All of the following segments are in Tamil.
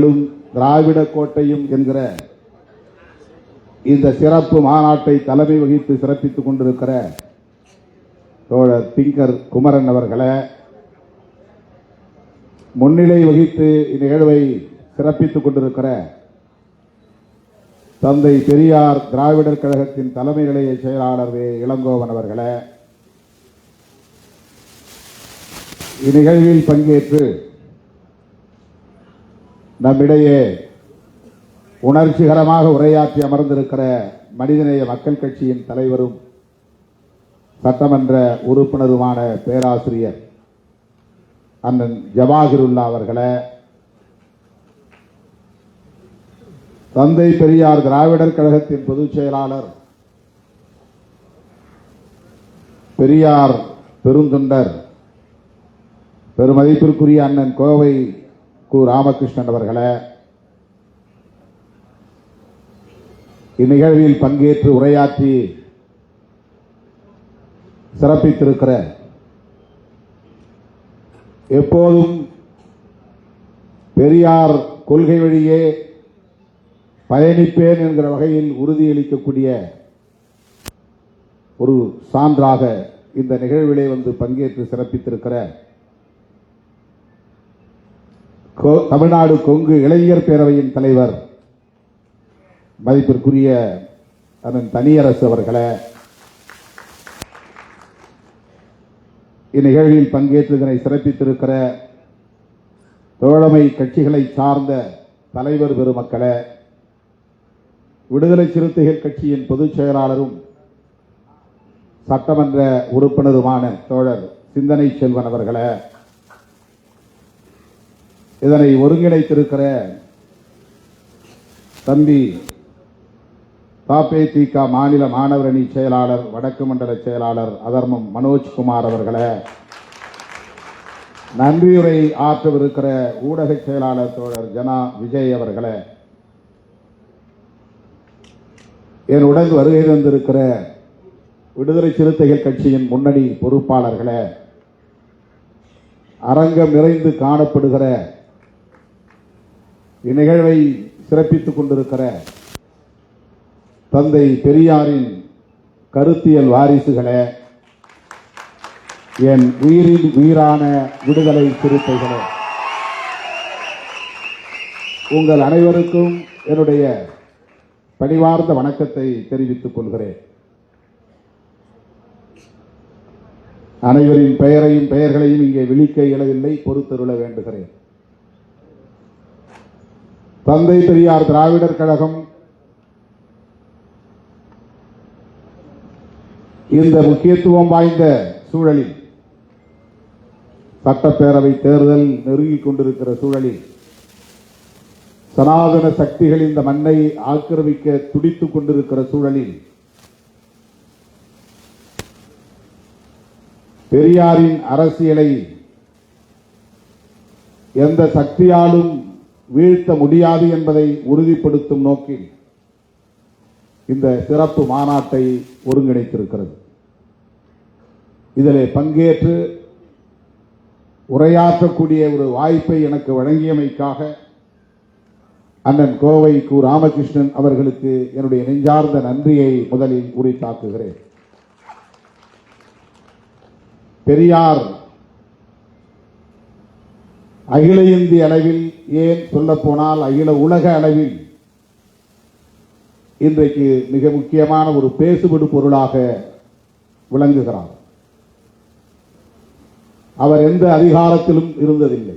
தலைவர்களும் திராவிட கோட்டையும் என்கிற இந்த சிறப்பு மாநாட்டை தலைமை வகித்து சிறப்பித்துக் கொண்டிருக்கிற தோழர் திங்கர் குமரன் அவர்களே, முன்னிலை வகித்து இந்நிகழ்வை சிறப்பித்துக் கொண்டிருக்கிற தந்தை பெரியார் திராவிடர் கழகத்தின் தலைமை நிலைய செயலாளர் இளங்கோவன் அவர்களே, இந்நிகழ்வில் பங்கேற்று நம்மிடையே உணர்ச்சிகரமாக உரையாற்றி அமர்ந்திருக்கிற மனிதநேய மக்கள் கட்சியின் தலைவரும் சட்டமன்ற உறுப்பினருமான பேராசிரியர் அண்ணன் ஜவாஹிருல்லா அவர்களே, தந்தை பெரியார் திராவிடர் கழகத்தின் பொதுச் செயலாளர் பெரியார் பெருந்தொண்டர் பெருமதிப்பிற்குரிய அண்ணன் கோவை கு ராமகிருஷ்ணன் அவர்களே, இந்நிகழ்வில் பங்கேற்று உரையாற்றி சிறப்பித்திருக்கிற எப்போதும் பெரியார் கொள்கை வழியே பயணிப்பேன் என்கிற வகையில் உறுதியளிக்கக்கூடிய ஒரு சான்றாக இந்த நிகழ்விலே வந்து பங்கேற்று சிறப்பித்திருக்கிற தமிழ்நாடு கொங்கு இளைஞர் பேரவையின் தலைவர் மதிப்பிற்குரிய அண்ணன் தனியரசு அவர்களே, இந்நிகழ்வில் பங்கேற்று இதனை சிறப்பித்திருக்கிற தோழமை கட்சிகளை சார்ந்த தலைவர் பெருமக்களே, விடுதலை சிறுத்தைகள் கட்சியின் பொதுச் செயலாளரும் சட்டமன்ற உறுப்பினருமான தோழர் சிந்தனை செல்வன் அவர்களே, இதனை ஒருங்கிணைத்திருக்கிற தம்பி தாபேதிக மாநில மாணவர் அணி செயலாளர் வடக்கு மண்டல செயலாளர் அதர்மம் மனோஜ்குமார் அவர்களே, நன்றியுரை ஆற்றவிருக்கிற ஊடக செயலாளர் தோழர் ஜனா விஜய் அவர்களே, என்னுடன் வருகை தந்திருக்கிற விடுதலை சிறுத்தைகள் கட்சியின் முன்னணி பொறுப்பாளர்களே, அரங்கம் நிறைந்து காணப்படுகிற இந்நிகழ்வை சிறப்பித்துக் கொண்டிருக்கிற தந்தை பெரியாரின் கருத்தியல் வாரிசுகளே, என் உயிரின் உயிரான விடுதலை சிறுத்தைகளே, உங்கள் அனைவருக்கும் என்னுடைய பணிவார்ந்த வணக்கத்தை தெரிவித்துக் கொள்கிறேன். அனைவரின் பெயரையும் பெயர்களையும் இங்கே விழிக்க இயலவில்லை, பொறுத்தருள வேண்டுகிறேன். தந்தை பெரியார் திராவிடர் கழகம் இந்த முக்கியத்துவம் வாய்ந்த சூழலில், சட்டப்பேரவை தேர்தல் நெருங்கிக் கொண்டிருக்கிற சூழலில், சனாதன சக்திகள் இந்த மண்ணை ஆக்கிரமிக்க துடித்துக் கொண்டிருக்கிற சூழலில், பெரியாரின் அரசியலை எந்த சக்தியாலும் வீழ்த்த முடியாது என்பதை உறுதிப்படுத்தும் நோக்கில் இந்த சிறப்பு மாநாட்டை ஒருங்கிணைத்திருக்கிறது. இதிலே பங்கேற்று உரையாற்றக்கூடிய ஒரு வாய்ப்பை எனக்கு வழங்கியமைக்காக அண்ணன் கோவை கு ராமகிருஷ்ணன் அவர்களுக்கு என்னுடைய நெஞ்சார்ந்த நன்றியை முதலில் உரித்தாக்குகிறேன். பெரியார் அகில இந்திய அளவில், ஏன் சொல்ல போனால் அகில உலக அளவில் இன்றைக்கு மிக முக்கியமான ஒரு பேசுபடு பொருளாக விளங்குகிறார். அவர் எந்த அதிகாரத்திலும் இருந்ததில்லை.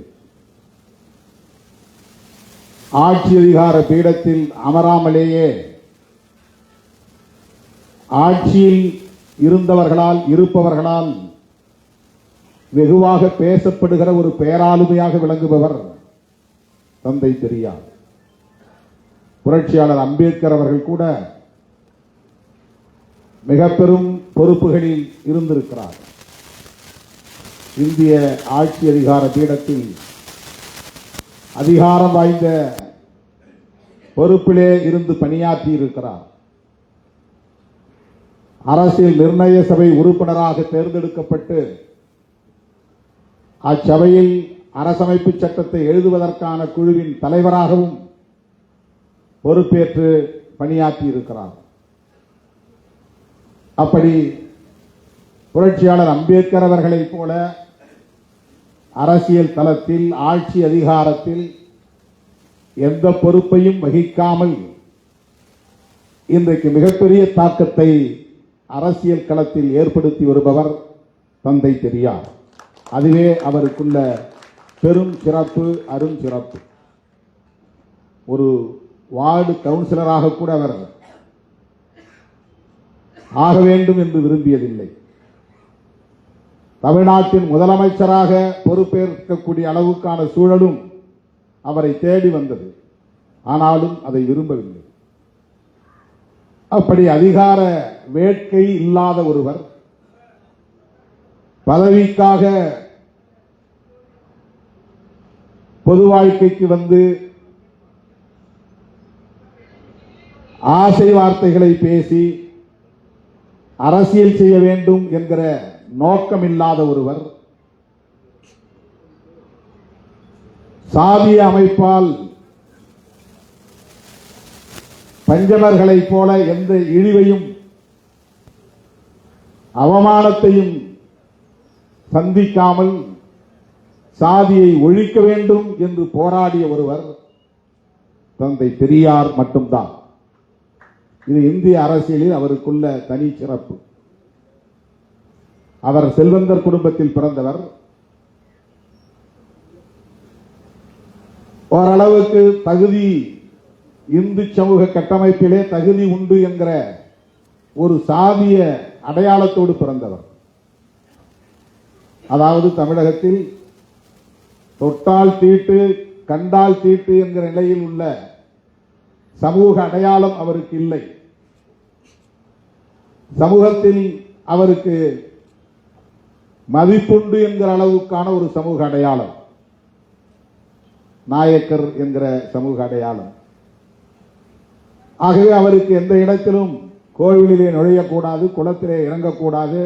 ஆட்சி அதிகார பீடத்தில் அமராமலேயே ஆட்சியில் இருந்தவர்களால் இருப்பவர்களால் வெகுவாக பேசப்படுகிற ஒரு பேராளுமையாக விளங்குபவர் தந்தை பெரியார். புரட்சியாளர் அம்பேத்கர் அவர்கள் கூட மிக பெரும் பொறுப்புகளில் இருந்திருக்கிறார். இந்திய ஆட்சி அதிகார பீடத்தில் அதிகாரம் வாய்ந்த பொறுப்பிலே இருந்து பணியாற்றி இருக்கிறார். அரசியல் நிர்ணய சபை உறுப்பினராக தேர்ந்தெடுக்கப்பட்டு அச்சபையில் அரசமைப்பு சட்டத்தை எழுதுவதற்கான குழுவின் தலைவராகவும் பொறுப்பேற்று பணியாற்றி இருக்கிறார். அப்படி புரட்சியாளர் அம்பேத்கர் அவர்களைப் போல அரசியல் தளத்தில் ஆட்சி அதிகாரத்தில் எந்த பொறுப்பையும் வகிக்காமல் இன்றைக்கு மிகப்பெரிய தாக்கத்தை அரசியல் களத்தில் ஏற்படுத்தி வருபவர் தந்தை பெரியார். அதுவே அவருக்குள்ள பெரும் சிறப்பு, அரும் சிறப்பு. ஒரு வார்டு கவுன்சிலராக கூட அவர் ஆக வேண்டும் என்று விரும்பியதில்லை. தமிழ்நாட்டின் முதலமைச்சராக பொறுப்பேற்கக்கூடிய அளவுக்கான சூழலும் அவரை தேடி வந்தது. ஆனாலும் அதை விரும்பவில்லை. அப்படி அதிகார வேட்கை இல்லாத ஒருவர் பதவிக்காக பொது வாழ்க்கைக்கு வந்து ஆசை வார்த்தைகளை பேசி அரசியல் செய்ய வேண்டும் என்கிற நோக்கமில்லாத ஒருவர் சாதிய அமைப்பால் பஞ்சமர்களைப் போல எந்த இழிவையும் அவமானத்தையும் சந்திக்காமல் சாதியை ஒழிக்க வேண்டும் என்று போராடிய ஒருவர் தந்தை பெரியார் மட்டும்தான். இது இந்திய அரசியலில் அவருக்குள்ள தனி சிறப்பு. அவர் செல்வந்தர் குடும்பத்தில் பிறந்தவர். ஓரளவுக்கு தகுதி, இந்து சமூக கட்டமைப்பிலே தகுதி உண்டு என்கிற ஒரு சாதிய அடையாளத்தோடு பிறந்தவர். அதாவது தமிழகத்தில் தொட்டால் தீட்டு கண்டால் தீட்டு என்கிற நிலையில் உள்ள சமூக அடையாளம் அவருக்கு இல்லை. சமூகத்தில் அவருக்கு மதிப்புண்டு என்கிற அளவுக்கான ஒரு சமூக அடையாளம், நாயக்கர் என்கிற சமூக அடையாளம். ஆகவே அவருக்கு எந்த இடத்திலும் கோவிலிலே நுழையக்கூடாது, குளத்திலே இறங்கக்கூடாது,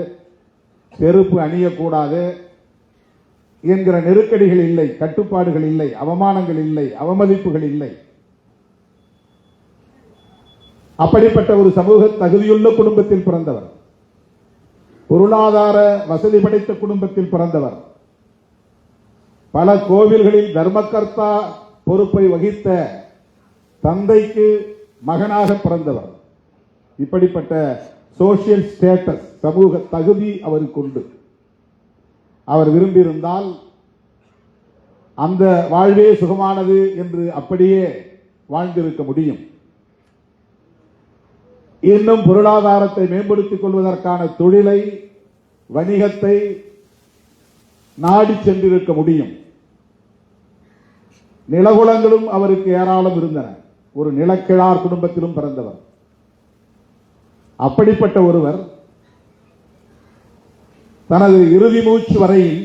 செருப்பு அணியக்கூடாது என்கிற நெருக்கடிகள் இல்லை, கட்டுப்பாடுகள் இல்லை, அவமானங்கள் இல்லை, அவமதிப்புகள் இல்லை. அப்படிப்பட்ட ஒரு சமூக தகுதியுள்ள குடும்பத்தில் பிறந்தவர், பொருளாதார வசதி படைத்த குடும்பத்தில் பிறந்தவர், பல கோவில்களில் தர்மகர்த்தா பொறுப்பை வகித்த தந்தைக்கு மகனாக பிறந்தவர். இப்படிப்பட்ட சோசியல் ஸ்டேட்டஸ், சமூக தகுதி அவருக்கு உண்டு. அவர் விரும்பியிருந்தால் அந்த வாழ்வே சுகமானது என்று அப்படியே வாழ்ந்திருக்க முடியும். இன்னும் பொருளாதாரத்தை மேம்படுத்திக் கொள்வதற்கான தொழிலை, வணிகத்தை நாடி சென்றிருக்க முடியும். நிலகுலங்களும் அவருக்கு ஏராளம் இருந்தன. ஒரு நிலக்கிழார் குடும்பத்திலும் பிறந்தவர். அப்படிப்பட்ட ஒருவர் தனது இறுதி மூச்சு வரையில்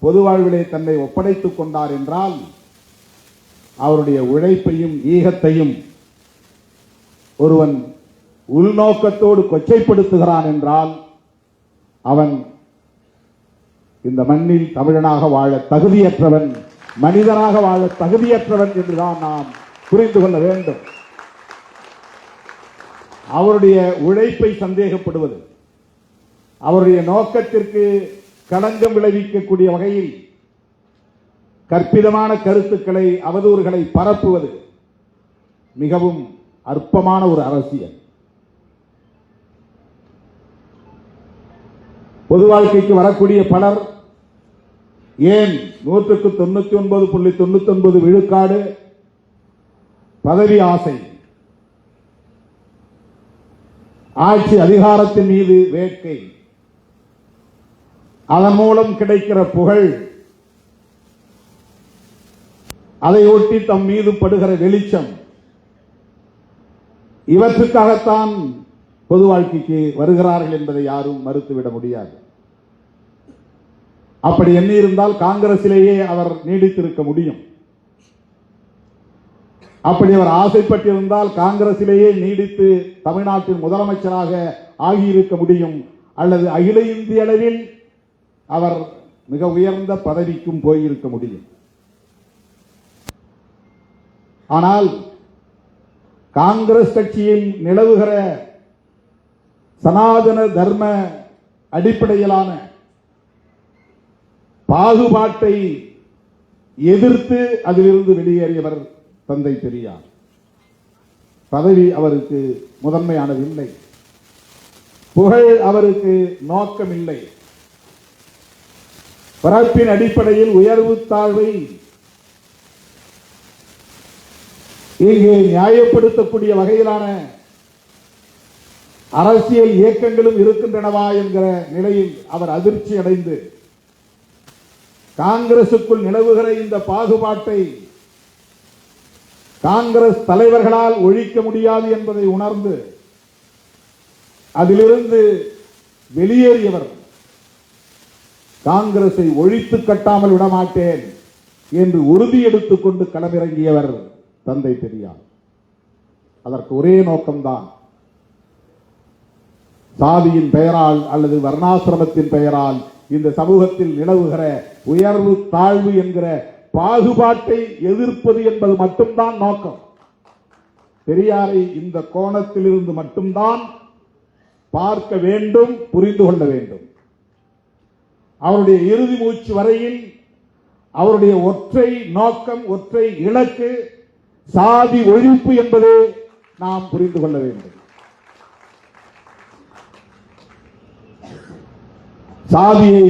பொது வாழ்விலே தன்னை ஒப்படைத்துக் கொண்டார் என்றால் அவருடைய உழைப்பையும் ஈகத்தையும் ஒருவன் உள்நோக்கத்தோடு கொச்சைப்படுத்துகிறான் என்றால் அவன் இந்த மண்ணில் தமிழனாக வாழ தகுதியற்றவன், மனிதனாக வாழ தகுதியற்றவன் என்றுதான் நாம் புரிந்து கொள்ள வேண்டும். அவருடைய உழைப்பை சந்தேகப்படுவது, அவருடைய நோக்கத்திற்கு களங்கம் விளைவிக்கக்கூடிய வகையில் கற்பிதமான கருத்துக்களை, அவதூறுகளை பரப்புவது மிகவும் அற்பமான ஒரு அரசியல். பொது வாழ்க்கைக்கு வரக்கூடிய பலர் ஏன் 199.99 விழுக்காடு பதவி ஆசை, ஆட்சி அதிகாரத்தின் மீது வேட்கை, அதன் மூலம் கிடைக்கிற புகழ், அதை ஒட்டி தம் மீது படுகிற வெளிச்சம், இவற்றுக்காகத்தான் பொது வாழ்க்கைக்கு வருகிறார்கள் என்பதை யாரும் மறுத்துவிட முடியாது. அப்படி எண்ணியிருந்தால் காங்கிரசிலேயே அவர் நீடித்திருக்க முடியும். அப்படி அவர் ஆசைப்பட்டிருந்தால் காங்கிரசிலேயே நீடித்து தமிழ்நாட்டின் முதலமைச்சராக ஆகியிருக்க முடியும். அல்லது அகில இந்திய அளவில் அவர் மிக உயர்ந்த பதவிக்கும் போயிருக்க முடியும். ஆனால் காங்கிரஸ் கட்சியில் நிலவுகிற சனாதன தர்ம அடிப்படையிலான பாகுபாட்டை எதிர்த்து அதிலிருந்து வெளியேறியவர் தந்தை பெரியார். பதவி அவருக்கு முதன்மையானது இல்லை, புகழ் அவருக்கு நோக்கம் இல்லை. பிறப்பின் அடிப்படையில் உயர்வு தாழ்வை இங்கே நியாயப்படுத்தக்கூடிய வகையிலான அரசியல் இயக்கங்களும் இருக்கின்றனவா என்கிற நிலையில் அவர் அதிர்ச்சி அடைந்து காங்கிரசுக்குள் நிலவுகிற இந்த பாகுபாட்டை காங்கிரஸ் தலைவர்களால் ஒழிக்க முடியாது என்பதை உணர்ந்து அதிலிருந்து வெளியேறியவர். காங்கிரஸை ஒழித்து கட்டாமல் விடமாட்டேன் என்று உறுதி எடுத்துக் கொண்டு களமிறங்கியவர் தந்தை பெரியார். அதற்கு ஒரே நோக்கம்தான், சாதியின் பெயரால் அல்லது வர்ணாசிரமத்தின் பெயரால் இந்த சமூகத்தில் நிலவுகிற உயர்வு தாழ்வு என்கிற பாகுபாட்டை எதிர்ப்பது என்பது மட்டும்தான் நோக்கம். பெரியாரை இந்த கோணத்திலிருந்து மட்டும்தான் பார்க்க வேண்டும், புரிந்து கொள்ள வேண்டும். அவருடைய இறுதி மூச்சு வரையில் அவருடைய ஒற்றை நோக்கம், ஒற்றை இலக்கு சாதி ஒழிப்பு என்பதை நாம் புரிந்து கொள்ள வேண்டும். சாதியை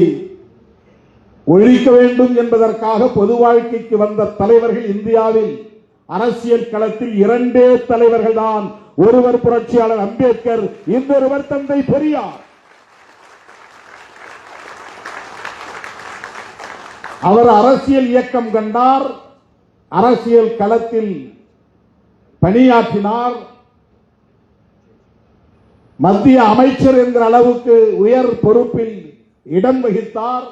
ஒழிக்க வேண்டும் என்பதற்காக பொது வாழ்க்கைக்கு வந்த தலைவர்கள் இந்தியாவில் அரசியல் களத்தில் இரண்டே தலைவர்கள் தான். ஒருவர் புரட்சியாளர் அம்பேத்கர், இன்னொருவர் தந்தை பெரியார். அவர் அரசியல் இயக்கம் கண்டார், அரசியல் களத்தில் பணியாற்றினார், மத்திய அமைச்சர் என்ற அளவுக்கு உயர் பொறுப்பில் இடம் வகித்தார்.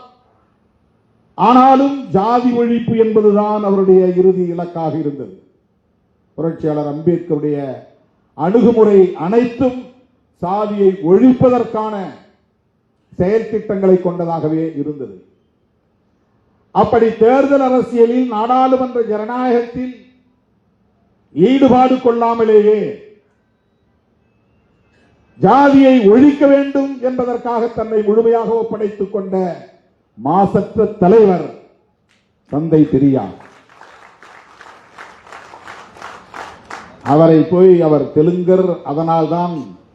ஆனாலும் ஜாதி ஒழிப்பு என்பதுதான் அவருடைய இறுதி இலக்காக இருந்தது. புரட்சியாளர் அம்பேத்கருடைய அணுகுமுறை அனைத்தும் சாதியை ஒழிப்பதற்கான செயல் திட்டங்களை கொண்டதாகவே இருந்தது. அப்படி தேர்தல் அரசியலில், நாடாளுமன்ற ஜனநாயகத்தில் ஈடுபாடு கொள்ளாமலேயே ஜாதியை ஒழிக்க வேண்டும் என்பதற்காக தன்னை முழுமையாக ஒப்படைத்துக் கொண்ட மாசற்ற தலைவர் தந்தை பெரியார். அவரை போய் அவர் தெலுங்கர், அதனால்தான்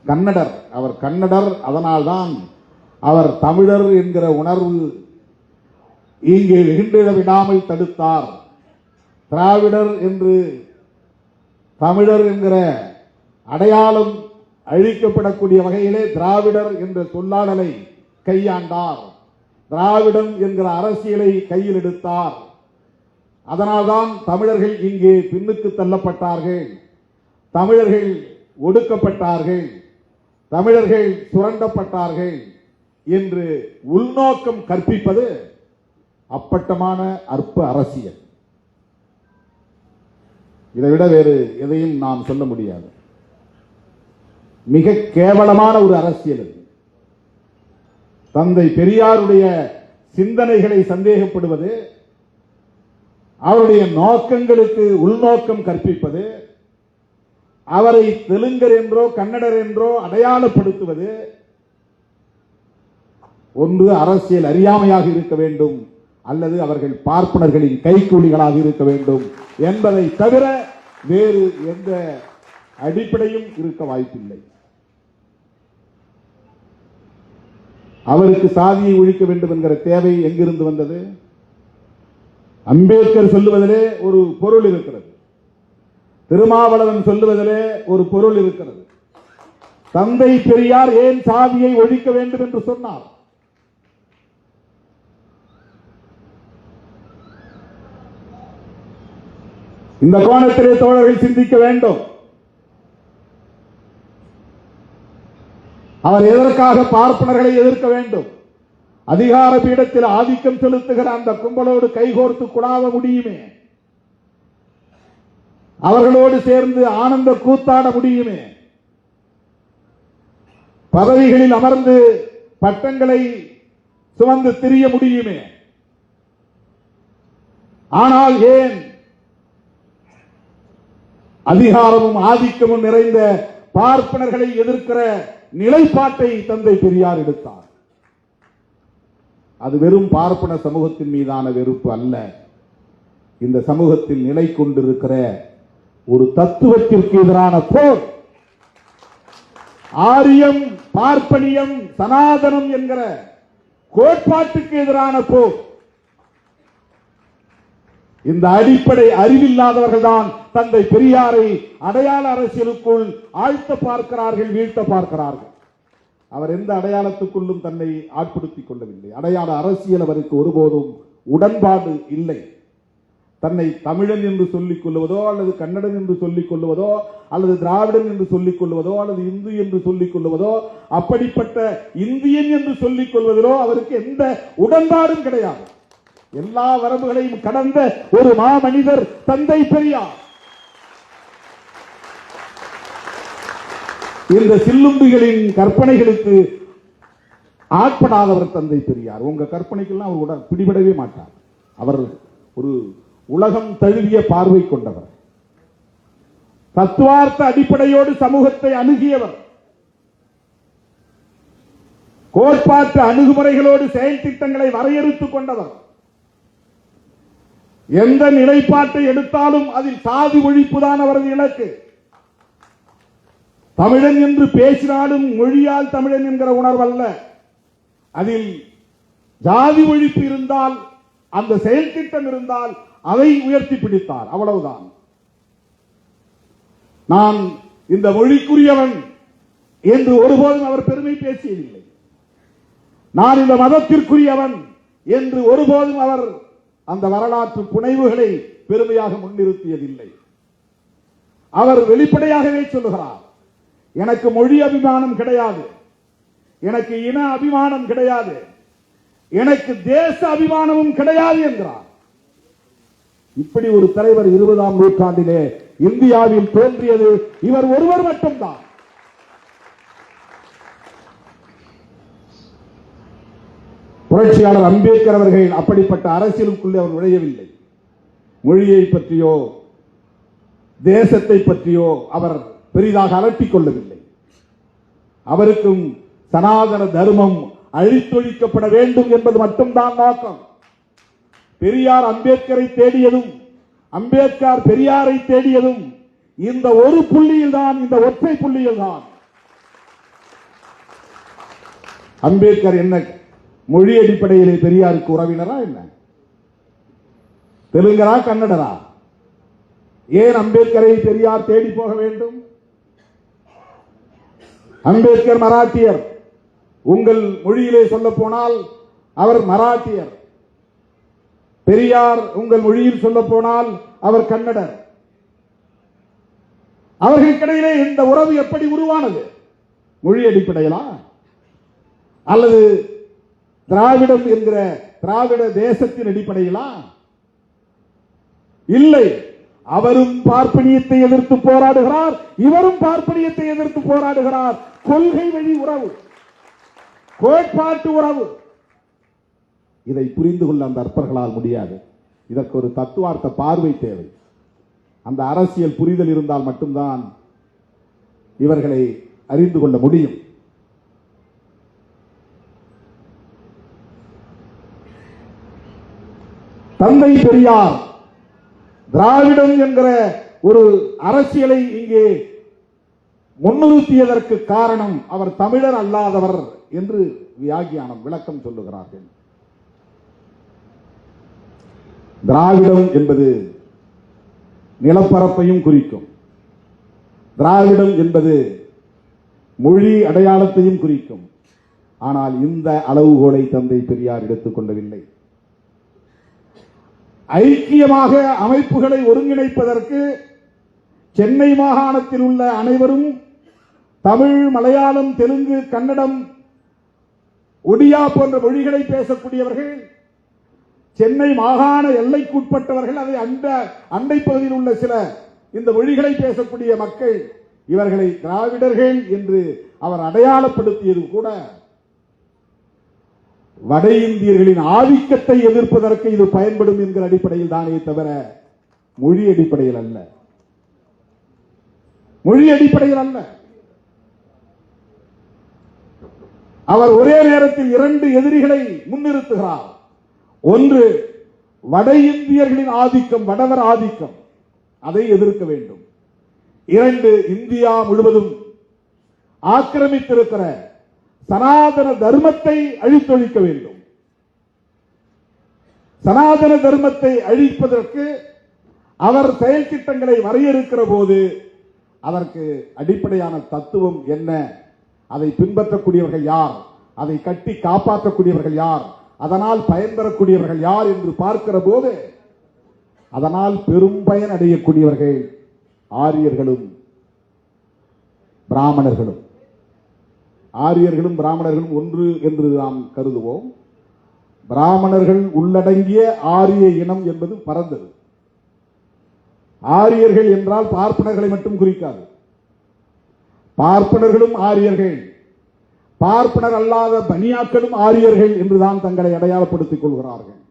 கன்னடர், அவர் கன்னடர், அதனால்தான் அவர் தமிழர் என்கிற உணர்வு இங்கே வெகுண்டிட விடாமல் தடுத்தார். திராவிடர் என்று தமிழர் என்கிற அடையாளம் அழிக்கப்படக்கூடிய வகையிலே திராவிடர் என்ற சொல்லாடலை கையாண்டார். திராவிடம் என்கிற அரசியலை கையில் எடுத்தார். அதனால்தான் தமிழர்கள் இங்கே பின்னுக்கு தள்ளப்பட்டார்கள், தமிழர்கள் ஒடுக்கப்பட்டார்கள், தமிழர்கள் சுரண்டப்பட்டார்கள் என்று உள்நோக்கம் கற்பிப்பது அப்பட்டமான அற்ப அரசியல். இதைவிட வேறு எதையும் நாம் சொல்ல முடியாது. மிக கேவலமான ஒரு அரசியல். தந்தை பெரியாருடைய சிந்தனைகளை சந்தேகப்படுவது, அவருடைய நோக்கங்களுக்கு உள்நோக்கம் கற்பிப்பது, அவரை தெலுங்கர் என்றோ கன்னடர் என்றோ அடையாளப்படுத்துவது ஒன்று அரசியல் அறியாமையாக இருக்க வேண்டும், அல்லது அவர்கள் பார்ப்பனர்களின் கைக்கூலிகளாக இருக்க வேண்டும் என்பதை தவிர வேறு எந்த அடிப்படையும் இருக்க வாய்ப்பில்லை. அவருக்கு சாதியை ஒழிக்க வேண்டும் என்கிற தேவை எங்கிருந்து வந்தது? அம்பேத்கர் சொல்லுவதிலே ஒரு பொருள் இருக்கிறது, திருமாவளவன் சொல்லுவதிலே ஒரு பொருள் இருக்கிறது. தந்தை பெரியார் ஏன் சாதியை ஒழிக்க வேண்டும் என்று சொன்னார்? இந்த கோணத்திலே தோழர்கள் சிந்திக்க வேண்டும். அவர் எதற்காக பார்ப்பனர்களை எதிர்க்க வேண்டும்? அதிகார பீடத்தில் ஆதிக்கம் செலுத்துகிற அந்த கும்பலோடு கைகோர்த்து குடாவ முடியுமே, அவர்களோடு சேர்ந்து ஆனந்த கூத்தாட முடியுமே, பதவிகளில் அமர்ந்து பட்டங்களை சுமந்து திரிய முடியுமே. ஆனால் ஏன் அதிகாரமும் ஆதிக்கமும் நிறைந்த பார்ப்பனர்களை எதிர்க்கிற நிலைப்பாட்டை தந்தை பெரியார் எடுத்தார்? அது வெறும் பார்ப்பன சமூகத்தின் மீதான வெறுப்பு அல்ல, இந்த சமூகத்தில் நிலை கொண்டிருக்கிற ஒரு தத்துவத்திற்கு எதிரான போர். ஆரியம், பார்ப்பனியம், சனாதனம் என்கிற கோட்பாட்டுக்கு எதிரான போர். இந்த அடிப்படை அறிவில்லாதவர்கள் தான் தந்தை பெரியாரை அடையாள அரசியலுக்குள் ஆழ்த்த பார்க்கிறார்கள், வீழ்த்த பார்க்கிறார்கள். அவர் எந்த அடையாளத்துக்குள்ளும் தன்னை ஆட்படுத்திக் கொள்ளவில்லை. அடையாள அரசியல் அவருக்கு ஒருபோதும் உடன்பாடு இல்லை. தன்னை தமிழன் என்று சொல்லிக் கொள்வதோ அல்லது கன்னடன் என்று சொல்லிக் கொள்வதோ அல்லது திராவிடன் என்று சொல்லிக் கொள்வதோ அல்லது இந்து என்று சொல்லிக் கொள்வதோ அப்படிப்பட்ட இந்தியன் என்று சொல்லிக் கொள்வதிலோ அவருக்கு எந்த உடன்பாடும் கிடையாது. எல்லா வரம்புகளையும் கடந்த ஒரு மாமனிதர் தந்தை பெரியார். இந்த சில்லும்பிகளின் கற்பனைகளுக்கு ஆட்படாதவர் தந்தை பெரியார். உங்க கற்பனைக்கெல்லாம் அவர் பிடிபடவே மாட்டார். அவர் ஒரு உலகம் தழுவிய பார்வை கொண்டவர், தத்துவார்த்த அடிப்படையோடு சமூகத்தை அணுகியவர், கோட்பாட்டு அணுகுமுறைகளோடு செயல் திட்டங்களை வரையறுத்துக் கொண்டவர். எந்த நிலைப்பாட்டை எடுத்தாலும் அதில் சாதி ஒழிப்பு தான் அவரது இலக்கு. தமிழன் என்று பேசினாலும் மொழியால் தமிழன் என்கிற உணர்வல்ல, அதில் ஜாதி ஒழிப்பு இருந்தால், அந்த செயல் திட்டம் இருந்தால் அதை உயர்த்தி பிடித்தார். அவ்வளவுதான். நான் இந்த மொழிக்குரியவன் என்று ஒருபோதும் அவர் பெருமை பேசியதில்லை. நான் இந்த மதத்திற்குரியவன் என்று ஒருபோதும் அவர் அந்த வரலாற்று புனைவுகளை பெருமையாக முன்னிறுத்தியதில்லை. அவர் வெளிப்படையாகவே சொல்லுகிறார், எனக்கு மொழி அபிமானம் கிடையாது, எனக்கு இன அபிமானம் கிடையாது, எனக்கு தேச அபிமானமும் கிடையாது என்கிறார். இப்படி ஒரு தலைவர் 20ஆம் நூற்றாண்டிலே இந்தியாவில் தோன்றியது இவர் ஒருவர் மட்டும்தான். புரட்சியாளர் அம்பேத்கர் அவர்கள் அப்படிப்பட்ட அரசியலுக்குள்ளே அவர் நுழையவில்லை. மொழியை பற்றியோ தேசத்தை பற்றியோ அவர் பெரிதாக அலட்டிக் கொள்ளவில்லை. அவருக்கும் சனாதன தர்மம் அழித்தொழிக்கப்பட வேண்டும் என்பது மட்டும்தான் நோக்கம். பெரியார் அம்பேத்கரை தேடியதும் அம்பேத்கர் பெரியாரை தேடியதும் இந்த ஒரு புள்ளியில் தான், இந்த ஒற்றை புள்ளியில் தான். அம்பேத்கர் என்ன மொழி அடிப்படையிலே பெரியாருக்கு உறவினரா என்ன? தெலுங்கரா கன்னடரா? ஏன் அம்பேத்கரை பெரியார் தேடி போக வேண்டும்? அம்பேத்கர் மராட்டியர். உங்கள் மொழியிலே சொல்ல போனால் அவர் மராட்டியர். பெரியார் உங்கள் மொழியில் சொல்ல போனால் அவர் கன்னடர். அவர்களுக்கிடையிலே இந்த உறவு எப்படி உருவானது? மொழி அடிப்படையிலா அல்லது திராவிடம் என்கிற திராவிட தேசத்தின் அடிப்படையிலா? இல்லை. அவரும் பார்ப்பனியத்தை எதிர்த்து போராடுகிறார், இவரும் பார்ப்பனியத்தை எதிர்த்து போராடுகிறார். கொள்கை வழி உறவு, கோட்பாட்டு உறவு. இதை புரிந்து கொள்ள அந்த அற்பர்களால் முடியாது. இதற்கு ஒரு தத்துவார்த்த பார்வை தேவை. அந்த அரசியல் புரிதல் இருந்தால் மட்டும்தான் இவர்களை அறிந்து கொள்ள முடியும். தந்தை பெரியார் திராவிடம் என்கிற ஒரு அரசியலை இங்கே முன்னிறுத்தியதற்கு காரணம் அவர் தமிழர் அல்லாதவர் என்று வியாக்கியானம் விளக்கம் சொல்லுகிறார்கள். திராவிடம் என்பது நிலப்பரப்பையும் குறிக்கும், திராவிடம் என்பது மொழி அடையாளத்தையும் குறிக்கும். ஆனால் இந்த அளவுகோலை தந்தை பெரியார் எடுத்துக் கொள்ளவில்லை. ஐக்கியமாக அமைப்புகளை ஒருங்கிணைப்பதற்கு சென்னை மாகாணத்தில் உள்ள அனைவரும் தமிழ், மலையாளம், தெலுங்கு, கன்னடம், ஒடியா போன்ற மொழிகளை பேசக்கூடியவர்கள், சென்னை மாகாண எல்லைக்குட்பட்டவர்கள், அதை அண்டை பகுதியில் உள்ள சில இந்த மொழிகளை பேசக்கூடிய மக்கள், இவர்களை திராவிடர்கள் என்று அவர் அடையாளப்படுத்தியது கூட வட இந்தியர்களின் ஆதிக்கத்தை எதிர்ப்பதற்கு இது பயன்படும் என்கிற அடிப்படையில் தானே தவிர மொழி அடிப்படையில் அல்ல. மொழி அடிப்படையில் அல்ல. அவர் ஒரே நேரத்தில் இரண்டு எதிரிகளை முன்னிறுத்துகிறார். ஒன்று வட இந்தியர்களின் ஆதிக்கம், வடவர் ஆதிக்கம், அதை எதிர்க்க வேண்டும். இரண்டு, இந்தியா முழுவதும் ஆக்கிரமித்திருக்கிற சனாதன தர்மத்தை அழித்தொழிக்க வேண்டும். சனாதன தர்மத்தை அழிப்பதற்கு அவர் செயல் திட்டங்களை வரையறுக்கிற போது அதற்கு அடிப்படையான தத்துவம் என்ன, அதை பின்பற்றக்கூடியவர்கள் யார், அதை கட்டி காப்பாற்றக்கூடியவர்கள் யார், அதனால் பயன்பெறக்கூடியவர்கள் யார் என்று பார்க்கிற போது அதனால் பெரும் பயன் அடையக்கூடியவர்கள் ஆரியர்களும் பிராமணர்களும். ஆரியர்களும் பிராமணர்களும் ஒன்று என்று நாம் கருதுவோம். பிராமணர்கள் உள்ளடங்கிய ஆரிய இனம் என்பது பரந்தது. ஆரியர்கள் என்றால் பார்ப்பனர்களை மட்டும் குறிக்காது. பார்ப்பனர்களும் ஆரியர்கள், பார்ப்பனர் அல்லாத பனியாக்களும் ஆரியர்கள் என்றுதான் தங்களை அடையாளப்படுத்திக் கொள்கிறார்கள்.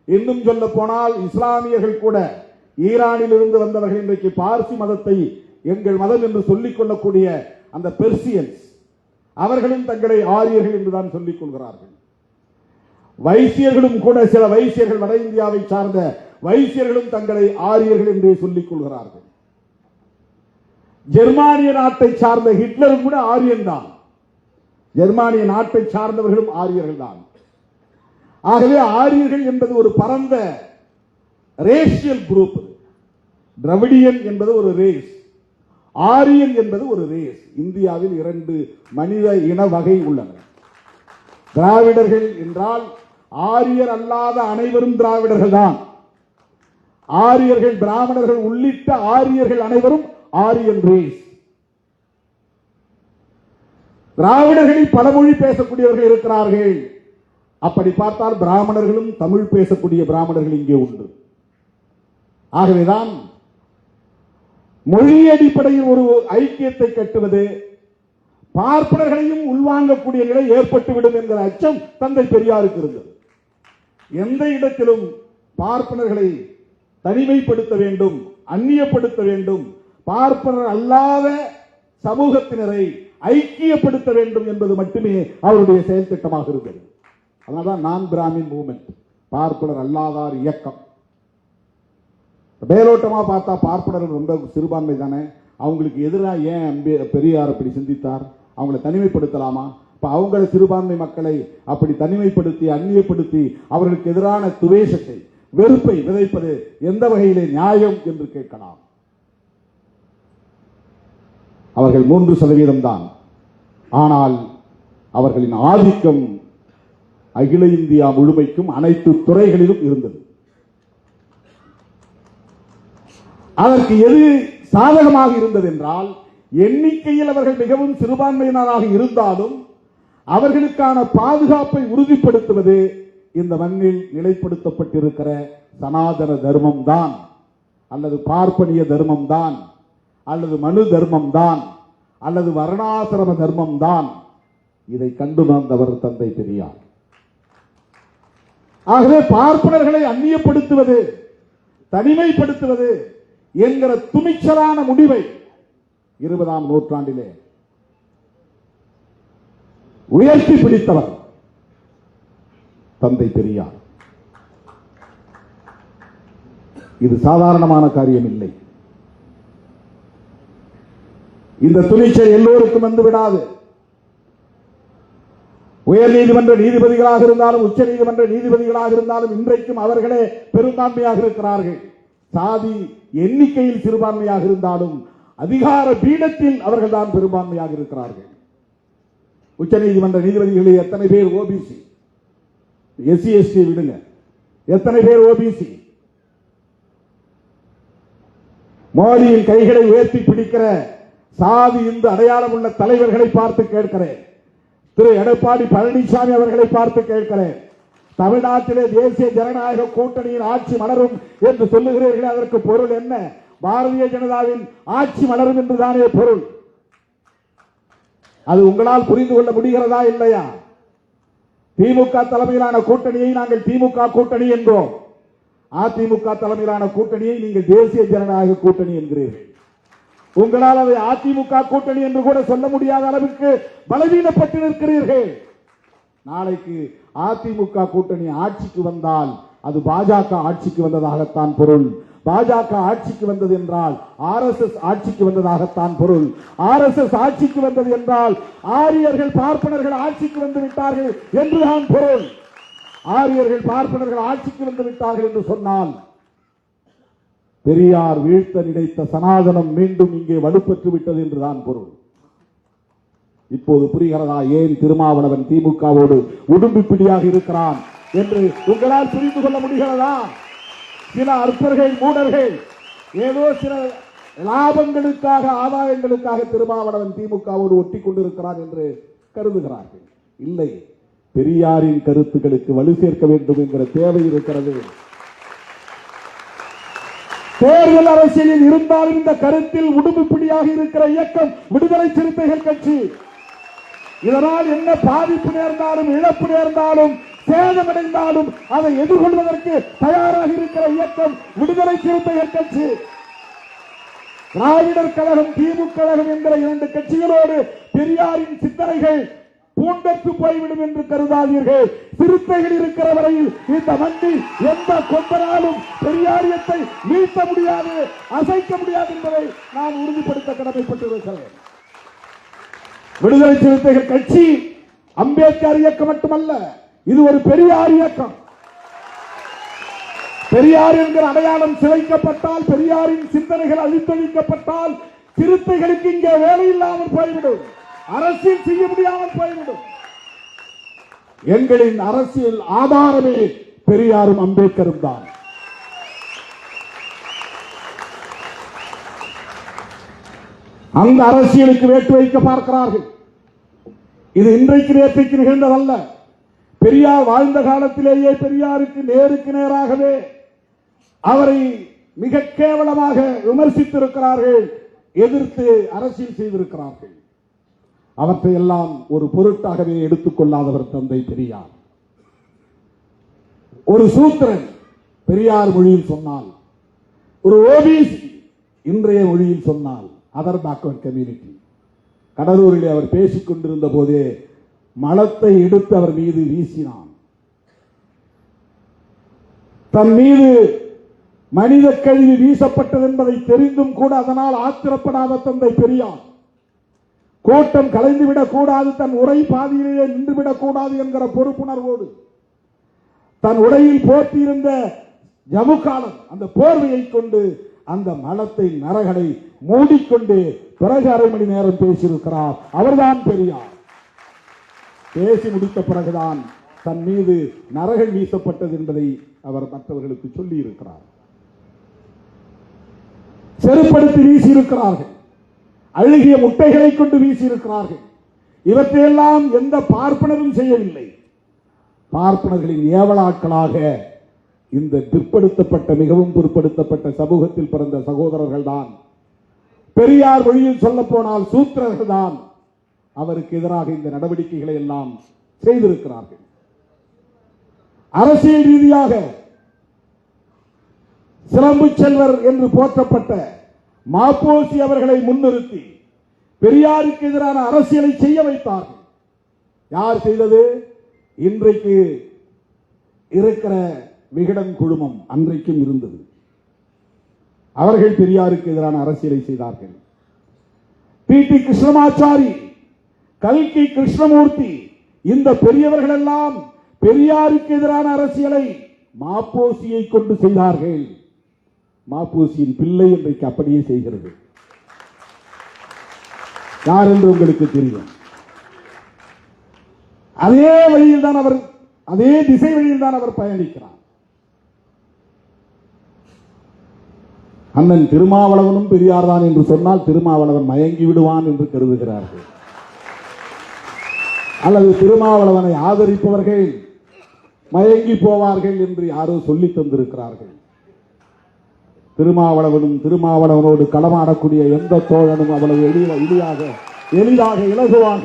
இன்னும் சொல்ல போனால் இஸ்லாமியர்கள் கூட ஈரானில் இருந்து வந்தவர்கள் இன்றைக்கு பார்சி மதத்தை எங்கள் மதம் என்று சொல்லிக் கொள்ளக்கூடிய அந்த பெர்சியன்ஸ், அவர்களும் தங்களை ஆரியர்கள் என்றுதான் சொல்லிக் கொள்கிறார்கள். வைசியர்களும் கூட, சில வைசியர்கள், வட இந்தியாவை சார்ந்த வைசியர்களும் தங்களை ஆரியர்கள் என்றே சொல்லிக் கொள்கிறார்கள். ஜெர்மானிய நாட்டை சார்ந்த ஹிட்லரும் கூட ஆரியன் தான். ஜெர்மானிய நாட்டை சார்ந்தவர்களும் ஆரியர்கள் தான். ஆகவே ஆரியர்கள் என்பது ஒரு பரந்த ரேஷியல் குரூப். திராவிடியன் என்பது ஒரு ரேஸ், ஆரியன் என்பது ஒரு ரேஸ். இந்தியாவில் இரண்டு மனித இன வகை உள்ளன. திராவிடர்கள் என்றால் ஆரியர் அல்லாத அனைவரும் திராவிடர்கள் தான். ஆரியர்கள், பிராமணர்கள் உள்ளிட்ட ஆரியர்கள் அனைவரும் ஆரியன் ரேஸ். திராவிடர்களில் பல மொழி பேசக்கூடியவர்கள் இருக்கிறார்கள். அப்படி பார்த்தால் பிராமணர்களும் தமிழ் பேசக்கூடிய பிராமணர்கள் இங்கே உண்டு. ஆகவேதான் மொழி அடிப்படையில் ஒரு ஐக்கியத்தை கட்டுவது பார்ப்பனர்களையும் உள்வாங்கக்கூடிய நிலை ஏற்பட்டுவிடும் என்கிற அச்சம் தந்தை பெரியாருக்கு இருந்தது. எந்த இடத்திலும் பார்ப்பனர்களை தனிமைப்படுத்த வேண்டும், அந்நியப்படுத்த வேண்டும், பார்ப்பனர் அல்லாத சமூகத்தினரை ஐக்கியப்படுத்த வேண்டும் என்பது மட்டுமே அவருடைய செயல் திட்டமாக இருந்தது. அதனால்தான் நான் பிராமின் மூவ்மெண்ட், பார்ப்பனர் அல்லாதார் இயக்கம். மேலோட்டமா பார்த்தா பார்ப்பனர்கள் ரொம்ப சிறுபான்மை தானே, அவங்களுக்கு எதிராக ஏன் பெரியார் அப்படி சிந்தித்தார், அவங்களை தனிமைப்படுத்தலாமா? இப்ப அவங்கள சிறுபான்மை மக்களை அப்படி தனிமைப்படுத்தி அந்நியப்படுத்தி அவர்களுக்கு எதிரான துவேஷத்தை, வெறுப்பை விதைப்பது எந்த வகையிலே நியாயம் என்று கேட்கலாம். அவர்கள் 3% தான். ஆனால் அவர்களின் ஆதிக்கம் அகில இந்தியா முழுமைக்கும் அனைத்து துறைகளிலும் இருந்தது. அதற்கு எது சாதகமாக இருந்தது என்றால், எண்ணிக்கையில் அவர்கள் மிகவும் சிறுபான்மையினராக இருந்தாலும் அவர்களுக்கான பாதுகாப்பை உறுதிப்படுத்துவது இந்த மண்ணில் நிலைப்படுத்தப்பட்டிருக்கிற சனாதன தர்மம் தான், அல்லது பார்ப்பனிய தர்மம் தான், அல்லது மனு தர்மம் தான், அல்லது வர்ணாசிரம தர்மம் தான். இதை கண்டுணர்ந்தவர் தந்தை பெரியார். ஆகவே பார்ப்பனர்களை அந்நியப்படுத்துவது, தனிமைப்படுத்துவது என்கிற துணிச்சலான முடிவை 20ஆம் நூற்றாண்டிலே உயர்த்தி பிடித்தவர் தந்தை பெரியார். இது சாதாரணமான காரியம் இல்லை. இந்த துணிச்சல் எல்லோருக்கும் வந்து விடாது. உயர் நீதிமன்ற நீதிபதிகளாக இருந்தாலும், உச்ச நீதிமன்ற நீதிபதிகளாக இருந்தாலும் இன்றைக்கும் அவர்களே பெரும்பான்மையாக இருக்கிறார்கள். சாதி எண்ணிக்கையில் சிறுபான்மையாக இருந்தாலும் அதிகார பீடத்தில் அவர்கள் தான் பெரும்பான்மையாக இருக்கிறார்கள். உச்ச நீதிமன்ற நீதிபதிகளில் எத்தனை பேர் ஓபிசி? எஸ்சி எஸ்டி விடுங்க, எத்தனை பேர் ஓபிசி? மோடியின் கைகளை உயர்த்தி பிடிக்கிற சாதி இந்து அடையாளம் உள்ள தலைவர்களை பார்த்து கேட்கிறேன். திரு எடப்பாடி பழனிசாமி அவர்களை பார்த்து கேட்கிறேன். தமிழ்நாட்டிலே தேசிய ஜனநாயக கூட்டணியின் ஆட்சி மலரும் என்று சொல்லுகிறீர்கள், அதற்கு பொருள் என்ன? பாரதிய ஜனதாவின் ஆட்சி மலரும் என்றுதானே பொருள். அது உங்களால் புரிந்து கொள்ள முடிகிறதா இல்லையா? திமுக தலைமையிலான கூட்டணியை நாங்கள் திமுக கூட்டணி என்றோம். அதிமுக தலைமையிலான கூட்டணியை நீங்கள் தேசிய ஜனநாயக கூட்டணி என்கிறீர்கள். உங்களால் அதை அதிமுக கூட்டணி என்று கூட சொல்ல முடியாத அளவுக்கு பலவீனப்பட்டு நிற்கிறீர்கள். நாளைக்கு அதிமுக கூட்டணி ஆட்சிக்கு வந்தால் அது பாஜக ஆட்சிக்கு வந்ததாகத்தான் பொருள். பாஜக ஆட்சிக்கு வந்தது என்றால் RSS ஆட்சிக்கு வந்ததாகத்தான் பொருள். RSS ஆட்சிக்கு வந்தது என்றால் ஆரியர்கள் பார்ப்பனர்கள் ஆட்சிக்கு வந்து விட்டார்கள் என்றுதான் பொருள். ஆரியர்கள் பார்ப்பனர்கள் ஆட்சிக்கு வந்து விட்டார்கள் என்று சொன்னால் பெரியார் வீழ்த்த நினைத்த சனாதனம் மீண்டும் இங்கே வலுப்பெற்று விட்டது என்றுதான் பொருள். இப்போது புரிகிறதா ஏன் திருமாவளவன் திமுகவோடு உடும்பு பிடியாக இருக்கிறான் என்று உங்களால் புரிந்து கொள்ள முடிகிறதா? சில அற்பர்கள் மூடர்கள் ஏதோ சில லாபங்களுக்காக ஆதாயங்களுக்காக திருமாவளவன் திமுகவோடு ஒட்டி கொண்டிருக்கிறான் என்று கருதுகிறார்கள். இல்லை, பெரியாரின் கருத்துக்களுக்கு வலு சேர்க்க வேண்டும் என்கிற தேவை இருக்கிறது. தேர்தல் அரசியலில் இருந்தாலும் இந்த கருத்தில் உடும்பு பிடியாக இருக்கிற இயக்கம் விடுதலை சிறுத்தைகள் கட்சி. இதனால் என்ன பாதிப்பு நேர்ந்தாலும் இழப்பு நேர்ந்தாலும் சேதமடைந்தாலும் அதை எதிர்கொள்வதற்கு தயாராக இருக்கிற இயக்கம் விடுதலை சிறுத்தைகள் கட்சி. திராவிடர் கழகம் திமுக கழகம் என்கிற இரண்டு கட்சிகளோடு பெரியாரின் சிந்தனைகள் பூண்டத்து போய்விடும் என்று கருதாதீர்கள். சிறுத்தைகள் இருக்கிற வரையில் இந்த மண்ணில் எந்த கொம்பனாலும் பெரியாரியத்தை வீழ்த்த முடியாது, அசைக்க முடியாது என்பதை நான் உறுதிப்படுத்த கடமைப்பட்டிருக்கிறேன். விடுதலை சிறுத்தைகள் கட்சி அம்பேத்கர் இயக்கம் மட்டுமல்ல, இது ஒரு பெரியார் இயக்கம். பெரியார் என்கிற அடையாளம் சிதைக்கப்பட்டால், பெரியாரின் சிந்தனைகள் அழித்தொழிக்கப்பட்டால் சிறுத்தைகளுக்கு இங்கே வேலை இல்லாமல் போய்விடும், அரசியல் செய்ய முடியாமல் போய்விடும். எங்களின் அரசியல் ஆதாரமே பெரியாரும் அம்பேத்கரும் தான். அந்த அரசியலுக்கு வேட்டு வைக்க பார்க்கிறார்கள். இது இன்றைக்கு நேற்றைக்கு நிகழ்ந்ததல்ல. பெரியார் வாழ்ந்த காலத்திலேயே பெரியாருக்கு நேருக்கு நேராகவே அவரை மிக கேவலமாக விமர்சித்திருக்கிறார்கள், எதிர்த்து அரசியல் செய்திருக்கிறார்கள். அவற்றை எல்லாம் ஒரு பொருட்டாகவே எடுத்துக் கொள்ளாதவர் தந்தை பெரியார். ஒரு சூத்திரன் பெரியார் மொழியில் சொன்னால், ஒரு ஓபிசி இன்றைய மொழியில் சொன்னால் அதர் பேக்வர்ட் கம்யூனிட்டி. கடலூரிலே அவர் பேசிக் கொண்டிருந்த போதே மலத்தை எடுத்து அவர் மீது வீசினான். தன் மீது மனித கழிவு வீசப்பட்டது என்பதை தெரிந்தும் கூட அதனால் ஆத்திரப்படாத தந்தை பெரியார், கோட்டம் கலைந்துவிடக் கூடாது, தன் உரை பாதியிலேயே நின்றுவிடக் கூடாது என்கிற பொறுப்புணர்வோடு தன் உடையில் போட்டியிருந்த ஜமுக்காலம் அந்த போர்வையை கொண்டு அந்த மலத்தை நரகளை மூடிக்கொண்டு பிறகு அரை மணி நேரம் பேசியிருக்கிறார். அவர்தான் பெரியார். பேசி முடித்த பிறகுதான் தன் மீது நரகள் வீசப்பட்டது என்பதை அவர் மற்றவர்களுக்கு சொல்லி இருக்கிறார். செருப்படுத்தி வீசியிருக்கிறார்கள், அழுகிய முட்டைகளை கொண்டு வீசியிருக்கிறார்கள். இவற்றையெல்லாம் எந்த பார்ப்பனரும் செய்யவில்லை. பார்ப்பனர்களின் ஏவலாட்களாக இந்த பிற்படுத்தப்பட்ட மிகவும் பிற்படுத்தப்பட்ட சமூகத்தில் பிறந்த சகோதரர்கள் தான், பெரியார் மொழியில் சொல்ல போனால் சூத்திரர்கள் தான் அவருக்கு எதிராக இந்த நடவடிக்கைகளை எல்லாம் செய்திருக்கிறார்கள். அரசியல் ரீதியாக சிலம்பு செல்வர் என்று போற்றப்பட்ட மாப்போசி அவர்களை முன்னிறுத்தி பெரியாருக்கு எதிரான அரசியலை செய்ய வைத்தார்கள். யார் செய்தது? இன்றைக்கு இருக்கிற விகடன் குழுமம் அன்றைக்கும் இருந்தது. அவர்கள் பெரியாருக்கு எதிரான அரசியலை செய்தார்கள். டி கிருஷ்ணமாச்சாரி, கல்கி கிருஷ்ணமூர்த்தி, இந்த பெரியவர்கள் எல்லாம் பெரியாருக்கு எதிரான அரசியலை மாப்போசியை கொண்டு செய்தார்கள். மாப்போசியின் பிள்ளை இன்றைக்கு அப்படியே செய்கிறது. யார் என்று உங்களுக்கு தெரியும். அதே வழியில் தான் அவர், அதே திசை வழியில் தான் அவர் பயணிக்கிறார். அண்ணன் திருமாவளவனும் பெரியார் தான் என்று சொன்னால் திருமாவளவன் மயங்கி விடுவான் என்று கருதுகிறார்கள். அல்லது திருமாவளவனை ஆதரிப்பவர்கள் மயங்கி போவார்கள் என்று யாரோ சொல்லி தந்திருக்கிறார்கள். திருமாவளவனோடு களமாடக்கூடிய எந்த தோழனும் அவ்வளவு எளிதாக இலகுவாக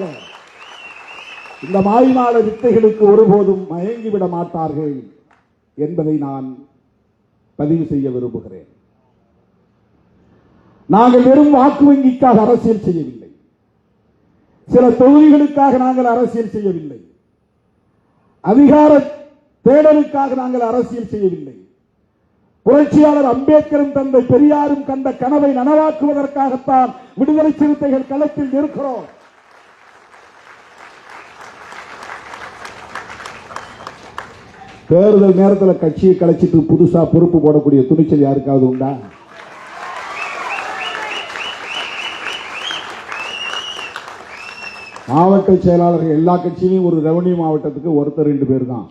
இந்த மாய்மால வித்தைகளுக்கு ஒருபோதும் மயங்கிவிட மாட்டார்கள் என்பதை நான் பதிவு செய்ய விரும்புகிறேன். நாங்கள் வெறும் வாக்கு வங்கிக்காக அரசியல் செய்யவில்லை, சில தொகுதிகளுக்காக நாங்கள் அரசியல் செய்யவில்லை, அதிகார தேடலுக்காக நாங்கள் அரசியல் செய்யவில்லை. புரட்சியாளர் அம்பேத்கரும் தந்தை பெரியாரும் கண்ட கனவை நனவாக்குவதற்காகத்தான் விடுதலை சிறுத்தைகள் களத்தில் இருக்கிறோம். தேர்தல் நேரத்தில் கட்சியை கலைச்சிட்டு புதுசா பொறுப்பு போடக்கூடிய துணிச்சல் யாருக்காவது உண்டா? மாவட்ட செயலாளர்கள் எல்லா கட்சியிலும் ஒரு ரெவன்யூ மாவட்டத்துக்கு ஒருத்தர் 2 பேர் தான்.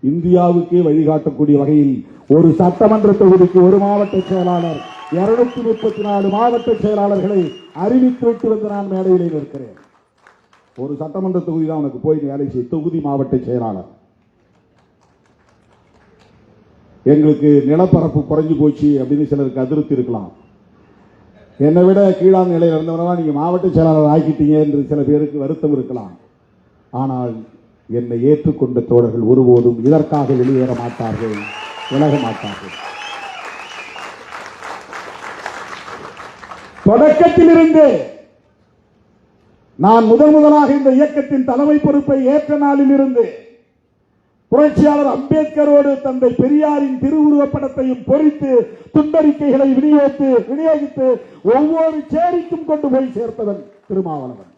இந்தியாவுக்கே வழிகாட்டக்கூடிய வகையில் ஒரு சட்டமன்ற தொகுதிக்கு ஒரு மாவட்ட செயலாளர், 234 மாவட்ட செயலாளர்களை அறிவித்துவிட்டு வந்து நான் மேடையில் நிற்கிறேன். ஒரு சட்டமன்ற தொகுதி தான் உனக்கு போய் வேலை செய்ய தொகுதி மாவட்ட செயலாளர். எங்களுக்கு நிலப்பரப்பு குறைஞ்சு போச்சு அப்படின்னு சிலருக்கு அதிருப்தி இருக்கலாம். என்னை விட கீழான நிலையில் இருந்தவரெல்லாம் நீங்க மாவட்ட செயலாளர் ஆக்கிட்டீங்க என்று சில பேருக்கு வருத்தம் இருக்கலாம். ஆனால் என்னை ஏற்றுக்கொண்ட தோழர்கள் ஒருபோதும் இதற்காக வெளியேற மாட்டார்கள், விலக மாட்டார்கள். தொடக்கத்திலிருந்து நான் முதலாக இந்த இயக்கத்தின் தலைமை பொறுப்பை ஏற்ற நாளில் இருந்து புரட்சியாளர் அம்பேத்கரோடு தந்தை பெரியாரின் திருவுருவப் படத்தையும் பொறித்து துண்டறிக்கைகளை விநியோகித்து ஒவ்வொரு சேரிக்கும் கொண்டு போய் சேர்த்தவன் திருமாவளவன்.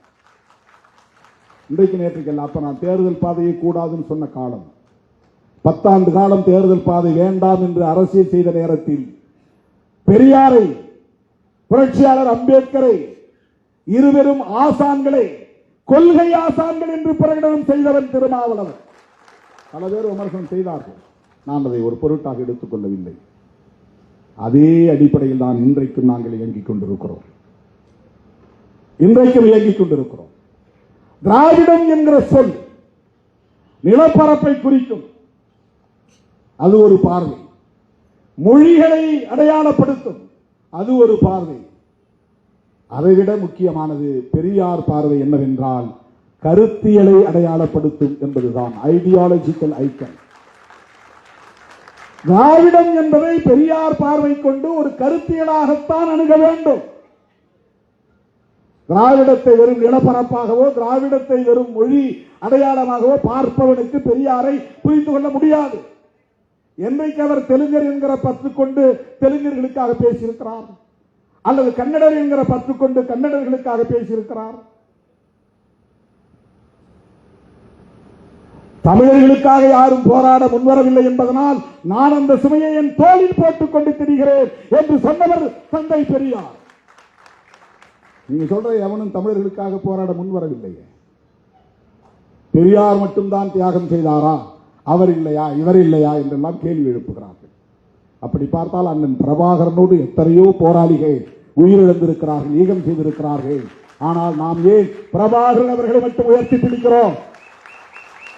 இன்றைக்கு நேற்றுக்கல்ல, அப்ப நான் தேர்தல் பாதையை கூடாதுன்னு சொன்ன காலம், 10 ஆண்டு காலம் தேர்தல் பாதை வேண்டாம் என்று அரசியல் செய்த நேரத்தில் பெரியாரை, புரட்சியாளர் அம்பேத்கரை, இருவரும் ஆசான்களை கொள்கை ஆசான்கள் என்று பிரகடனம் செய்தவன் திருமாவளவன். பல பேர் விமர்சனம் செய்தார்கள், நான் அதை ஒரு பொருட்டாக எடுத்துக் கொள்ளவில்லை. அதே அடிப்படையில் தான் இன்றைக்கும் நாங்கள் இயங்கிக் கொண்டிருக்கிறோம். திராவிடம் என்கிற சொல் நிலப்பரப்பை குறிக்கும், அது ஒரு பார்வை. மொழிகளை அடையாளப்படுத்தும், அது ஒரு பார்வை. அதைவிட முக்கியமானது பெரியார் பார்வை என்னவென்றால் கருத்தியலை அடையாளப்படுத்தும் என்பதுதான், ஐடியாலஜிக்கல் ஐக்கன். திராவிடம் என்பதை பெரியார் பார்வை கொண்டு ஒரு கருத்தியலாகத்தான் அணுக வேண்டும். திராவிடத்தை வெறும் நிலப்பரப்பாகவோ, திராவிடத்தை வெறும் மொழி அடையாளமாகவோ பார்ப்பவனுக்கு பெரியாரை புரிந்து கொள்ள முடியாது. என்றைக்கு அவர் தெலுங்கர் என்கிற பற்று கொண்டு தெலுங்கர்களுக்காக பேசியிருக்கிறார், அல்லது கன்னடர் என்கிற பற்று கொண்டு கன்னடர்களுக்காக பேசியிருக்கிறார், தமிழர்களுக்காக யாரும் போராட முன்வரவில்லை என்பதனால் நான் அந்த சுமையை என் தோளில் போட்டுக் கொண்டு திரிகிறேன் என்று சொன்னவர் தந்தை பெரியார். நீங்க சொல்ற எவனும் தமிழர்களுக்காக போராட முன்வரவில்லை. பெரியார் மட்டும்தான் தியாகம் செய்தாரா, அவர் இல்லையா, இவர் இல்லையா என்றெல்லாம் கேள்வி எழுப்புகிறார்கள். அப்படி பார்த்தால் அண்ணன் பிரபாகரனோடு எத்தனையோ போராளிகள் உயிரிழந்திருக்கிறார்கள், ஈகம் செய்திருக்கிறார்கள். ஆனால் நாம் ஏன் பிரபாகரன் அவர்களை மட்டும் உயர்த்தி பிடிக்கிறோம்?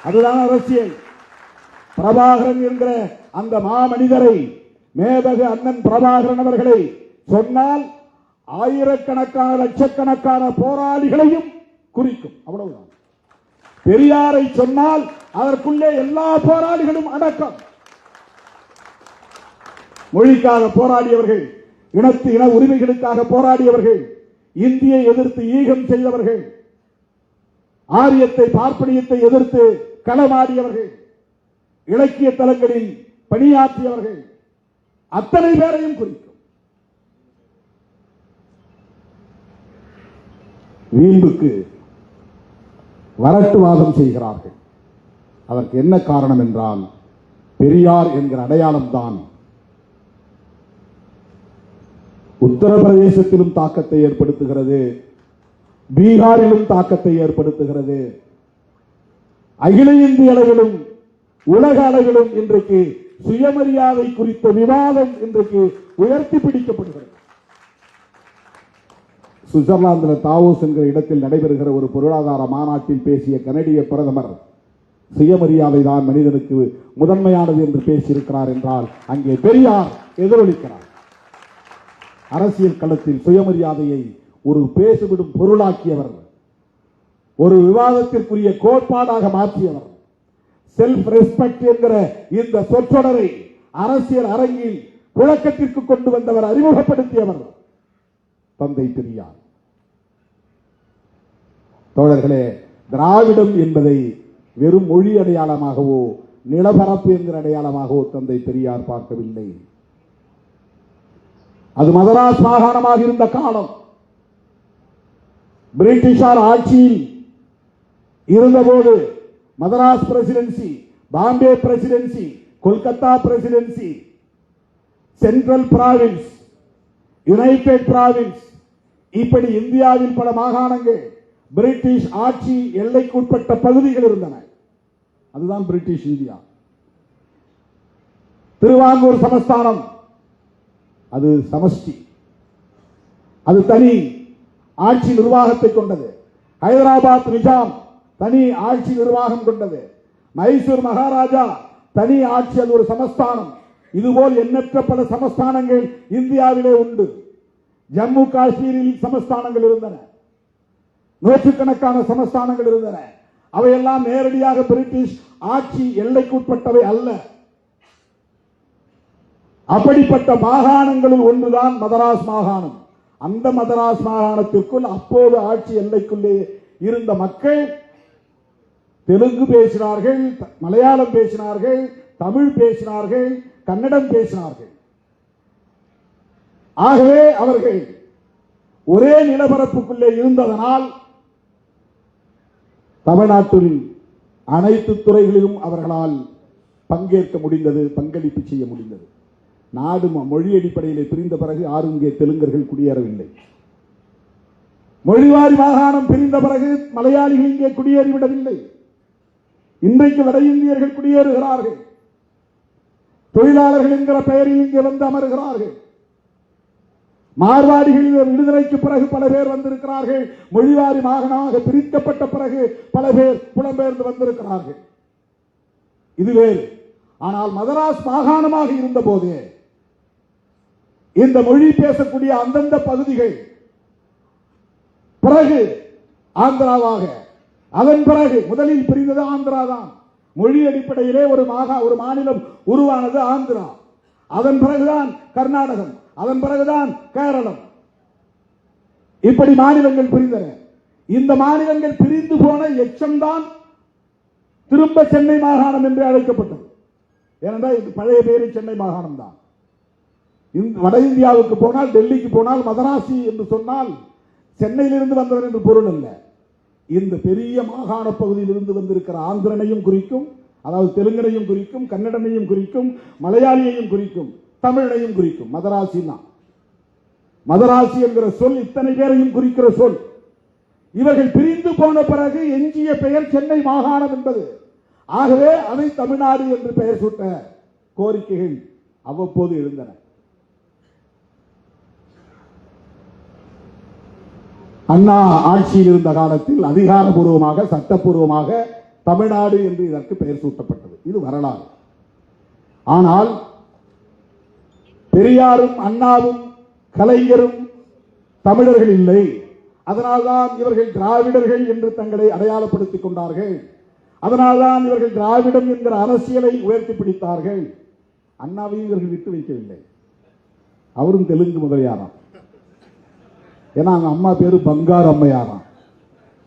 அதுதான் அரசியல். பிரபாகரன் என்கிற அந்த மாமனிதரை, மேதகு அண்ணன் பிரபாகரன் அவர்களை சொன்னால் ஆயிரக்கணக்கான லட்சக்கணக்கான போராளிகளையும் குறிக்கும், அவ்வளவுதான். பெரியாரை சொன்னால் அதற்குள்ளே எல்லா போராளிகளும் அடக்கம். மொழிக்காக போராடியவர்கள், இன உரிமைகளுக்காக போராடியவர்கள், இந்தியை எதிர்த்து ஈகம் செய்தவர்கள், ஆரியத்தை பார்ப்பனியத்தை எதிர்த்து களமாடியவர்கள், இலக்கிய தலங்களில் பணியாற்றியவர்கள், அத்தனை பேரையும் குறிக்கும். வீம்புக்கு வரட்டுவாதம் செய்கிறார்கள். அதற்கு என்ன காரணம் என்றால் பெரியார் என்கிற அடையாளம் தான் உத்தரப்பிரதேசத்திலும் தாக்கத்தை ஏற்படுத்துகிறது, பீகாரிலும் தாக்கத்தை ஏற்படுத்துகிறது. அகில இந்திய அளவிலும் உலக அளவிலும் இன்றைக்கு சுயமரியாதை குறித்த விவாதம் இன்றைக்கு உயர்த்தி பிடிக்கப்படுகிறது. சுவிட்சர்லாந்தில் தாவோஸ் என்கிற இடத்தில் நடைபெறுகிற ஒரு பொருளாதார மாநாட்டில் பேசிய கனடிய பிரதமர் சுயமரியாதை தான் மனிதனுக்கு முதன்மையானது என்று பேசியிருக்கிறார் என்றால் அங்கே பெரியார் எதிரொலிக்கிறார். அரசியல் களத்தில் சுயமரியாதையை ஒரு பேசுவிடும் பொருளாக்கியவர் ஒரு விவாதத்திற்குரிய கோட்பாடாக மாற்றியவர். செல்ஃப் ரெஸ்பெக்ட் என்கிற இந்த சொற்றொடரை அரசியல் அரங்கில் புழக்கத்திற்கு கொண்டு வந்தவர், அறிமுகப்படுத்தியவர் தந்தை பெரியார். தோழர்களே, திராவிடம் என்பதை வெறும் மொழி அடையாளமாகவோ நிலப்பரப்பு என்கிற அடையாளமாகவோ தந்தை பெரியார் பார்க்கவில்லை. அது மதராஸ் மாகாணமாக இருந்த காலம். பிரிட்டிஷார் ஆட்சியில் இருந்தபோது Madras presidency, Bombay presidency, Kolkata presidency, central province, united province, இப்படி இந்தியாவில் பல மாகாணங்கள் பிரிட்டிஷ் ஆட்சி எல்லைக்குட்பட்ட பகுதிகள் இருந்தன. அதுதான் பிரிட்டிஷ் இந்தியா. திருவாங்கூர் சமஸ்தானம் அது சமஷ்டி, அது தனி ஆட்சி நிர்வாகத்தை கொண்டது. ஹைதராபாத் நிஜாம் தனி ஆட்சி நிர்வாகம் கொண்டது. மைசூர் மகாராஜா தனி ஆட்சி, அது ஒரு சமஸ்தானம். இதுபோல் எண்ணற்ற பல சமஸ்தானங்கள் இந்தியாவிலே உண்டு. ஜம்மு காஷ்மீரில் சமஸ்தானங்கள் இருந்தன, நூற்றுக்கணக்கான சமஸ்தானங்கள் இருந்தன. அவையெல்லாம் நேரடியாக பிரிட்டிஷ் ஆட்சி எல்லைக்குட்பட்டவை அல்ல. அப்படிப்பட்ட மாகாணங்களில் ஒன்றுதான் மதராஸ் மாகாணம். அந்த மதராஸ் மாகாணத்திற்குள் அப்போது ஆட்சி எல்லைக்குள்ளே இருந்த மக்கள் தெலுங்கு பேசினார்கள், மலையாளம் பேசினார்கள், தமிழ் பேசினார்கள், கன்னடம் பேசினார்கள். ஆகவே அவர்கள் ஒரே நிலப்பரப்புக்குள்ளே இருந்ததனால் தமிழ்நாட்டில் அனைத்து துறைகளிலும் அவர்களால் பங்கேற்க முடிந்தது, பங்களிப்பு செய்ய முடிந்தது. நாடு மொழி அடிப்படையில் பிரிந்த பிறகு யாரும் இங்கே தெலுங்கர்கள் குடியேறவில்லை. மொழிவாரி மாகாணம் பிரிந்த பிறகு மலையாளிகள் இங்கே குடியேறிவிடவில்லை. இன்றைக்கு வட இந்தியர்கள் குடியேறுகிறார்கள். தொழிலாளர்கள் என்கிற பெயரில் இங்கே வந்து அமர்கிறார்கள். மார்வாடிகள் விடுதலைக்கு பிறகு பல பேர் வந்திருக்கிறார்கள். மொழிவாரி மாகாணமாக பிரிக்கப்பட்ட பிறகு பல பேர் புலம்பெயர்ந்து வந்திருக்கிறார்கள். இது வேறு. ஆனால் மதராஸ் மாகாணமாக இருந்த போது இந்த மொழி பேசக்கூடிய அந்தந்த பகுதிகள் பிறகு ஆந்திராவாக, அதன் பிறகு முதலில் பிரிந்தது ஆந்திரா தான். மொழி அடிப்படையிலே ஒரு மாநிலம் உருவானது ஆந்திரா. அதன் பிறகுதான் கர்நாடகம், அதன் பிறகுதான் கேரளம். இப்படி மாநிலங்கள் பிரிந்தன. இந்த மாநிலங்கள் பிரிந்து போன எச்சம்தான் திரும்ப சென்னை மாகாணம் என்று அழைக்கப்பட்டது. ஏனென்றால் இது பழைய பேரு சென்னை மாகாணம் தான். வட இந்தியாவுக்கு போனால், டெல்லிக்கு போனால் மதராசி என்று சொன்னால் சென்னையிலிருந்து வந்தவன் என்று பொருள் அல்ல. இந்த பெரிய மாகாண பகுதியில் இருந்து வந்திருக்கிற ஆந்திரனையும் குறிக்கும், அதாவது தெலுங்கனையும் குறிக்கும், கன்னடனையும் குறிக்கும், மலையாளியையும் குறிக்கும், தமிழையும் குறிக்கும். மதராசி தான். மதராசி என்கிற சொல் இத்தனை பேரையும் குறிக்கிற சொல். இவர்கள் பிரிந்து போன பிறகு எஞ்சிய பெயர் சென்னை மாகாணம் என்பது. ஆகவே அதை தமிழ்நாடு என்று பெயர் சூட்ட கோரிக்கைகள் அவ்வப்போது எழுந்தன. அண்ணா ஆட்சியில் இருந்த காலத்தில் அதிகாரபூர்வமாக, சட்டப்பூர்வமாக தமிழ்நாடு என்று இதற்கு பெயர் சூட்டப்பட்டது. இது வரலாறு. ஆனால் பெரியாரும் அண்ணாவும் கலைஞரும் தமிழர்கள் இல்லை. அதனால்தான் இவர்கள் திராவிடர்கள் என்று தங்களை அடையாளப்படுத்திக் கொண்டார்கள். அதனால்தான் இவர்கள் திராவிடம் என்கிற அரசியலை உயர்த்தி பிடித்தார்கள். அண்ணாவையும் இவர்கள் விட்டு வைக்கவில்லை. அவரும் தெலுங்கு முதலியாராம். ஏன்னா அவங்க அம்மா பேரு பங்காரு அம்மையாராம்.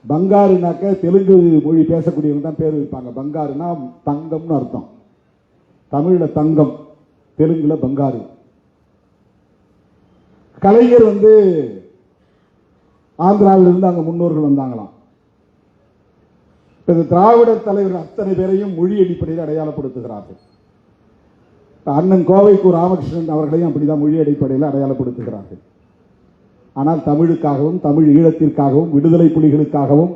பங்காருனாக்க தெலுங்கு மொழி பேசக்கூடியவங்க தான் பேர் வைப்பாங்க. பங்காருனா தங்கம்னு அர்த்தம். தமிழ்ல தங்கம், தெலுங்குல பங்காரு. கலைஞர் ஆந்திராவிலிருந்து அங்க முன்னோர்கள் வந்தாங்களாம். திராவிடர் தலைவர் அத்தனை பேரையும் மொழி அடிப்படையில் அடையாளப்படுத்துகிறார்கள். அண்ணன் கோவைக்கு ராமகிருஷ்ணன் அவர்களையும் அப்படிதான் மொழி அடிப்படையில் அடையாளப்படுத்துகிறார்கள். ஆனால் தமிழுக்காகவும், தமிழ் ஈழத்திற்காகவும், விடுதலை புலிகளுக்காகவும்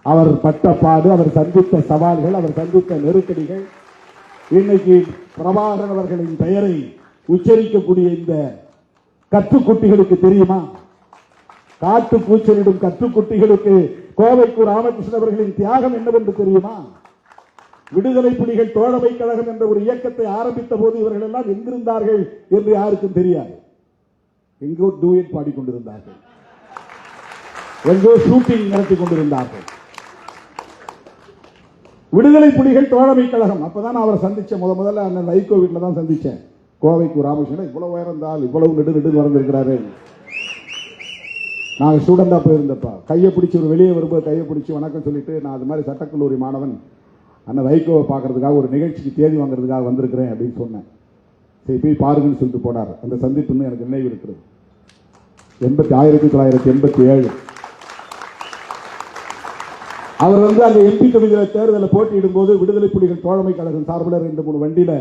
அவர் பட்ட பாடு, அவர் சந்தித்த சவால்கள், அவர் சந்தித்த நெருக்கடிகள், இன்னைக்கு பிரபாகரன் அவர்களின் பெயரை உச்சரிக்கக்கூடிய இந்த கற்றுக்குட்டிகளுக்கு தெரியுமா? காட்டு பூச்சலிடும் கற்றுக்குட்டிகளுக்கு கோவைக்கு ராமகிருஷ்ணன் அவர்களின் தியாகம் என்னவென்று தெரியுமா? விடுதலை புலிகள் தோழமை கழகம் என்ற ஒரு இயக்கத்தை ஆரம்பித்த போது இவர்கள் எல்லாம் எங்கிருந்தார்கள் என்று யாருக்கும் தெரியாது. எங்கோ டூயட் பாடிக்கொண்டிருந்தார்கள், எங்கோ ஷூட்டிங் நடத்தி கொண்டிருந்தார்கள். விடுதலை புலிகள் தோழமை கழகம். அப்பதான் நான் அவரை சந்திச்சேன். முதல்ல அண்ணன் வைகோ வீட்டில் தான் சந்திச்சேன். கோவைக்கு ராமகிருஷ்ணன் இவ்வளவு உயரம் தான், இவ்வளவு நெடு வளர்ந்துருக்கிறாரு. நாங்கள் ஸ்டூடெண்டா போயிருந்தப்பா கையை பிடிச்சி ஒரு வெளியே வரும்போது கையை பிடிச்சி வணக்கம் சொல்லிட்டு, நான் அது மாதிரி சட்டக்கல்லூரி மாணவன் அண்ணன் வைகோவை பார்க்கறதுக்காக ஒரு நிகழ்ச்சிக்கு தேதி வாங்குறதுக்காக வந்திருக்கிறேன் அப்படின்னு சொன்னேன். சரி போய் பாருங்கன்னு சொல்லிட்டு போனார். அந்த சந்திப்புன்னு எனக்கு நினைவு இருக்கிறது. 1987 அவர் வந்து அந்த எம்பி தொகுதியில் தேர்தலில் போட்டியிடும் போது விடுதலை புலிகள் தோழமை கழகம் சார்பில் 2-3 வண்டியில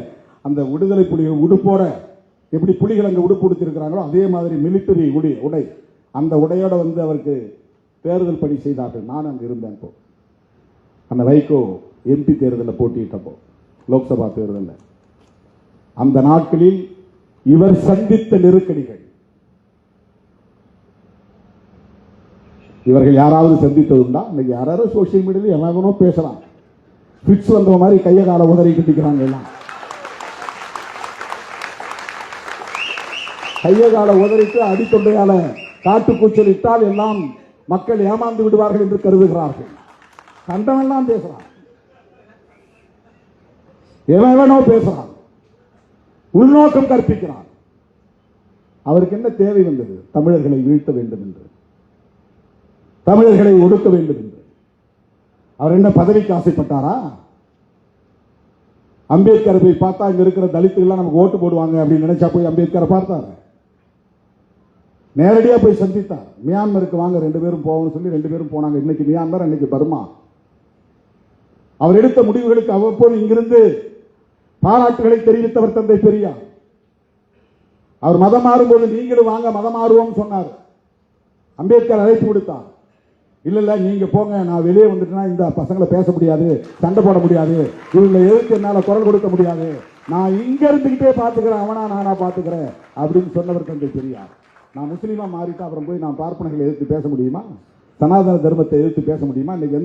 அந்த விடுதலை புலிகள் உடுப்போட, எப்படி புலிகள் அங்கே உடுப்பு உடுத்திருக்கிறாங்களோ அதே மாதிரி மிலிட்டரி உடை, அந்த உடையோட வந்து அவருக்கு தேர்தல் பணி செய்தார்கள். நான் அங்கே இருந்தேன். இப்போ அந்த வைகோ எம்பி தேர்தலில் போட்டியிட்டப்போ, லோக்சபா தேர்தலில், அந்த நாட்களில் இவர் சந்தித்த நெருக்கடிகள் இவர்கள் யாராவது சந்தித்தது உண்டா? இன்னைக்கு யாராவது சோசியல் மீடியாவில் எவனோ பேசலாம். பிக்ஸ் வந்த மாதிரி கையை கால உதறி கட்டிக்கிறாங்க. எல்லாம் கையை கால உதறிட்டு அடித்தொண்டையால காட்டு கூச்சலிட்டால் எல்லாம் மக்கள் ஏமாந்து விடுவார்கள் என்று கருதுகிறார்கள். கண்டவெல்லாம் பேசுறான், எவனோ பேசுறான், உள்நோக்கம் கற்பிக்கிறான். அவருக்கு என்ன தேவை வந்தது? தமிழர்களை வீழ்த்த வேண்டும் என்று, தமிழர்களை ஒடுக்க வேண்டும் என்று. அவர் என்ன பதவிக்கு ஆசைப்பட்டாரா? அம்பேத்கரை போய் பார்த்தா இங்க இருக்கிற தலித்துகள் நமக்கு ஓட்டு போடுவாங்க அப்படின்னு நினைச்சா போய் அம்பேத்கரை பார்த்தார்? நேரடியா போய் சந்தித்தார். மியான்மருக்கு வாங்க 2 பேரும் போவோம்னு சொல்லி 2 பேரும் போனாங்க. இன்னைக்கு மியான்மர், இன்னைக்கு பர்மா. அவர் எடுத்த முடிவுகளுக்கு அவ்வப்போது இங்கிருந்து பாராட்டுகளை தெரிவித்தவர் தந்தை பெரியார். அவர் மதம் மாறும்போது நீங்களும் வாங்க மதம் மாறுவோம் சொன்னார். அம்பேத்கர் அழைப்பு கொடுத்தார். இல்ல நீங்க போங்க, நான் வெளியே வந்துட்டேன்னா இந்த பசங்களை பேச முடியாது, சண்டை போட முடியாது, இவங்களை எதிர்த்து என்னால குரல் கொடுக்க முடியாது, நான் இங்க இருந்துகிட்டே பாத்துக்கிறேன், அவனா நானா பாத்துக்கிறேன் அப்படின்னு சொன்னவர் தந்தை பெரியார். நான் முஸ்லீமா மாறிட்டா அப்புறம் போய் நான் பார்ப்பனர்களை எதிர்த்து பேச முடியுமா? சனாதன தர்மத்தை எதிர்த்து பேச முடியுமா? இன்னைக்கு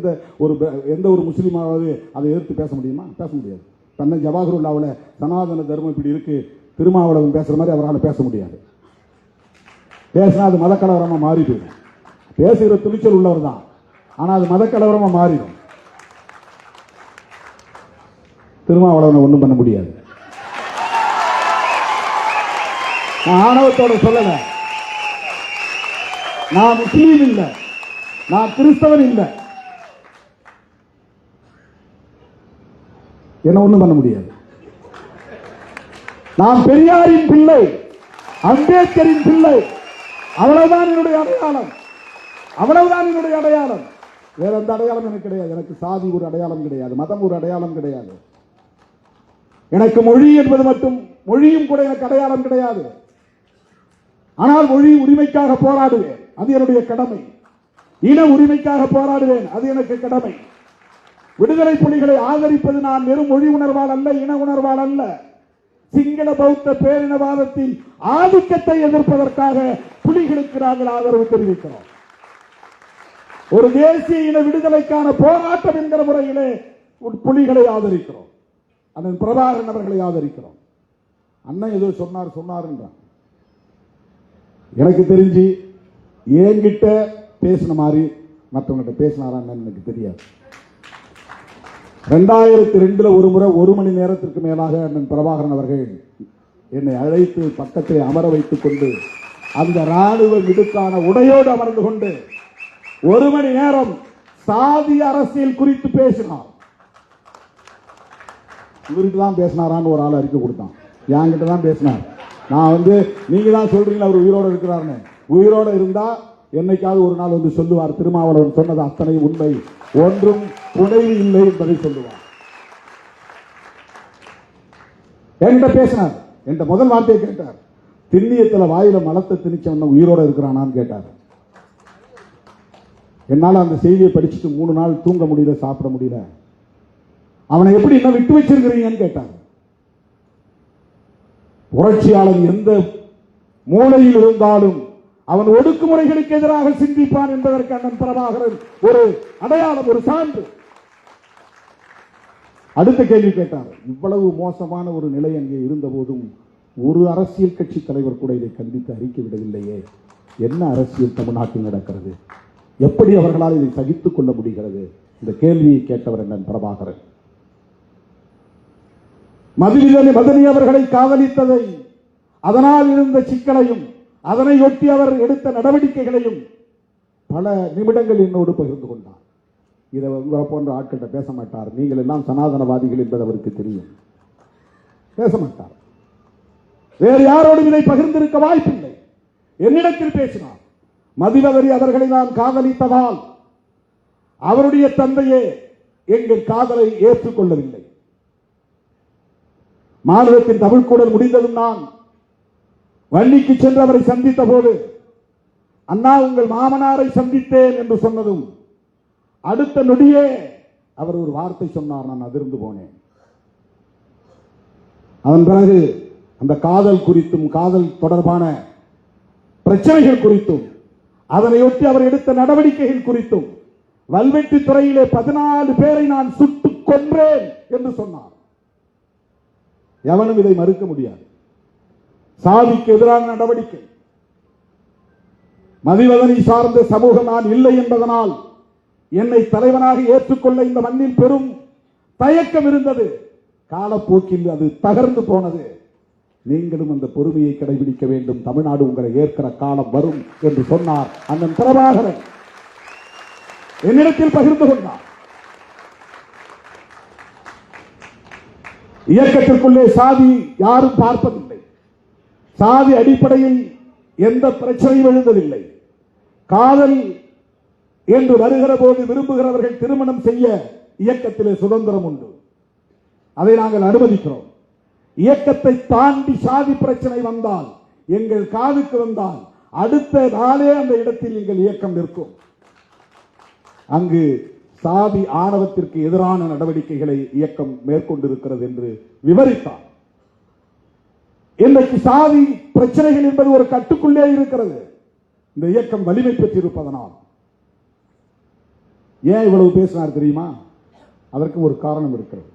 எந்த ஒரு முஸ்லீமாவது அதை எதிர்த்து பேச முடியுமா? பேச முடியாது. தன்னை ஜவாஹருல்லாவில் சனாதன தர்மம் இப்படி இருக்கு, திருமாவளவன் பேசுற மாதிரி அவரால் பேச முடியாது. பேசினா அது மதக்கலவரமா மாறி போயிடும். பேசுகிற துணிச்சல் உள்ளவர் தான், ஆனா அது மதக்கலவரமா மாறிடும். திருமாவளவனை ஒண்ணும் பண்ண முடியாது. நான் ஆணவத்தோட சொல்லல, நான் முஸ்லீம் இல்ல, நான் கிறிஸ்தவன் இல்ல, என்ன ஒண்ணும் பண்ண முடியாது. நான் பெரியாரின் பிள்ளை, அம்பேத்கரின் பிள்ளை, அவ்வளவுதான் என்னுடைய அடையாளம், அவ்வளவுதான் என்னுடைய அடையாளம். வேற எந்த அடையாளம் எனக்கு கிடையாது. எனக்கு சாதி ஒரு அடையாளம் கிடையாது, மதம் ஒரு அடையாளம் கிடையாது. எனக்கு மொழி என்பது மட்டும், மொழியும் கூட எனக்கு அடையாளம் கிடையாது. ஆனால் மொழி உரிமைக்காக போராடுவேன், அது என்னுடைய கடமை. இன உரிமைக்காக போராடுவேன், அது எனக்கு கடமை. விடுதலை புலிகளை ஆதரிப்பது நான் வெறும் மொழி உணர்வால் அல்ல, இன உணர்வால் அல்ல, சிங்கள பௌத்த பேரினவாதத்தின் ஆதிக்கத்தை எதிர்ப்பதற்காக புலிகளுக்கு நாங்கள் ஆதரவு தெரிவிக்கிறோம். ஒரு தேசிய இன விடுதலைக்கான போராட்டம் என்கிற முறையிலே புலிகளை ஆதரிக்கிறோம். அண்ணன் பிரபாகரன் அவர்களை ஆதரிக்கிறோம். அண்ணன் ஏதோ சொன்னார் என்றான். எனக்கு தெரிஞ்சு என்கிட்ட பேசின மாதிரி மற்றவங்கிட்ட பேசினாரான்னு எனக்கு தெரியாது. 2002 ஒரு முறை 1 மணி நேரத்திற்கு மேலாக அண்ணன் பிரபாகரன் அவர்கள் என்னை அழைத்து பக்கத்தை அமர வைத்துக் கொண்டு அந்த ராணுவ விடுக்கான உடையோடு அமர்ந்து கொண்டு 1 மணி நேரம் சாதி அரசியல் குறித்து பேசினார். இவருக்கு தான் பேசினாரான்னு ஒரு ஆள் அறிக்கை கொடுத்தான். என்கிட்ட தான் பேசினார். நான் நீங்க தான் சொல்றீங்களா அவர் உயிரோடு இருக்கிறாருன்னு. உயிரோடு இருந்தா என்னைக்காவது ஒரு நாள் சொல்லுவார், திருமாவளவன் சொன்னது அத்தனை உண்மை, ஒன்றும் புனைவு இல்லை என்பதை சொல்லுவார். என்கிட்ட பேசினார். என்ற முதல் வார்த்தையை கேட்டார், திண்ணியத்தில் வாயில மலத்தை திணிச்சவன் உயிரோட இருக்கிறானான்னு கேட்டார். என்னால அந்த செய்தியை படிச்சுட்டு 3 நாள் தூங்க முடியல, சாப்பிட முடியல. அவனை எப்படி என்ன விட்டு வச்சிருக்கிறீங்கன்னு கேட்டார். புரட்சியாளன் எந்த மூலையில் இருந்தாலும் அவன் ஒடுக்குமுறைகளுக்கு எதிராக சிந்திப்பான் என்பதற்கு அண்ணன் பிரபாகரன் ஒரு அடையாளம், ஒரு சான்று. அடுத்த கேள்வி கேட்டார், இவ்வளவு மோசமான ஒரு நிலை அங்கே இருந்த போதும் ஒரு அரசியல் கட்சி தலைவர் கூட இதை கண்டித்து அறிக்கை விடவில்லையே, என்ன அரசியல் தமிழ்நாட்டில் நடக்கிறது, எப்படி அவர்களால் இதை சகித்துக் கொள்ள முடிகிறது? இந்த கேள்வியை கேட்டவர் அண்ணன் பிரபாகரன். மதனி அவர்களை காதலித்ததை, அதனால் இருந்த சிக்கலையும், அதனையொட்டி அவர் எடுத்த நடவடிக்கைகளையும் பல நிமிடங்கள் என்னோடு பகிர்ந்து கொண்டார். இதை உங்களை போன்ற ஆட்கள்கிட்ட பேச மாட்டார். நீங்கள் எல்லாம் சனாதனவாதிகள் என்பது அவருக்கு தெரியும். பேச மாட்டார். வேறு யாரோடும் இதை பகிர்ந்திருக்க வாய்ப்பில்லை. என்னிடத்தில் பேசினார். மதிவதனி அவர்களை நான் காதலித்ததால் அவருடைய தந்தையே எங்கள் காதலை ஏற்றுக்கொள்ளவில்லை. மாநிலத்தின் தமிழ்க்கூடல் முடிந்ததும் நான் வள்ளிக்கு சென்று அவரை சந்தித்த போது, அண்ணா உங்கள் மாமனாரை சந்தித்தேன் என்று சொன்னதும் அடுத்த நொடியே அவர் ஒரு வார்த்தை சொன்னார். நான் அதிர்ந்து போனேன். அதன் பிறகு அந்த காதல் குறித்தும், காதல் தொடர்பான பிரச்சனைகள் குறித்தும், அதனையொட்டி அவர் எடுத்த நடவடிக்கைகள் குறித்தும், வல்வெட்டி துறையிலே 14 பேரை நான் சுட்டுக் கொன்றேன் என்று சொன்னார். எவனும் இதை மறுக்க முடியாது. சாதிக்கு எதிரான நடவடிக்கை. மதிவதனி சார்ந்த சமூகம் நான் இல்லை என்பதனால் என்னை தலைவனாக ஏற்றுக்கொள்ள இந்த மண்ணில் பெரும் தயக்கம் இருந்தது. காலப்போக்கில் அது தகர்ந்து போனது. நீங்களும் அந்த பொறுமையை கடைபிடிக்க வேண்டும். தமிழ்நாடு உங்களை ஏற்கிற காலம் வரும் என்று சொன்னார் அண்ணன் பிரபாகரன். என்னிடத்தில் பகிர்ந்து கொண்டார். இயக்கத்திற்குள்ளே சாதி யாரும் பார்ப்பதில்லை. சாதி அடிப்படையில் எந்த பிரச்சனையும் எழுந்ததில்லை. காதல் என்று வருகிற போது விரும்புகிறவர்கள் திருமணம் செய்ய இயக்கத்திலே சுதந்திரம் உண்டு. அதை நாங்கள் அனுமதிக்கிறோம். இயக்கத்தை தாண்டி சாதி பிரச்சனை வந்தால், எங்கள் காதுக்கு வந்தால், அடுத்த நாளே அந்த இடத்தில் எங்கள் இயக்கம் நிற்கும். அங்கு சாதி ஆணவத்திற்கு எதிரான நடவடிக்கைகளை இயக்கம் மேற்கொண்டிருக்கிறது என்று விவரித்தார். இன்றைக்கு சாதி பிரச்சனைகள் என்பது ஒரு கட்டுக்குள்ளே இருக்கிறது. இந்த இயக்கம் வலிமை பெற்றிருப்பதனால். ஏன் இவ்வளவு பேசினார் தெரியுமா? அதற்கு ஒரு காரணம் இருக்கிறது.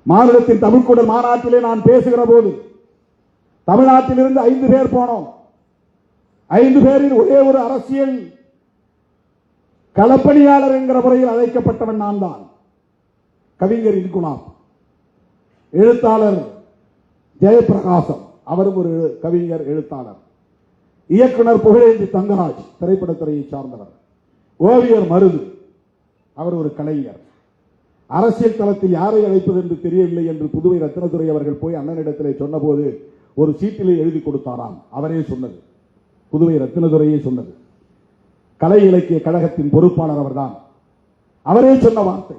மாநிலத்தின் தமிழ்க்கூடல் மாநாட்டிலே நான் பேசுகிற போது தமிழ்நாட்டிலிருந்து 5 பேர் போனோம். 5 பேரில் ஒரே ஒரு அரசியல் களப்பணியாளர் என்கிற முறையில் அழைக்கப்பட்டவன் நான் தான். கவிஞர் இன்குலாம், எழுத்தாளர் ஜெயபிரகாசம், அவரும் ஒரு கவிஞர் எழுத்தாளர், இயக்குனர் புகழேந்தி தங்கராஜ் திரைப்படத்துறையை சார்ந்தவர், ஓவியர் மருது, அவர் ஒரு கலைஞர். அரசியல் தளத்தில் யாரை அழைப்பது என்று தெரியவில்லை என்று புதுவை ரத்தினதுரை அவர்கள் போய் அண்ணனிடத்திலே சொன்னபோது ஒரு சீட்டிலே எழுதி கொடுத்தாராம். அவரே சொன்னது, புதுவை ரத்தினதுரையே சொன்னது. கலை இலக்கிய கழகத்தின் பொறுப்பாளர் அவர்தான். அவரே சொன்ன வார்த்தை.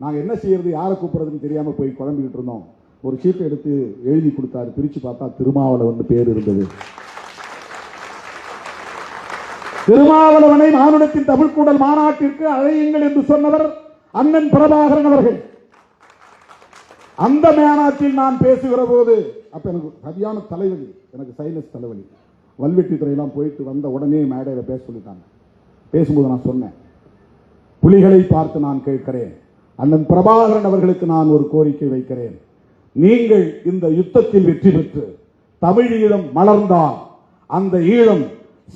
நாங்க என்ன செய்யறது, யாரை கூப்பிடுறதுன்னு தெரியாம போய் குழம்பிக்கிட்டு இருந்தோம். ஒரு சீட்டை எடுத்து எழுதி கொடுத்தாரு. பிரிச்சு பார்த்தா திருமாவளவன் பேர் இருந்தது. திருமாவளவனை மானுடத்தின் தமிழ்க்கூடல் மாநாட்டிற்கு அழையுங்கள் என்று சொன்னவர் அண்ணன் பிரபாகரன் அவர்கள். அந்த மாநாட்டில் நான் பேசுகிற போது, அப்ப எனக்கு சரியான தலைவலி, எனக்கு சைனஸ் தலைவலி. வல்வெட்டி துறையெல்லாம் போயிட்டு வந்த உடனே மேடையில பேச சொல்லிட்டாங்க. பேசும்போது நான் சொன்னேன், புலிகளை பார்த்து நான் கேட்கிறேன், அண்ணன் பிரபாகரன் அவர்களுக்கு நான் ஒரு கோரிக்கை வைக்கிறேன். நீங்கள் இந்த யுத்தத்தில் வெற்றி பெற்று தமிழ் ஈழம் மலர்ந்தால் அந்த ஈழம்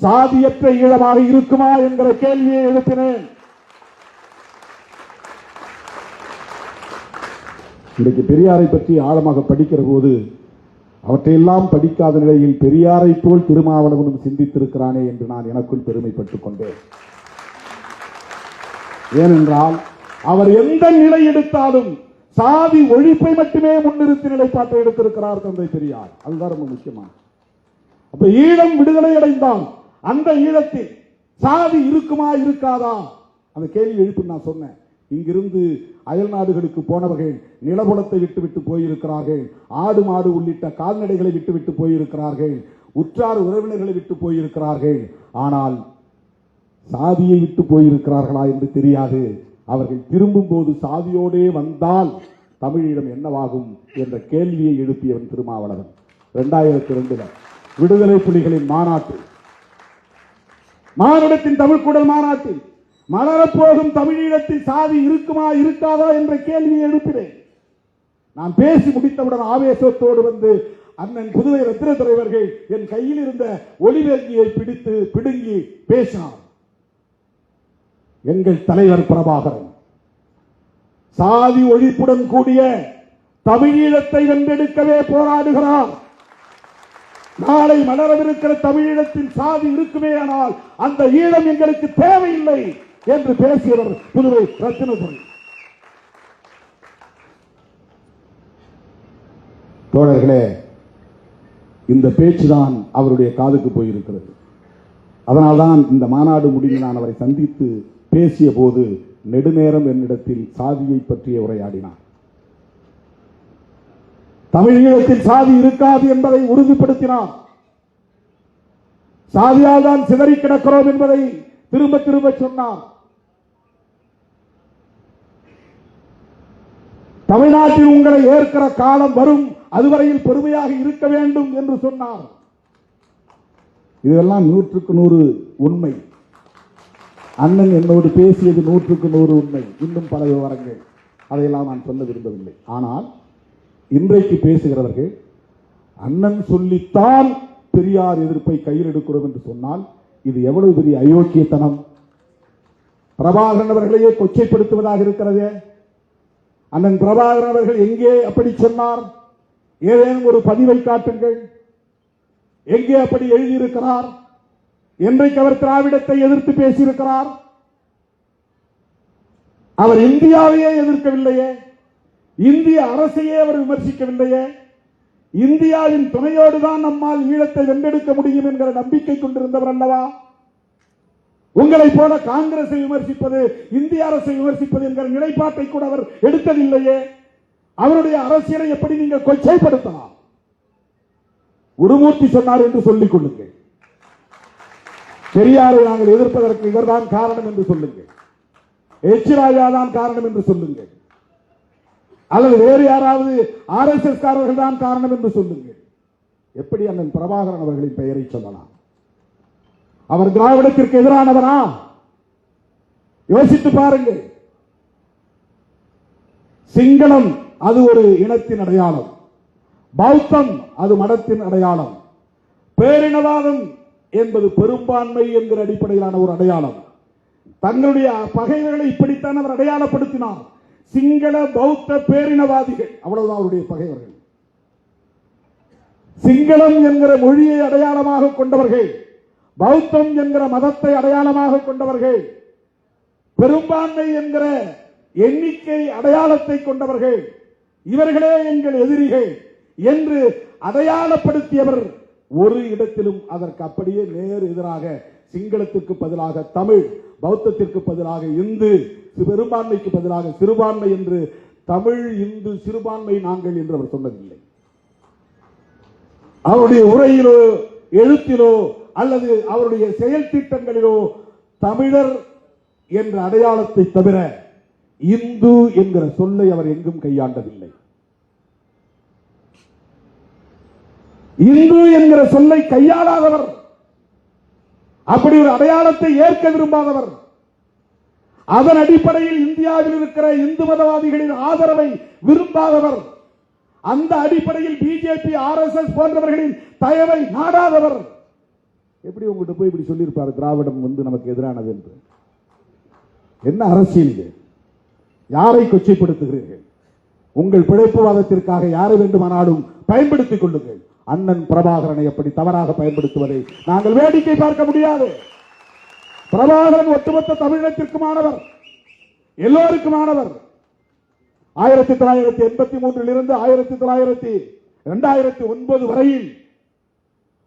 சாதியற்ற ஈழமாக இருக்குமா என்கிற கேள்வியை எழுப்பினேன். இன்றைக்கு பெரியாரை பற்றி ஆழமாக படிக்கிற போது அவற்றையெல்லாம் படிக்காத நிலையில் பெரியாரை போல் திருமாவளவனும் சிந்தித்திருக்கிறானே என்று நான் எனக்குள் பெருமைப்பட்டுக் கொண்டேன். ஏனென்றால் அவர் எந்த நிலை எடுத்தாலும் சாதி ஒழிப்பை மட்டுமே முன்னிறுத்தி நிலைப்பாட்டை எடுத்திருக்கிறார் தந்தை பெரியார். அதுதான் ரொம்ப முக்கியமான. அப்ப ஈழம் விடுதலை அடைந்தால் அந்த ஈழத்தில் சாதி இருக்குமா இருக்காதா அந்த கேள்வி எழுப்பி நான் சொன்னேன். இங்கிருந்து அயல் நாடுகளுக்கு போனவர்கள் நிலபுலத்தை விட்டுவிட்டு போயிருக்கிறார்கள், ஆடு மாடு உள்ளிட்ட கால்நடைகளை விட்டுவிட்டு போயிருக்கிறார்கள், உற்றார் உறவினர்களை விட்டு போயிருக்கிறார்கள். ஆனால் சாதியை விட்டு போயிருக்கிறார்களா என்று தெரியாது. அவர்கள் திரும்பும் போது சாதியோடே வந்தால் தமிழீழம் என்னவாகும் என்ற கேள்வியை எழுப்பியவன் திருமாவளவன். 2002 விடுதலை புலிகளின் மாநாட்டில், மானுடத்தின் தமிழ்க்கூடல் மாநாட்டில் மலரப்போகும் தமிழீழத்தில் சாதி இருக்குமா இருக்காதா என்ற கேள்வியை எழுப்பினேன். நான் பேசி முடித்தவுடன் ஆவேசத்தோடு வந்து அண்ணன் புதுவை ரத்தினதுரை அவர்கள் என் கையில் இருந்த ஒளிவேங்கியை பிடித்து பிடுங்கி பேசினார். எங்கள் தலைவர் பிரபாகரன் சாதி ஒழிப்புடன் கூடிய தமிழீழத்தை வென்றெடுக்கவே போராடுகிறார். நாளை மலரவிருக்கிற தமிழீழத்தில் சாதி இருக்குமே, ஆனால் அந்த ஈழம் எங்களுக்கு தேவையில்லை என்று பேசியவர் புதுவை ரத்தினதுரை. தோழர்களே, இந்த பேச்சுதான் அவருடைய காதுக்கு போயிருக்கிறது. அதனால்தான் இந்த மாநாடு முடிவில் நான் அவரை சந்தித்து பேசிய போது நெடுநேரம் என்னிடத்தில் சாதியை பற்றிய உரையாடினார். தமிழீழத்தில் சாதி இருக்காது என்பதை உறுதிப்படுத்தினார். சாதியால் தான் சிதறி கிடக்கிறோம் என்பதை திரும்ப திரும்ப சொன்னார். தமிழ்நாட்டில் உங்களை ஏற்கிற காலம் வரும், அதுவரையில் பெருமையாக இருக்க வேண்டும் என்று சொன்னார். இதெல்லாம் 100% உண்மை. அண்ணன் என்னோடு பேசியது 100% உண்மை. இன்னும் பல விவரங்கள், அதையெல்லாம் நான் சொல்ல விரும்பவில்லை. ஆனால் இன்றைக்கு பேசுகிறவர்கள் அண்ணன் சொல்லித்தான் பெரியார் எதிர்ப்பை கையில் எடுக்கிறோம் என்று சொன்னால் இது எவ்வளவு பெரிய அயோக்கியத்தனம்! பிரபாகரன் அவர்களையே கொச்சைப்படுத்துவதாக இருக்கிறது. அண்ணன் பிரபாகரன் அவர்கள் எங்கே அப்படி சொன்னார்? ஏதேனும் ஒரு பதிவை காட்டுங்கள். எங்கே அப்படி எழுதியிருக்கிறார்? என்றைக்கு அவர் திராவிடத்தை எதிர்த்து பேசியிருக்கிறார்? அவர் இந்தியாவையே எதிர்க்கவில்லையே, இந்திய அரசையே அவர் விமர்சிக்கவில்லையே. இந்தியாவின் துணையோடு தான் நம்மால் ஈழத்தை வென்றெடுக்க முடியும் என்கிற நம்பிக்கை கொண்டிருந்தவர் அல்லவா? உங்களை போல காங்கிரஸை விமர்சிப்பது, இந்திய அரசை விமர்சிப்பது என்கிற நிலைப்பாட்டை கூட அவர் எடுத்ததில்லையே. அவருடைய அரசியலை எப்படி நீங்கள் கொச்சைப்படுத்தலாம்? குருமூர்த்தி சொன்னார் என்று சொல்லிக் கொள்ளுங்கள். பெரியாரை நாங்கள் எதிர்ப்பதற்கு இவர்தான் காரணம் என்று சொல்லுங்கள். எச் ராஜா தான் காரணம் என்று சொல்லுங்கள். அல்லது வேறு யாராவது RSS காரர்கள் தான் காரணம் என்று சொல்லுங்கள். எப்படி அண்ணன் பிரபாகரன் அவர்களின் பெயரை சொல்லலாம்? அவர் திராவிடத்திற்கு எதிரானவரா? யோசித்து பாருங்கள். சிங்களம் அது ஒரு இனத்தின் அடையாளம், பௌத்தம் அது மதத்தின் அடையாளம், பேரினவாதம் என்பது பெரும்பான்மை என்கிற அடிப்படையிலான ஒரு அடையாளம். தங்களுடைய பகைவர்களை இப்படித்தான் அவர் அடையாளப்படுத்தினார். சிங்கள பௌத்த பேரினவாதிகள், அவ்வளவுதான் அவருடைய பகைவர்கள். சிங்களம் என்கிற மொழியை அடையாளமாக கொண்டவர்கள், பௌத்தம் என்கிற மதத்தை அடையாளமாக கொண்டவர்கள், பெரும்பான்மை என்கிற எண்ணிக்கை அடையாளத்தை கொண்டவர்கள், இவர்களே எங்கள் எதிரிகள் என்று அடையாளப்படுத்தியவர் ஒரு இடத்திலும் அதற்கு அப்படியே நேர் எதிராக சிங்களத்துக்கு பதிலாக தமிழ், பௌத்தத்திற்கு பதிலாக இந்து, பெரும்பான்மைக்கு பதிலாக சிறுபான்மை என்று தமிழ், இந்து, சிறுபான்மை நாங்கள் என்று அவர் சொன்னதில்லை. அவருடைய உரையிலோ எழுத்திலோ அல்லது அவருடைய செயல் திட்டங்களிலோ தமிழர் என்ற அடையாளத்தை தவிர இந்து என்கிற சொல்லை அவர் எங்கும் கையாண்டதில்லை. இந்து என்கிற சொல்லை கையாளாதவர், அப்படி ஒரு அடையாளத்தை ஏற்க விரும்பாதவர், அதன் அடிப்படையில் இந்தியாவில் இருக்கிற இந்து மதவாதிகளின் ஆதரவை விரும்பாதவர், அந்த அடிப்படையில் பிஜேபி RSS போன்றவர்களின் தயவை நாடாதவர் எப்படி உங்கள்கிட்ட போய் இப்படி சொல்லியிருப்பார் திராவிடம் நமக்கு எதிரானது என்று? என்ன அரசியல் இது? யாரை கொச்சைப்படுத்துகிறீர்கள்? உங்கள் பிழைப்புவாதத்திற்காக யாரை வேண்டுமானாலும் பயன்படுத்திக் கொள்ளுங்கள். அண்ணன் பிரபாகரனை எப்படி தவறாக பயன்படுத்துவதை நாங்கள் வேடிக்கை பார்க்க முடியாது. பிரபாகரன் ஒட்டுமொத்த தமிழகத்திற்குமானவர், எல்லோருக்குமானவர். 1983 இருந்து 2009 வரையில்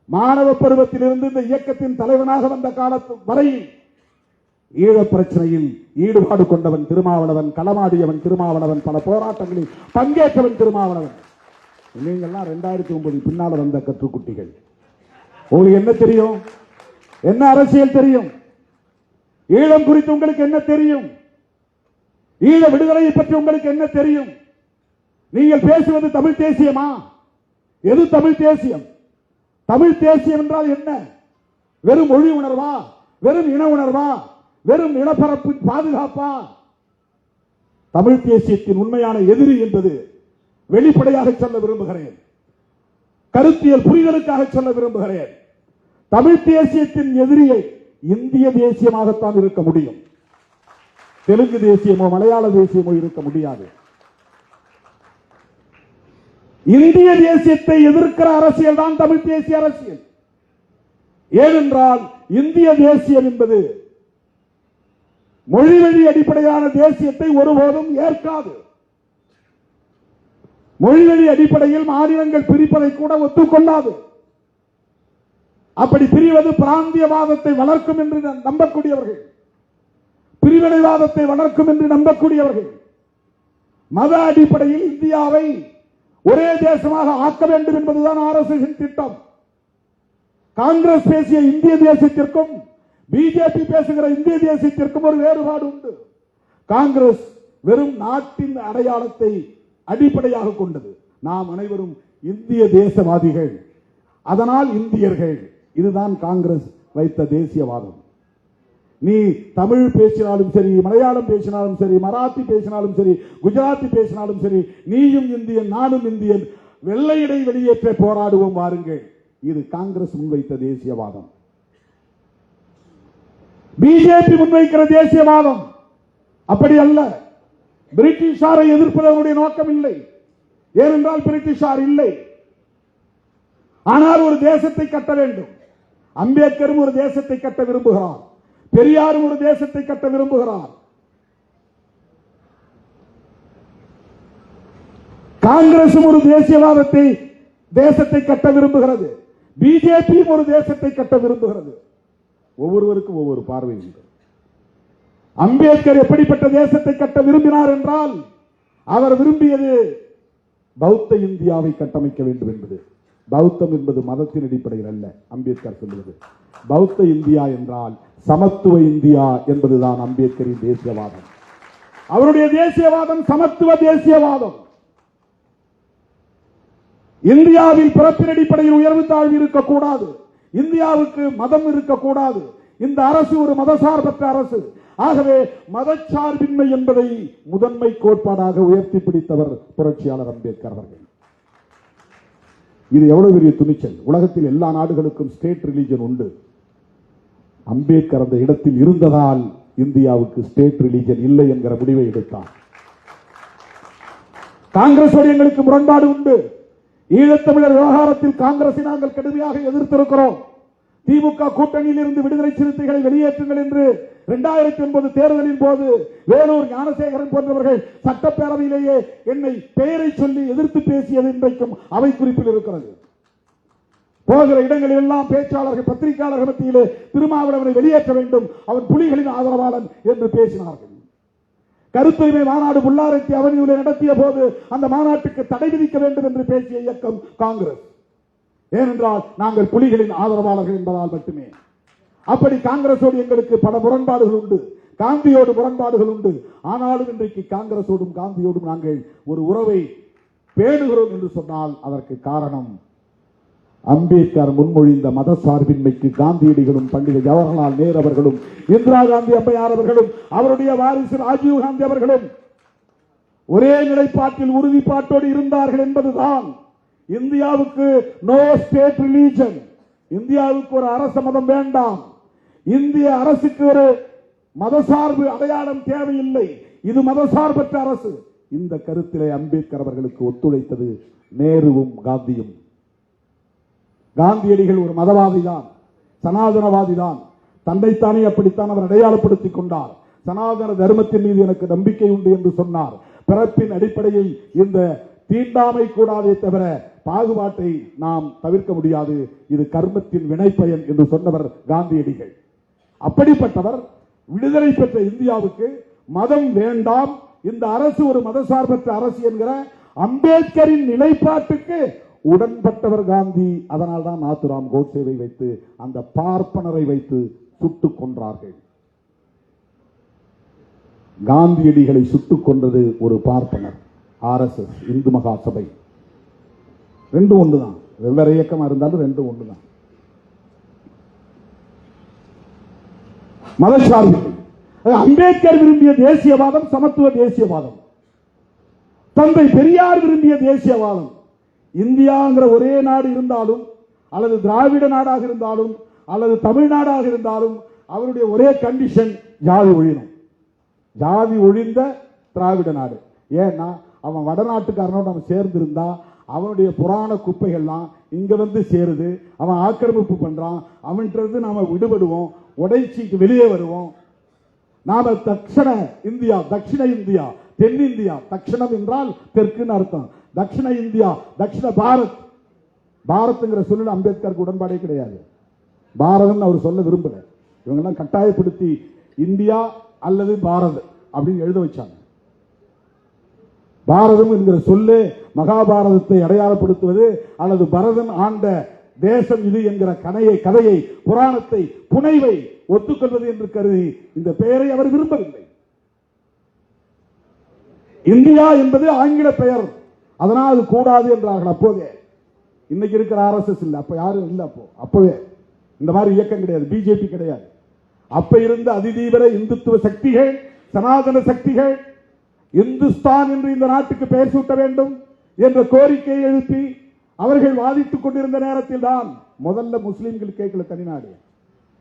மாணவ பருவத்திலிருந்து இந்த இயக்கத்தின் தலைவனாக வந்த காலத்து வரையில் ஈழப் பிரச்சனையில் ஈடுபாடு கொண்டவன் திருமாவளவன், களமாடியவன் திருமாவளவன், பல போராட்டங்களில் பங்கேற்றவன் திருமாவளவன். நீங்கள்லாம் 2009 பின்னால வந்த கற்றுக்குட்டிகள். உங்களுக்கு என்ன தெரியும்? என்ன அரசியல் தெரியும்? ஈழம் குறித்து உங்களுக்கு என்ன தெரியும்? ஈழ விடுதலையை பற்றி உங்களுக்கு என்ன தெரியும்? நீங்கள் பேசுவது தமிழ் தேசியமா? எது தமிழ் தேசியம்? தமிழ் தேசியம் என்றால் என்ன? வெறும் மொழி உணர்வா? வெறும் இன உணர்வா? வெறும் நிலப்பரப்பு பாதுகாப்பா? தமிழ் தேசியத்தின் உண்மையான எதிரி என்பது வெளிப்படையாக சொல்ல விரும்புகிறேன், கருத்தியல் புரிதலுக்காக சொல்ல விரும்புகிறேன். தமிழ் தேசியத்தின் எதிரியை இந்திய தேசியமாகத்தான் இருக்க முடியும். தெலுங்கு தேசியமோ மலையாள தேசியமோ இருக்க முடியாது. இந்திய தேசியத்தை எதிர்க்கிற அரசியல் தான் தமிழ் தேசிய அரசியல். ஏனென்றால் இந்திய தேசியம் என்பது மொழிவழி அடிப்படையான தேசியத்தை ஒருபோதும் ஏற்காது. மொழிவழி அடிப்படையில் மாநிலங்கள் பிரிப்பதை கூட ஒத்துக்கொள்ளாது. அப்படி பிரிவது பிராந்தியவாதத்தை வளர்க்கும் என்று நம்பக்கூடியவர்கள், பிரிவினைவாதத்தை வளர்க்கும் என்று நம்பக்கூடியவர்கள், மத அடிப்படையில் இந்தியாவை ஒரே தேசமாக ஆக்க வேண்டும் என்பதுதான் ஆர்எஸ்எஸ் திட்டம். காங்கிரஸ் பேசிய இந்திய தேசத்திற்கும் பிஜேபி பேசுகிற இந்திய தேசத்திற்கும் ஒரு வேறுபாடு உண்டு. காங்கிரஸ் வெறும் நாட்டின் அடையாளத்தை அடிப்படையாக கொண்டது. நாம் அனைவரும் இந்திய தேசவாதிகள், அதனால் இந்தியர்கள். இதுதான் காங்கிரஸ் வைத்த தேசியவாதம். நீ தமிழ் பேசினாலும் சரி, மலையாளம் பேசினாலும் சரி, மராத்தி பேசினாலும் சரி, குஜராத்தி பேசினாலும் சரி, நீயும் இந்தியன் நானும் இந்தியன், வெள்ளையடை வெளியேற்ற போராடுவோம் வாருங்கள். இது காங்கிரஸ் முன்வைத்த தேசியவாதம். பிஜேபி முன்வைக்கிற தேசியவாதம் அப்படி அல்ல. பிரிட்டிஷாரை எதிர்ப்பதனுடைய நோக்கம் இல்லை. ஏனென்றால் பிரிட்டிஷார் இல்லை. ஆனால் ஒரு தேசத்தை கட்ட வேண்டும். அம்பேத்கரும் ஒரு தேசத்தை கட்ட விரும்புகிறார். பெரியாரும் ஒரு தேசத்தை கட்ட விரும்புகிறார். காங்கிரசும் ஒரு தேசியவாதத்தை தேசத்தை கட்ட விரும்புகிறது. பிஜேபியும் ஒரு தேசத்தை கட்ட விரும்புகிறது. ஒவ்வொருவருக்கும் ஒவ்வொரு பார்வை உண்டு. அம்பேத்கர் எப்படிப்பட்ட தேசத்தை கட்ட விரும்பினார் என்றால், அவர் விரும்பியது பௌத்த இந்தியாவை கட்டமைக்க வேண்டும் என்பது. பௌத்தம் என்பது மதத்தின் அடிப்படையில் அல்ல. அம்பேத்கர் சொல்வது பௌத்த இந்தியா என்றால் சமத்துவ இந்தியா என்பதுதான் அம்பேத்கரின் தேசியவாதம். அவருடைய தேசியவாதம் சமத்துவ தேசியவாதம். இந்தியாவில் பிறப்பின் அடிப்படையில் உயர்வு தாழ்வு இருக்கக்கூடாது. இந்தியாவுக்கு மதம் இருக்கக்கூடாது. இந்த அரசு ஒரு மதசார்பற்ற அரசு. ஆகவே மதச்சார்பின்மை என்பதை முதன்மை கோட்பாடாக உயர்த்தி பிடித்தவர் புரட்சியாளர் அம்பேத்கர் அவர்கள். இது எவ்வளவு பெரிய துணிச்சல்! உலகத்தில் எல்லா நாடுகளுக்கும் ஸ்டேட் ரிலிஜன் உண்டு. அம்பேத்கர் அந்த இடத்தில் இருந்ததால் இந்தியாவுக்கு ஸ்டேட் ரிலிஜன் இல்லை என்கிற முடிவை எடுத்தார். காங்கிரஸோடு எங்களுக்கு முரண்பாடு உண்டு. ஈழத்தமிழர் விவகாரத்தில் காங்கிரஸை நாங்கள் கடுமையாக எதிர்த்திருக்கிறோம். திமுக கூட்டணியில் இருந்து விடுதலை சிறுத்தைகளை வெளியேற்றுங்கள் என்று 2009 தேர்தலின் போது வேலூர் ஞானசேகரன் போன்றவர்கள் சட்டப்பேரவையிலேயே என்னை பெயரை சொல்லி எதிர்த்து பேசியது இன்றைக்கும் அவை குறிப்பில் இருக்கிறது. போகிற இடங்களில் எல்லாம் பேச்சாளர்கள், பத்திரிகையாளர்கள் மத்தியிலே திருமாவளவனை வெளியேற்ற வேண்டும், அவன் புலிகளின் ஆதரவாளன் என்று பேசினார்கள். கருத்துரிமை மாநாடு புல்லாரெட்டி அவனியூரில் நடத்திய போது அந்த மாநாட்டுக்கு தடை விதிக்க வேண்டும் என்று பேசிய இயக்கம் காங்கிரஸ். ஏனென்றால் நாங்கள் புலிகளின் ஆதரவாளர்கள் என்பதால் மட்டுமே. அப்படி காங்கிரஸோடு எங்களுக்கு பல முரண்பாடுகள் உண்டு. காந்தியோடு முரண்பாடுகள் உண்டு. ஆனாலும் இன்றைக்கு காங்கிரஸோடும் காந்தியோடும் நாங்கள் ஒரு உறவை பேணுகிறோம் என்று சொன்னால் அதற்கு காரணம் அம்பேத்கர் முன்மொழிந்த மத சார்பின்மைக்கு காந்தியடிகளும் பண்டித ஜவஹர்லால் நேரு அவர்களும் இந்திரா காந்தி அம்மையார் அவர்களும் அவருடைய வாரிசு ராஜீவ் காந்தி அவர்களும் ஒரே நிலைப்பாட்டில் உறுதிப்பாட்டோடு இருந்தார்கள் என்பதுதான். இந்தியாவுக்கு நோ ஸ்டேட் ரிலீஜன், இந்தியாவுக்கு ஒரு அரச மதம் வேண்டாம், இந்திய அரசுக்கு ஒரு மதசார்பு அடையாளம் தேவையில்லை, இது மதசார்பற்ற அரசு. இந்த கருத்திலே அம்பேத்கர் அவர்களுக்கு ஒத்துழைத்தது நேருவும் காந்தியும். காந்தியடிகள் ஒரு மதவாதி தான், சனாதனவாதி தான். தன்னைத்தானே அப்படித்தான் அவர் அடையாளப்படுத்திக் கொண்டார். சனாதன தர்மத்தின் மீது எனக்கு நம்பிக்கை உண்டு என்று சொன்னார். பிறப்பின் அடிப்படையில் இந்த தீண்டாமை கூடாதே தவிர பாகுபாட்டை நாம் தவிர்க்க முடியாது, இது கர்மத்தின் வினைப்பயன் என்று சொன்னவர் காந்தியடிகள். அப்படிப்பட்டவர் விடுதலை பெற்ற இந்தியாவுக்கு மதம் வேண்டாம், இந்த அரசு ஒரு மதசார்பற்ற அரசு என்கிற அம்பேத்கரின் நிலைப்பாட்டுக்கு உடன்பட்டவர் காந்தி. அதனால் தான் நாத்துராம் கோட்சேவை வைத்து அந்த பார்ப்பனரை வைத்து சுட்டுக் கொன்றார்கள். காந்தியடிகளை சுட்டுக் கொன்றது ஒரு பார்ப்பனர். RSS இந்து மகா சபை ரெண்டும் ஒன்றுதான். வெவ்வேறு இயக்கமா இருந்தாலும் ரெண்டும் ஒன்றுதான். மதசார்பின்மை. அம்பேத்கர் விரும்பிய தேசியவாதம் சமத்துவ தேசியவாதம். தந்தை பெரியார் விரும்பிய தேசியவாதம். இந்தியாங்கிற ஒரே நாடு இருந்தாலும், அல்லது திராவிட நாடாக இருந்தாலும், அல்லது தமிழ்நாடாக இருந்தாலும் அவருடைய ஒரே கண்டிஷன் ஜாதி ஒழியணும். ஜாதி ஒழிந்த திராவிட நாடு. ஏன்னா அவன் வடநாட்டுக்காரனோடு அவன் சேர்ந்திருந்தா அவனுடைய புராண குப்பைகள்லாம் இங்க வந்து சேருது. அவன் ஆக்கிரமிப்பு பண்றான். அவன்கிட்ட நாம விடுபடுவோம், உடைச்சிக்கு வெளியே வருவோம். நாம தட்சிண இந்தியா, தட்சிண இந்தியா, தென்னிந்தியா, தட்சிணம் என்றால் தெற்குன்னு அர்த்தம். தட்சிண இந்தியா, தட்சிண பாரத். பாரத்ங்கிற சொல்ல அம்பேத்கருக்கு உடன்பாடே கிடையாது. பாரதம் அவர் சொல்ல விரும்பல. இவங்கெல்லாம் கட்டாயப்படுத்தி இந்தியா அல்லது பாரத் அப்படின்னு எழுத வச்சாங்க. பாரதம் என்கிற சொல்லு மகாபாரதத்தை அடையாளப்படுத்துவது அல்லது பரதன் ஆண்ட தேசம் இது என்கிற கதையை, புராணத்தை, புனைவை ஒத்துக்கொள்வது என்று கருதி இந்த பெயரை அவர் விரும்பவில்லை. இந்தியா என்பது ஆங்கில பெயர், அதனால் அது கூடாது என்றார்கள் அப்போதே. இன்னைக்கு இருக்கிற RSS இல்ல, அப்ப யாரும் இல்ல. அப்பவே இந்த மாதிரி இயக்கம் கிடையாது, பிஜேபி கிடையாது. அப்ப இருந்த அதிதீவிர இந்துத்துவ சக்திகள், சனாதன சக்திகள் இந்துஸ்தான் என்று இந்த நாட்டுக்கு பெயர் சூட்ட வேண்டும் என்ற கோரிக்கையை எழுப்பி அவர்கள் வாதித்துக் கொண்டிருந்த நேரத்தில் தான் முதல்ல முஸ்லிம்கள் கேட்கல தனிநாடு.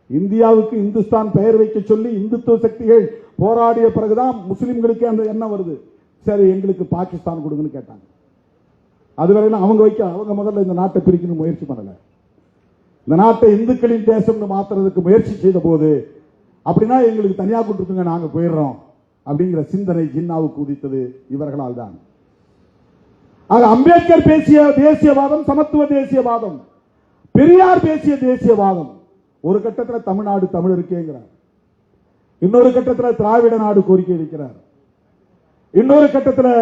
இந்தியாவுக்கு இந்துஸ்தான் பெயர் வைக்க சொல்லி இந்துத்துவ சக்திகள் போராடிய பிறகுதான் முஸ்லிம்களுக்கே அந்த எண்ணம் வருது. சரி, எங்களுக்கு பாகிஸ்தான் கொடுங்கன்னு கேட்டாங்க. அதுவரையிலும் அவங்க முதல்ல இந்த நாட்டை பிரிக்கணும் முயற்சி பண்ணல. இந்த நாட்டை இந்துக்களின் தேசம்னு மாத்துறதுக்கு முயற்சி செய்த போது, அப்படின்னா எங்களுக்கு தனியா கொடுத்துருங்க, நாங்க போயிடுறோம் அப்படிங்கிற சிந்தனை ஜின்னாவுக்கு உதித்தது இவர்களால் தான். ஆக அம்பேத்கர் பேசிய தேசியவாதம் சமத்துவ தேசியவாதம், பெரியார் பேசிய தேசியவாதம். ஒரு கட்டத்தில் தமிழ்நாடு தமிழருக்கேங்கிறார், இன்னொரு கட்டத்தில் திராவிட நாடு கோரிக்கை வைக்கிறார், இன்னொரு கட்டத்தில்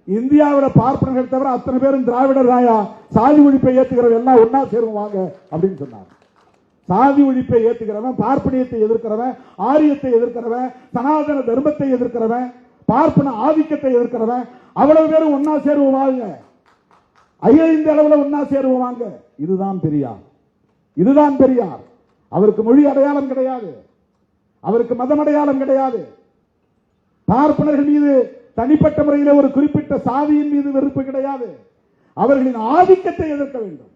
இந்தியாவில் பார்ப்பனர்கள் தவிர அத்தனை பேரும் திராவிடர் ராயா, சாதி ஒழிப்பை ஏற்றுகிறவங்க எல்லாம் ஒன்னா சேருவாங்க அப்படின்னு சொன்னார். சாதி ஒழிப்பை ஏற்றுகிறவன், பார்ப்பனியத்தை எதிர்க்கிறவன், ஆரியத்தை எதிர்க்கிறவன், சனாதன தர்மத்தை எதிர்க்கிறவன், பார்ப்பன ஆதிக்கத்தை எதிர்க்கிறவன் அவ்வளவு பேரும் ஒன்னா சேருவாங்க, அகில இந்திய அளவில் ஒன்னா சேருவாங்க. இதுதான் பெரியார், இதுதான் பெரியார். அவருக்கு மொழி அடையாளம் கிடையாது, அவருக்கு மதம் அடையாளம் கிடையாது. பார்ப்பனர்கள் மீது தனிப்பட்ட முறையில் ஒரு குறிப்பிட்ட சாதியின் மீது வெறுப்பு கிடையாது. அவர்களின் ஆதிக்கத்தை எதிர்க்க வேண்டும்.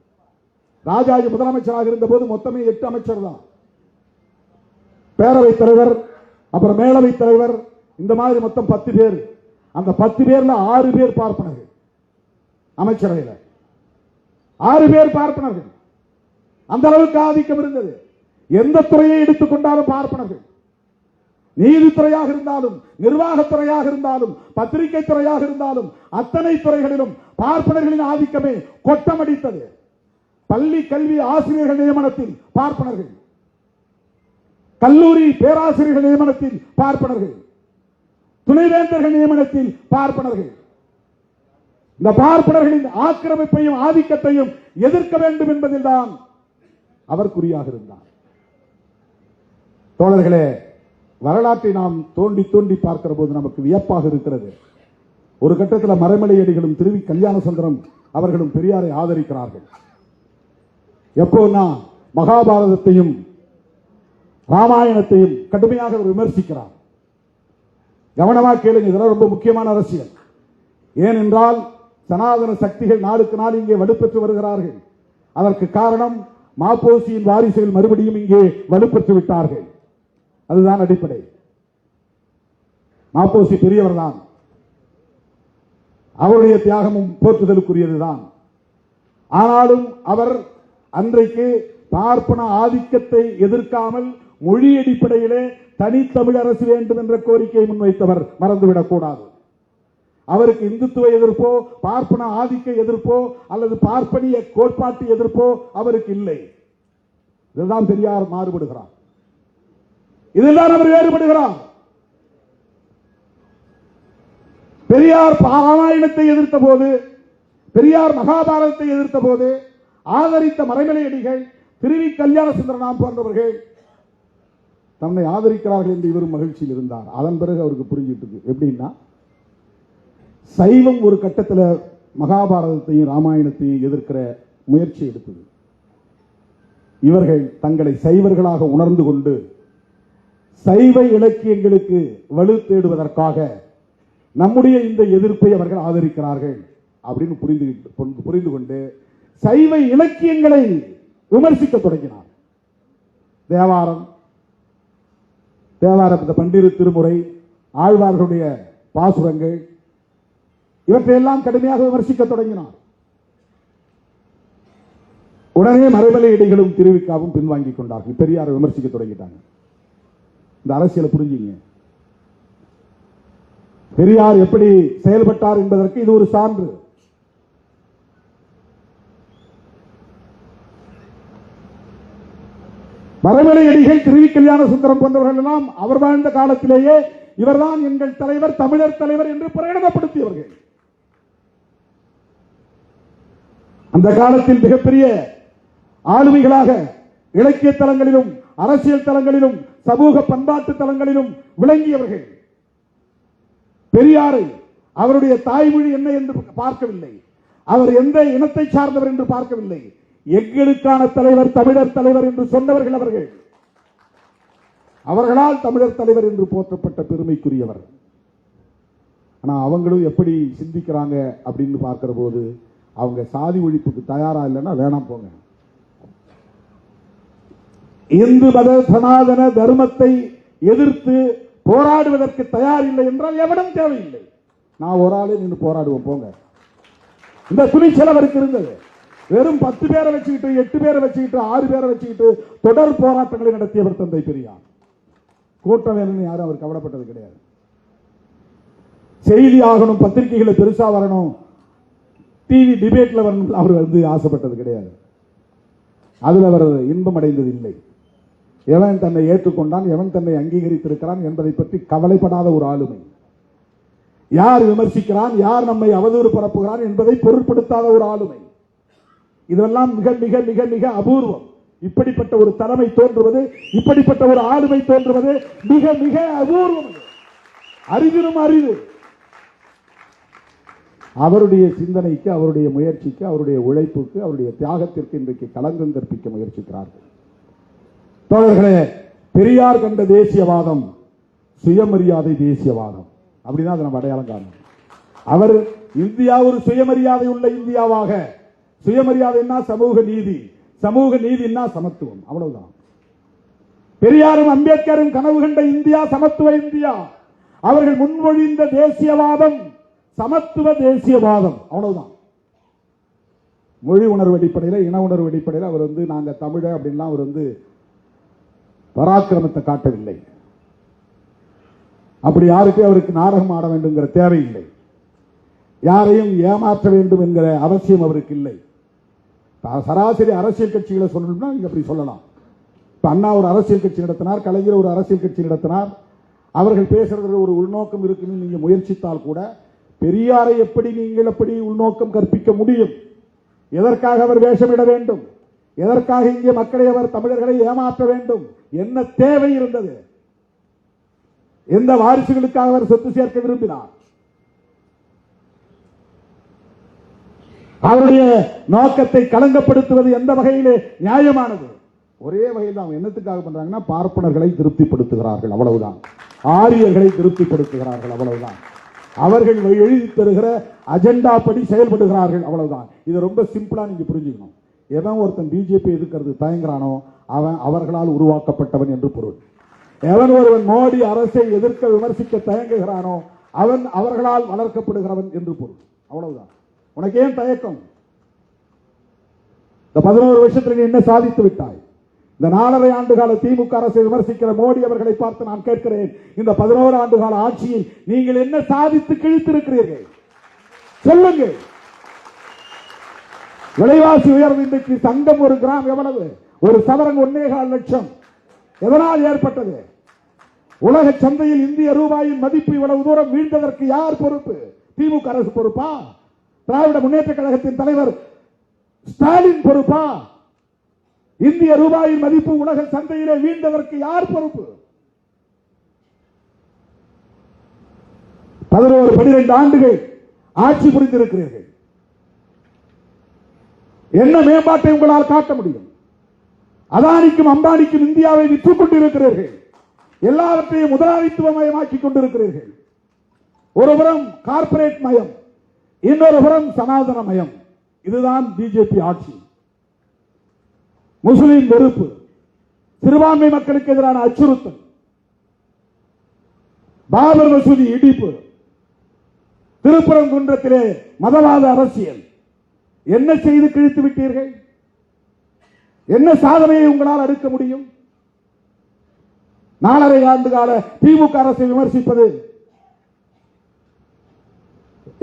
ராஜாஜி முதலமைச்சராக இருந்த போது மொத்தமே 8 அமைச்சர் தான், பேரவைத் தலைவர், அப்புறம் மேலவைத் தலைவர், இந்த மாதிரி மொத்தம் 10 பேர். அந்த 10 பேர்ல 6 பேர் பார்ப்பனர்கள். அமைச்சரவையில் 6 பேர் பார்ப்பனர்கள். அந்த அளவுக்கு ஆதிக்கம் இருந்தது. எந்த துறையை எடுத்துக்கொண்டாலும் பார்ப்பனர்கள். நீதித்துறையாக இருந்தாலும், நிர்வாகத்துறையாக இருந்தாலும், பத்திரிகை துறையாக இருந்தாலும், அத்தனை துறைகளிலும் பார்ப்பனர்களின் ஆதிக்கமே கொட்டமடித்தது. பள்ளி கல்வி ஆசிரியர்கள் நியமனத்தில் பார்ப்பனர்கள், கல்லூரி பேராசிரியர்கள் நியமனத்தில் பார்ப்பனர்கள், துணைவேந்தர்கள் நியமனத்தில் பார்ப்பனர்கள். இந்த பார்ப்பனர்களின் ஆக்கிரமிப்பையும் ஆதிக்கத்தையும் எதிர்க்க வேண்டும் என்பதில் தான் அவர் குறியாக இருந்தார். தோழர்களே, வரலாற்றை நாம் தோண்டி தோண்டி பார்க்கிற போது நமக்கு வியப்பாக இருக்கிறது. ஒரு கட்டத்தில் மறைமலையடிகளும் திருவி கல்யாண சுந்தரம் அவர்களும் பெரியாரை ஆதரிக்கிறார்கள். எப்போனா மகாபாரதத்தையும் ராமாயணத்தையும் கடுமையாக விமர்சிக்கிறார். கவனமாக கேளுங்க, இதெல்லாம் ரொம்ப முக்கியமான அரசியல். ஏனென்றால் சனாதன சக்திகள் நாளுக்கு நாள் இங்கே வலுப்பெற்று வருகிறார்கள். அதற்கு காரணம் மாப்போசியின் வாரிசுகள் மறுபடியும் இங்கே வலுப்பெற்று விட்டார்கள். அதுதான் அடிப்படை. மாப்போசி பெரியவர் தான், அவருடைய தியாகமும் போற்றுதலுக்குரியதுதான். ஆனாலும் அவர் அன்றைக்கு பார்ப்பன ஆதிக்கத்தை எதிர்க்காமல் மொழி அடிப்படையிலே தனித்தமிழ் அரசு வேண்டும் என்ற கோரிக்கையை முன்வைத்தவர், மறந்துவிடக் கூடாது. அவருக்கு இந்துத்துவ எதிர்ப்போ, பார்ப்பன ஆதிக்க எதிர்ப்போ அல்லது பார்ப்பனிய கோட்பாட்டு எதிர்ப்போ அவருக்கு இல்லை. இதுதான் பெரியார் மாறுபடுகிறார், இதுதான் அவர் வேறுபடுகிறார். பெரியார் ராமாயணத்தை எதிர்த்த போது, பெரியார் மகாபாரதத்தை எதிர்த்த போது ஆதரித்த மறைமலையடிகள், திருவி கல்யாண சுந்தரம் போன்றவர்கள் தன்னை ஆதரிக்கிறார்கள் என்று இவரும் மகிழ்ச்சியில் இருந்தார். அதன் பிறகு அவருக்கு புரிஞ்சிட்டு எப்படின்னா, சைவம் ஒரு கட்டத்தில் மகாபாரதத்தையும் ராமாயணத்தையும் எதிர்க்கிற முயற்சி எடுத்தது. இவர்கள் தங்களை சைவர்களாக உணர்ந்து கொண்டு சைவ இலக்கியங்களுக்கு வலு தேடுவதற்காக நம்முடைய இந்த எதிர்ப்பை அவர்கள் ஆதரிக்கிறார்கள் அப்படின்னு புரிந்து கொண்டு சைவ இலக்கியங்களை விமர்சிக்க தொடங்கினார். தேவாரம், பன்னிரு திருமுறை, ஆழ்வார்களுடைய பாசுரங்கள், இவற்றையெல்லாம் கடுமையாக விமர்சிக்க தொடங்கினார். உடனே மறைமலை இடைகளும் திருவிக்காவும் பின்வாங்கிக் கொண்டார்கள். பெரியாரை விமர்சிக்க தொடங்கிட்டாங்க. இந்த அரசியலை புரிஞ்சுங்க. பெரியார் எப்படி செயல்பட்டார் என்பதற்கு இது ஒரு சான்று. மறைமலை அடிகள், திருவி கல்யாண சுந்தரம் போன்றவர்கள் எல்லாம் அவர் வாழ்ந்த காலத்திலேயே இவர்தான் எங்கள் தலைவர், தமிழர் தலைவர் என்று பிரகடனப்படுத்தியவர்கள். அந்த காலத்தில் மிகப்பெரிய ஆளுமைகளாக இலக்கிய தலங்களிலும் அரசியல் தலங்களிலும் சமூக பண்பாட்டு தலங்களிலும் விளங்கியவர்கள். பெரியாரை அவருடைய தாய்மொழி என்ன என்று பார்க்கவில்லை, அவர் எந்த இனத்தை சார்ந்தவர் என்று பார்க்கவில்லை. எங்களுக்கான தலைவர், தமிழர் தலைவர் என்று சொன்னவர்கள் அவர்கள். அவர்களால் தமிழர் தலைவர் என்று போற்றப்பட்ட பெருமைக்குரியவர். ஆனா அவங்களும் எப்படி சிந்திக்கிறாங்க அப்படின்னு பார்க்கிற போது, அவங்க சாதி ஒழிப்புக்கு தயாரா இல்லைன்னா வேணாம் போங்க. இந்து மத சனாதன தர்மத்தை எதிர்த்து போராடுவதற்கு தயார் இல்லை என்றால் எவனும் தேவையில்லை. நான் ஒரு ஆளே நின்று போராடுவோம் போங்க. இந்த துணிச்சல் அவருக்கு இருந்தது. வெறும் 10 பேரை வச்சுக்கிட்டு, 8 பேரை வச்சுக்கிட்டு, 6 பேரை வச்சுக்கிட்டு தொடர் போராட்டங்களை நடத்தியவர் தந்தை பெரியார். கூட்டம் வேணும்னு யாரும் அவர் கவலைப்பட்டது கிடையாது. செய்தி ஆகணும், பத்திரிகைகளை பெருசா வரணும், டிவி டிபேட்ல வரணும் அவர் ஆசைப்பட்டது கிடையாது. அதில் அவர் இன்பம் அடைந்தது இல்லை. எவன் தன்னை ஏற்றுக்கொண்டான், எவன் தன்னை அங்கீகரித்திருக்கிறான் என்பதை பற்றி கவலைப்படாத ஒரு ஆளுமை. யார் விமர்சிக்கிறான், யார் நம்மை அவதூறு பரப்புகிறான் என்பதை பொருட்படுத்தாத ஒரு ஆளுமை. இதெல்லாம் மிக மிக மிக மிக அபூர்வம். இப்படிப்பட்ட ஒரு தலைமை தோன்றுவது, இப்படிப்பட்ட ஒரு ஆளுமை தோன்றுவது மிக மிக அபூர்வம். அறிவிலும் அறிவு. அவருடைய சிந்தனைக்கு, அவருடைய முயற்சிக்கு, அவருடைய உழைப்புக்கு, அவருடைய தியாகத்திற்கு இன்றைக்கு களங்கம் கற்பிக்க முயற்சிக்கிறார்கள். தோழர்களே, பெரியார் கண்ட தேசியவாதம் சுயமரியாதை தேசியவாதம். அப்படின்னா அதை நம்ம அடையாளம் காணணும். அவர் இந்தியா ஒரு சுயமரியாதை உள்ள இந்தியாவாக, சுயமரியாதைன்னா சமூக நீதி, சமூக நீதினா சமத்துவம், அவ்வளவுதான். பெரியாரும் அம்பேத்கரும் கனவு கண்ட இந்தியா சமத்துவ இந்தியா. அவர்கள் முன்மொழிந்த தேசியவாதம் சமத்துவ தேசியவாதம், அவ்வளவுதான். மொழி உணர்வு அடிப்படையில், இன உணர்வு அடிப்படையில் அவர் நாங்க தமிழ அப்படின்லாம் அவர் பராக்கிரமத்தை காட்டவில்லை. அப்படி யாருக்கும் அவருக்கு நாடகம் ஆட வேண்டும்ங்கிற தேவையில்லை. யாரையும் ஏமாற்ற வேண்டும் என்கிற அவசியம் அவருக்கு இல்லை. சராசரி அரசியல் கட்சிகளை சொல்லணும்னா நீங்க அப்படி சொல்லலாம். இப்ப அண்ணா ஒரு அரசியல் கட்சி நடத்தினார், கலைஞர் ஒரு அரசியல் கட்சி நடத்தினார். அவர்கள் பேசுறது ஒரு உள்நோக்கம் இருக்குன்னு நீங்க முயற்சித்தால் கூட பெரியாரை எப்படி நீங்கள் எப்படி உள்நோக்கம் கற்பிக்க முடியும்? எதற்காக அவர் வேஷமிட வேண்டும்? எதற்காக இங்கே மக்களை அவர் தமிழர்களை ஏமாற்ற வேண்டும்? என்ன தேவை இருந்தது? எந்த வாரிசுகளுக்காக அவர் சொத்து சேர்க்க விரும்பினார்? அவருடைய நோக்கத்தை களங்கப்படுத்துவது எந்த வகையிலே நியாயமானது? ஒரே வகையில் தான். என்னத்துக்காக பண்றாங்கன்னா, பார்ப்பனர்களை திருப்திப்படுத்துகிறார்கள், அவ்வளவுதான். ஆரியர்களை திருப்திப்படுத்துகிறார்கள், அவ்வளவுதான். அவர்கள் எழுதி தருகிற அஜெண்டா படி செயல்படுகிறார்கள், அவ்வளவுதான். இது ரொம்ப சிம்பிளா நீங்க புரிஞ்சுக்கணும். எவன் ஒருத்தன் பிஜேபி எதிர்க்கிறது தயங்குறானோ அவன் அவர்களால் உருவாக்கப்பட்டவன் என்று பொருள். எவன் ஒருவன் மோடி அரசை எதிர்க்க விமர்சிக்க தயங்குகிறானோ அவன் அவர்களால் வளர்க்கப்படுகிறவன் என்று பொருள், அவ்வளவுதான். உனக்கு ஏன் தயக்கம்? இந்த 11 வருஷத்தில் நீ என்ன சாதித்து விட்டாய்? இந்த 4.5 ஆண்டுகால திமுக அரசை விமர்சிக்கிற மோடி அவர்களை பார்த்து நான் கேட்கிறேன், இந்த 11 ஆண்டுகால ஆட்சியில் நீங்கள் என்ன சாதித்து கிழித்திருக்கிறீர்கள்? சொல்லுங்கள். விலைவாசி உயர்வு. இன்றைக்கு தங்கம் ஒரு கிராம் எவ்வளவு? ஒரு சவரன் 1.25 லட்சம். எதனால் ஏற்பட்டது? உலக சந்தையில் இந்திய ரூபாயின் மதிப்பு இவ்வளவு தூரம் வீழ்ந்ததற்கு யார் பொறுப்பு? திமுக அரசு பொறுப்பா? திராவிட முன்னேற்ற கழகத்தின் தலைவர் ஸ்டாலின் பொறுப்பா? இந்திய ரூபாயின் மதிப்பு உலக சந்தையிலே வீழ்ந்ததற்கு யார் பொறுப்பு? 11-12 ஆண்டுகள் ஆட்சி புரிந்திருக்கிறீர்கள். என்ன மேம்பாட்டை உங்களால் காட்ட முடியும்? அதானிக்கும் அம்பானிக்கும் இந்தியாவை விற்றுக் கொண்டிருக்கிறீர்கள். எல்லாவற்றையும் முதலாளித்துவமயமாக்கிக் கொண்டிருக்கிறீர்கள். ஒருபுறம் கார்ப்பரேட் மயம், இன்னொரு புறம் சனாதன மயம். இதுதான் பிஜேபி ஆட்சி. முஸ்லிம் வெறுப்பு, சிறுபான்மை மக்களுக்கு எதிரான அச்சுறுத்தல், பாபர் மசூதி இடிப்பு, திருப்பரங்குன்றத்திலே மதவாத அரசியல். என்ன செய்து கிழித்து விட்டீர்கள்? என்ன சாதனையை உங்களால் அடுக்க முடியும்? 4.5 ஆண்டு கால திமுக அரசை விமர்சிப்பது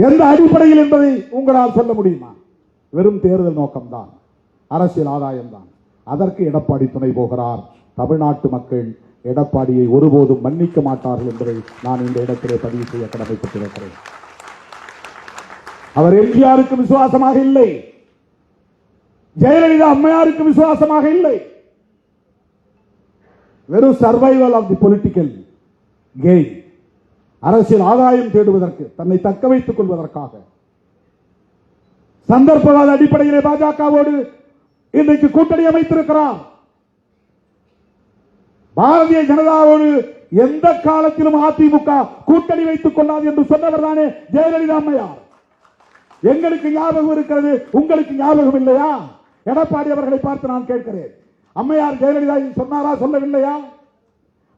எந்த அடிப்படையில் என்பதை உங்களால் சொல்ல முடியுமா? வெறும் தேர்தல் நோக்கம்தான், அரசியல் ஆதாயம்தான். அதற்கு எடப்பாடி துணை போகிறார். தமிழ்நாட்டு மக்கள் எடப்பாடியை ஒருபோதும் மன்னிக்க மாட்டார்கள் என்பதை நான் இந்த இடத்திலே பதிவு செய்ய கடமைப்பட்டிருக்கிறேன். அவர் எம்ஜிஆருக்கு விசுவாசமாக இல்லை, ஜெயலலிதா அம்மையாருக்கு விசுவாசமாக இல்லை. வெறும் survival of the political gain, அரசியல் ஆதாயம் தேடுவதற்கு, தன்னை தக்க வைத்துக் கொள்வதற்காக சந்தர்ப்பவாத அடிப்படையிலே பாஜகவோடு இன்றைக்கு கூட்டணி அமைத்திருக்கிறார். பாரதிய ஜனதாவோடு எந்த காலத்திலும் அதிமுக கூட்டணி வைத்துக் கொள்ளாது என்று சொன்னவர் தானே ஜெயலலிதா அம்மையார். எங்களுக்கு ஞாபகம் இருக்கிறது, உங்களுக்கு ஞாபகம் இல்லையா? எடப்பாடி அவர்களை பார்த்து நான் கேட்கிறேன், அம்மையார் ஜெயலலிதா சொன்னாரா, சொல்லவில்லையா?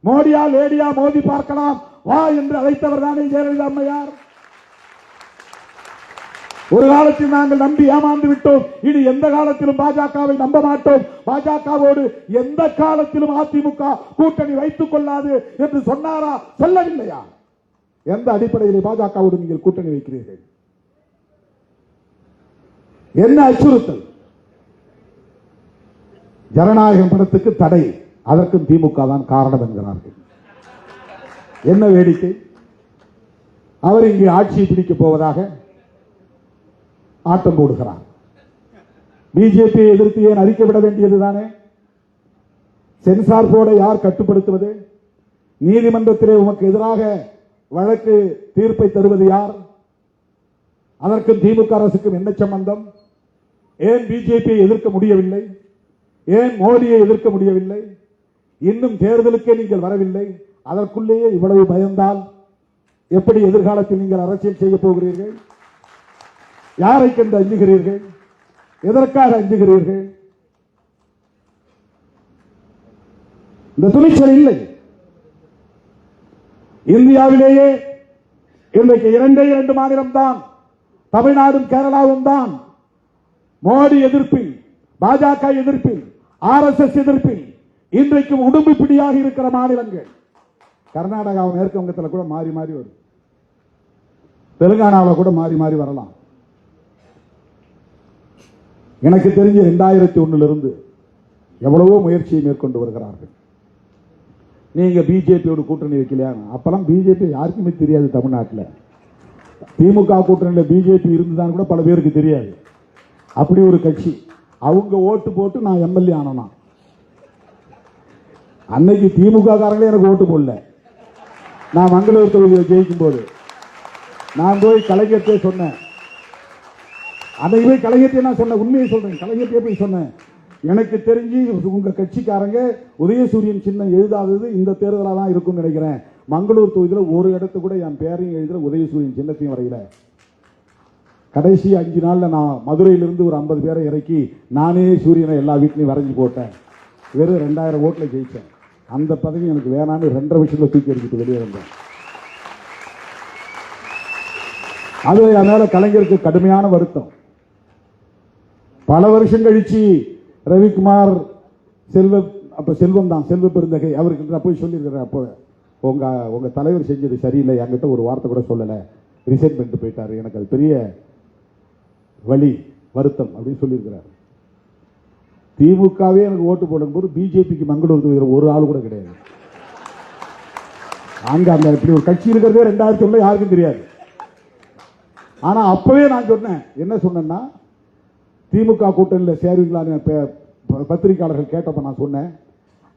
மோடியா லேடியா மோதி பார்க்கலாம் வா என்று அழைத்தவர் தானே ஜெயலலிதா அம்மையார். ஒரு காலத்தில் நாங்கள் நம்பி ஏமாந்து விட்டோம், இனி எந்த காலத்திலும் பாஜகவை நம்ப மாட்டோம், பாஜகவோடு எந்த காலத்திலும் அதிமுக கூட்டணி வைத்துக் கொள்ளாது என்று சொன்னாரா, சொல்லவில்லையா? எந்த அடிப்படையில் பாஜகவோடு நீங்கள் கூட்டணி வைக்கிறீர்கள்? என்ன அச்சுறுத்தல்? ஜனநாயகம் படத்துக்கு தடை, அதற்கும் திமுக தான் காரணம் என்கிறார்கள். என்ன வேடிக்கை! அவர் இங்கே ஆட்சியை பிடிக்கப் போவதாக ஆட்டம் போடுகிறார். பிஜேபியை எதிர்த்து ஏன் அறிக்கை விட வேண்டியதுதானே? சென்சார் போர்டை யார் கட்டுப்படுத்துவது? நீதிமன்றத்திலே உமக்கு எதிராக வழக்கு தீர்ப்பை தருவது யார்? அதற்கும் திமுக அரசுக்கும் என்ன சம்பந்தம்? ஏன் பிஜேபியை எதிர்க்க முடியவில்லை? ஏன் மோடியை எதிர்க்க முடியவில்லை? இன்னும் தேர்தலுக்கே நீங்கள் வரவில்லை, அதற்குள்ளேயே இவ்வளவு பயந்தால் எப்படி எதிர்காலத்தில் நீங்கள் அரசியல் செய்ய போகிறீர்கள்? யாரை கண்டு அஞ்சுகிறீர்கள்? எதற்காக அஞ்சுகிறீர்கள்? இந்த துணிச்சல் இல்லை. இந்தியாவிலேயே இன்றைக்கு 2 மாநிலம் தான், தமிழ்நாடும் கேரளாவும் தான் மோடி எதிர்ப்பில், பாஜக எதிர்ப்பில், ஆர்எஸ்எஸ் எதிர்ப்பில் இன்றைக்கும் உடும்பு பிடியாக இருக்கிற மாநிலங்கள். கர்நாடகாவும் மேற்கு வங்கத்தில் கூட மாறி மாறி வரும், தெலுங்கானாவில் கூட மாறி மாறி வரலாம். எனக்கு தெரிஞ்ச 2001 எவ்வளவோ முயற்சியை மேற்கொண்டு வருகிறார்கள். நீங்க பிஜேபியோடு கூட்டணி வைக்கலையா? அப்பெல்லாம் பிஜேபி யாருக்குமே தெரியாது தமிழ்நாட்டில். திமுக கூட்டணியில் பிஜேபி இருந்துதான் கூட பல பேருக்கு தெரியாது. அப்படி ஒரு கட்சி. அவங்க ஓட்டு போட்டு நான் எம்எல்ஏ ஆனா, அன்னைக்கு திமுக காரங்களே எனக்கு ஓட்டு போடல. நான் மங்களூர் தொகுதியில் ஜெயிக்கும் போது நான் போய் கலைஞர்கிட்ட சொன்னேன். அன்னைக்கு போய் கலைஞர்கிட்ட நான் சொன்னேன், உண்மையை சொல்றேன், கலைஞர்கிட்ட போய் சொன்னேன், எனக்கு தெரிஞ்சு உங்க கட்சிக்காரங்க உதயசூரியன் சின்னம் எழுதாதது இந்த தேர்தலாக தான் இருக்கும்னு நினைக்கிறேன். மங்களூர் தொகுதியில் ஒரு இடத்து கூட என் பேரையும் எழுதுற உதயசூரியன் சின்னத்தையும் வரையில. கடைசி 5 நாள்ல நான் மதுரையிலிருந்து ஒரு 50 பேரை இறக்கி நானே சூரியனை எல்லா வீட்லையும் வரைஞ்சி போட்டேன். வெறும் 2000 ஓட்டுல ஜெயிச்சேன். அந்த பதவி எனக்கு வேணான்னு 2.5 வருஷத்துல தூக்கி எறிஞ்சிட்டு வெளியே வந்தேன். அது என் மேல கலைஞருக்கு கடுமையான வருத்தம். பல வருஷம் கழிச்சு ரவிக்குமார் செல்வம் தான், செல்வ பெருந்தகை அவருக்கு நான் போய் சொல்லியிருக்கிறேன். அப்போ உங்க தலைவர் செஞ்சது சரியில்லை, என்கிட்ட ஒரு வார்த்தை கூட சொல்லலை, ரிசைன் பண்ணிட்டு போயிட்டாரு, எனக்கு அது பெரிய வலி வருத்தம் அப்படின்னு சொல்லியிருக்கிறார். திமுகவே எனக்கு ஓட்டு போடும்போது பிஜேபிக்கு மங்களூர் தொகுதியில் ஒரு ஆள் கூட கிடையாது. அங்க அந்த இப்படி ஒரு கட்சி இருக்கிறதே 2001 யாருக்கும் தெரியாது. ஆனா அப்பவே நான் சொன்னேன், என்ன சொன்னேன்னா, திமுக கூட்டணியில் சேருவீங்களான்னு பத்திரிகையாளர்கள் கேட்டப்ப நான் சொன்னேன்,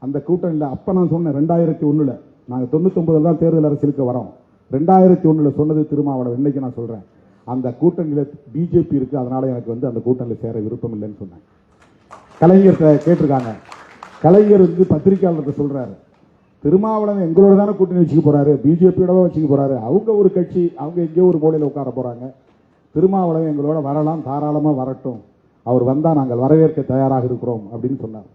அந்த கூட்டணியில் அப்ப நான் சொன்னேன் 2001 நாங்கள் 99 தான் தேர்தல் அரசியலுக்கு வரோம். 2001 சொன்னது திருமாவளவன். இன்னைக்கு நான் சொல்றேன், அந்த கூட்டணியில் பிஜேபி இருக்கு, அதனால எனக்கு அந்த கூட்டணியில் சேர விருப்பம் இல்லைன்னு சொன்னேன். கலைஞர் கேட்டிருக்காங்க, கலைஞர் பத்திரிகையாளர்கிட்ட சொல்றாரு, திருமாவளவன் எங்களோட தானே கூட்டணி வச்சுக்க போறாரு, பிஜேபியோட வச்சுக்க போறாரு, அவங்க ஒரு கட்சி, அவங்க எங்கேயோ ஒரு மூலையில் உட்கார போறாங்க, திருமாவளவன் எங்களோட வரலாம், தாராளமா வரட்டும், அவர் வந்தா நாங்கள் வரவேற்க தயாராக இருக்கிறோம் அப்படின்னு சொன்னார்.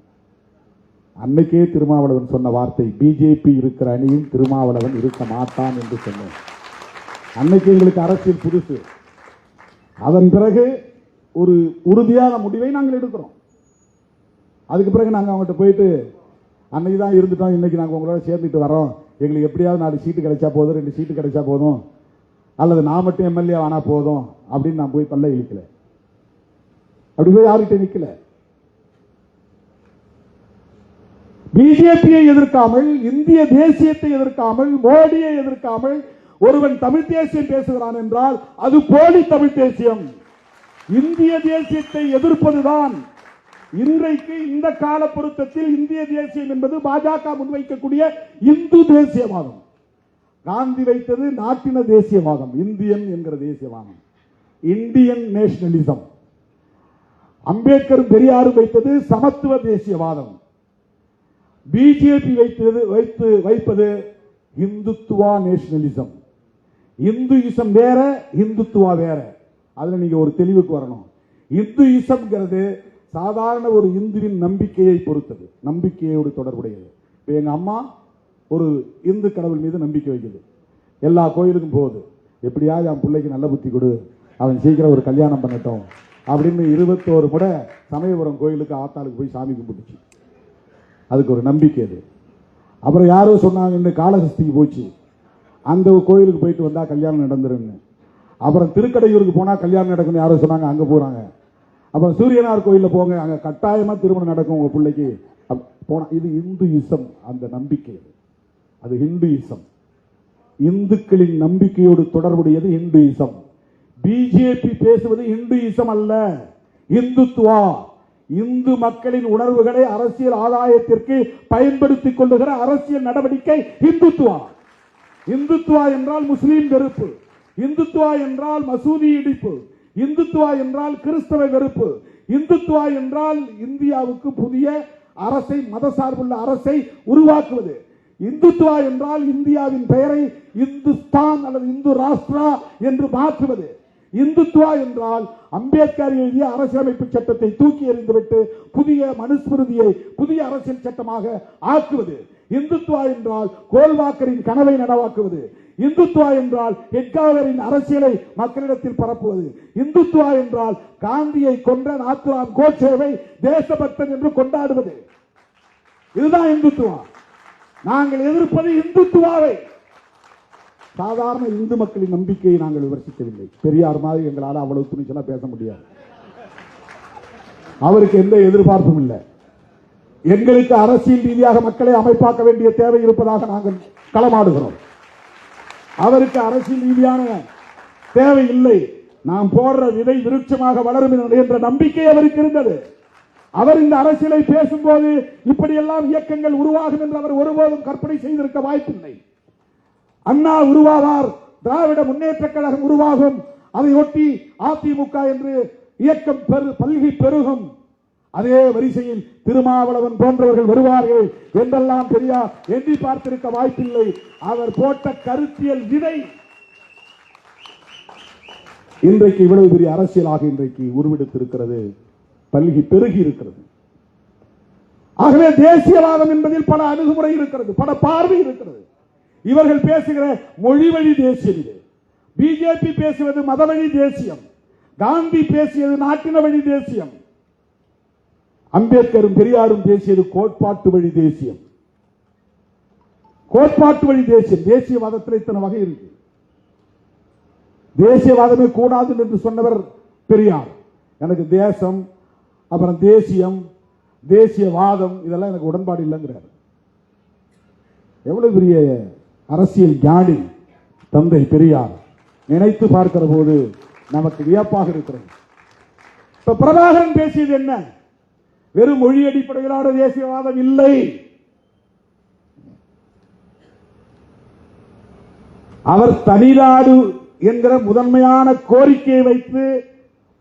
அன்னைக்கே திருமாவளவன் சொன்ன வார்த்தை, பிஜேபி இருக்கிற அணியில் திருமாவளவன் இருக்க மாட்டான் என்று சொன்னேன். அன்னைக்கு எங்களுக்கு அரசியல் புதுசு. அதன் பிறகு ஒரு உறுதியான முடிவை நாங்கள் எடுக்கிறோம். அதுக்கு பிறகு நாங்கள் அவங்ககிட்ட போயிட்டு அன்னைக்கு தான் இருந்துட்டோம், இன்னைக்கு நாங்கள் உங்களோட சேர்ந்துட்டு வரோம், எங்களுக்கு எப்படியாவது 4 சீட்டு கிடைச்சா போதும், 2 சீட்டு கிடைச்சா போதும், அல்லது நான் மட்டும் எம்எல்ஏ ஆனா போதும் அப்படின்னு நான் போய் பல்ல இழுக்கல. அப்படி போய் யார்கிட்ட நிக்கல. பிஜேபியை எதிர்க்காமல், இந்திய தேசியத்தை எதிர்க்காமல், மோடியை எதிர்க்காமல் ஒருவன் தமிழ் தேசியம் பேசுகிறான் என்றால் அது போலி தமிழ் தேசியம். இந்திய தேசியத்தை எதிர்ப்பதுதான் இன்றைக்கு இந்த கால பொருத்தத்தில் இந்திய தேசியம் என்பது பாஜக முன்வைக்கக்கூடிய இந்து தேசியவாதம். காந்தி வைத்தது நாட்டின தேசியவாதம், இந்தியன் என்கிற தேசியவாதம், இந்தியன் நேஷனலிசம். அம்பேத்கர் பெரியாரும் வைத்தது சமத்துவ தேசியவாதம். பிஜேபி வைப்பது இந்துத்துவா நேஷனலிசம். இந்துயிசம் வேற, இந்துத்துவா வேற. அதுல நீங்க ஒரு தெளிவுக்கு வரணும். இந்துயிசம்ங்கிறது சாதாரண ஒரு இந்துவின் நம்பிக்கையை பொறுத்தது, நம்பிக்கையோடு தொடர்புடையது. இப்போ எங்க அம்மா ஒரு இந்து கடவுள் மீது நம்பிக்கை வைக்குது, எல்லா கோயிலுக்கும் போகுது, எப்படியாவது என் பிள்ளைக்கு நல்ல புத்தி கொடு, அவன் சீக்கிரம் ஒரு கல்யாணம் பண்ணட்டும் அப்படின்னு 21 முறை சமயபுரம் கோயிலுக்கு ஆத்தாளுக்கு போய் சாமி கும்பிட்டுச்சு. அதுக்கு ஒரு நம்பிக்கை அது. அப்புறம் யாரோ சொன்னாங்க இந்த காளஹஸ்திக்கு போச்சு, அந்த கோயிலுக்கு போயிட்டு வந்தா கல்யாணம் நடந்துருன்னு. அப்புறம் திருக்கடையூருக்கு போனா கல்யாணம் நடக்கும்னு யாரோ சொன்னாங்க, அங்க போறாங்க. அப்புறம் சூரியனார் கோயிலில் போங்க, அங்க கட்டாயமா திருமணம் நடக்கும் உங்க பிள்ளைக்கு போனா. இது இந்துயிசம், அந்த நம்பிக்கை அது ஹிந்துயிசம். இந்துக்களின் நம்பிக்கையோடு தொடர்புடையது இந்துயிசம். பிஜேபி பேசுவது இந்துயிசம் அல்ல, இந்துத்துவா. இந்து மக்களின் உணர்வுகளை அரசியல் ஆதாயத்திற்கு பயன்படுத்திக் கொள்ளுகிற அரசியல் நடவடிக்கை இந்துத்துவா. இந்துத்துவா என்றால் முஸ்லீம் வெறுப்பு, இந்துத்துவா என்றால் மசூதி இடிப்பு, இந்துத்துவா என்றால் கிறிஸ்தவ வெறுப்பு, இந்துத்துவா என்றால் இந்தியாவுக்கு புதிய அரசை, மதசார்புள்ள அரசை உருவாக்குவது. இந்துத்துவா என்றால் இந்தியாவின் பெயரை இந்துஸ்தான் அல்லது இந்து ராஷ்டிரா என்று மாற்றுவது. இந்துத்துவா என்றால் அம்பேத்கர் எழுதிய அரசியலமைப்பு சட்டத்தை தூக்கி எறிந்துவிட்டு புதிய மனுஸ்மிருதியை புதிய அரசியல் சட்டமாக ஆக்குவது. இந்துத்துவா என்றால் கோல்வாக்கரின் கனவை நனவாக்குவது. இந்துத்துவா என்றால் ஹெட்காவரின் அரசியலை மக்களிடத்தில் பரப்புவது. இந்துத்துவா என்றால் காந்தியை கொன்ற நாத்துராம் கோட்சேவை தேசபக்தன் என்று கொண்டாடுவது. இதுதான் இந்துத்துவா. நாங்கள் எதிர்ப்பது இந்துத்துவாவை. சாதாரண இந்து மக்களின் நம்பிக்கையை நாங்கள் விமர்சிக்கவில்லை. பெரியார் மாதிரி எங்களால் அவ்வளவு துணிச்சலா பேச முடியாது. அவருக்கு எந்த எதிர்பார்ப்பும் இல்லை. எங்களுக்கு அரசியல் ரீதியாக மக்களை அமைப்பாக்க வேண்டிய தேவை இருப்பதாக நாங்கள் களமாடுகிறோம். அவருக்கு அரசியல் ரீதியான தேவை இல்லை. நாம் போடுற விதை விருட்சமாக வளரும் என்ற நம்பிக்கை அவருக்கு இருந்தது. அவர் இந்த அரசியலை பேசும்போது இப்படியெல்லாம் இயக்கங்கள் உருவாகும் என்று அவர் ஒருபோதும் கற்பனை செய்திருக்க வாய்ப்பில்லை. அண்ணா உருவாவார், திராவிட முன்னேற்ற கழகம் உருவாகும், அதை ஒட்டி அதிமுக என்று இயக்கம் பல்கி பெருகும், அதே வரிசையில் திருமாவளவன் போன்றவர்கள் வருவார்கள் என்றெல்லாம் பெரியார் எண்ணி பார்த்திருக்க வாய்ப்பில்லை. அவர் போட்ட கருத்தியல் விதை இன்றைக்கு இவ்வளவு பெரிய அரசியலாக இன்றைக்கு உருவெடுத்திருக்கிறது, பல்கி பெருகி இருக்கிறது. ஆகவே தேசியவாதம் என்பதில் பல அணுகுமுறை இருக்கிறது, பல பார்வை இருக்கிறது. இவர்கள் பேசுகிற மொழி வழி தேசியம் இது. பிஜேபி பேசுவது மதவழி தேசியம், காந்தி பேசியது நாட்டின வழி தேசியம், அம்பேத்கரும் பெரியாரும் பேசியது கோட்பாட்டு வழி தேசியம். கோட்பாட்டு வழி தேசியம். தேசியவாதத்தில் இத்தனை வகை இருக்கு. தேசியவாதமே கூடாது என்று சொன்னவர் பெரியார். எனக்கு தேசம், அப்புறம் தேசியம், தேசியவாதம் இதெல்லாம் எனக்கு உடன்பாடு இல்லைங்கிறார். எவ்வளவு பெரிய அரசியல் ஞானி தந்தை பெரியார். நினைத்து பார்க்கிற போது நமக்கு வியப்பாக இருக்கிறது. இப்ப பிரபாகரன் பேசியது என்ன? வெறும் மொழி அடிப்படையிலான தேசியவாதம் இல்லை. அவர் தனிநாடு என்கிற முதன்மையான கோரிக்கையை வைத்து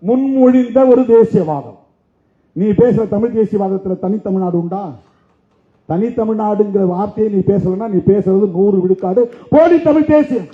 முன்மொழிந்த ஒரு தேசியவாதம். நீ பேசுற தமிழ் தேசியவாதத்தில் தனித்தமிழ்நாடு உண்டா? தனித்தமிழ்நாடுங்கிற வார்த்தையை நீ பேசலன்னா நீ பேசுறது 100 விழுக்காடு போலி தமிழ் தேசியம்.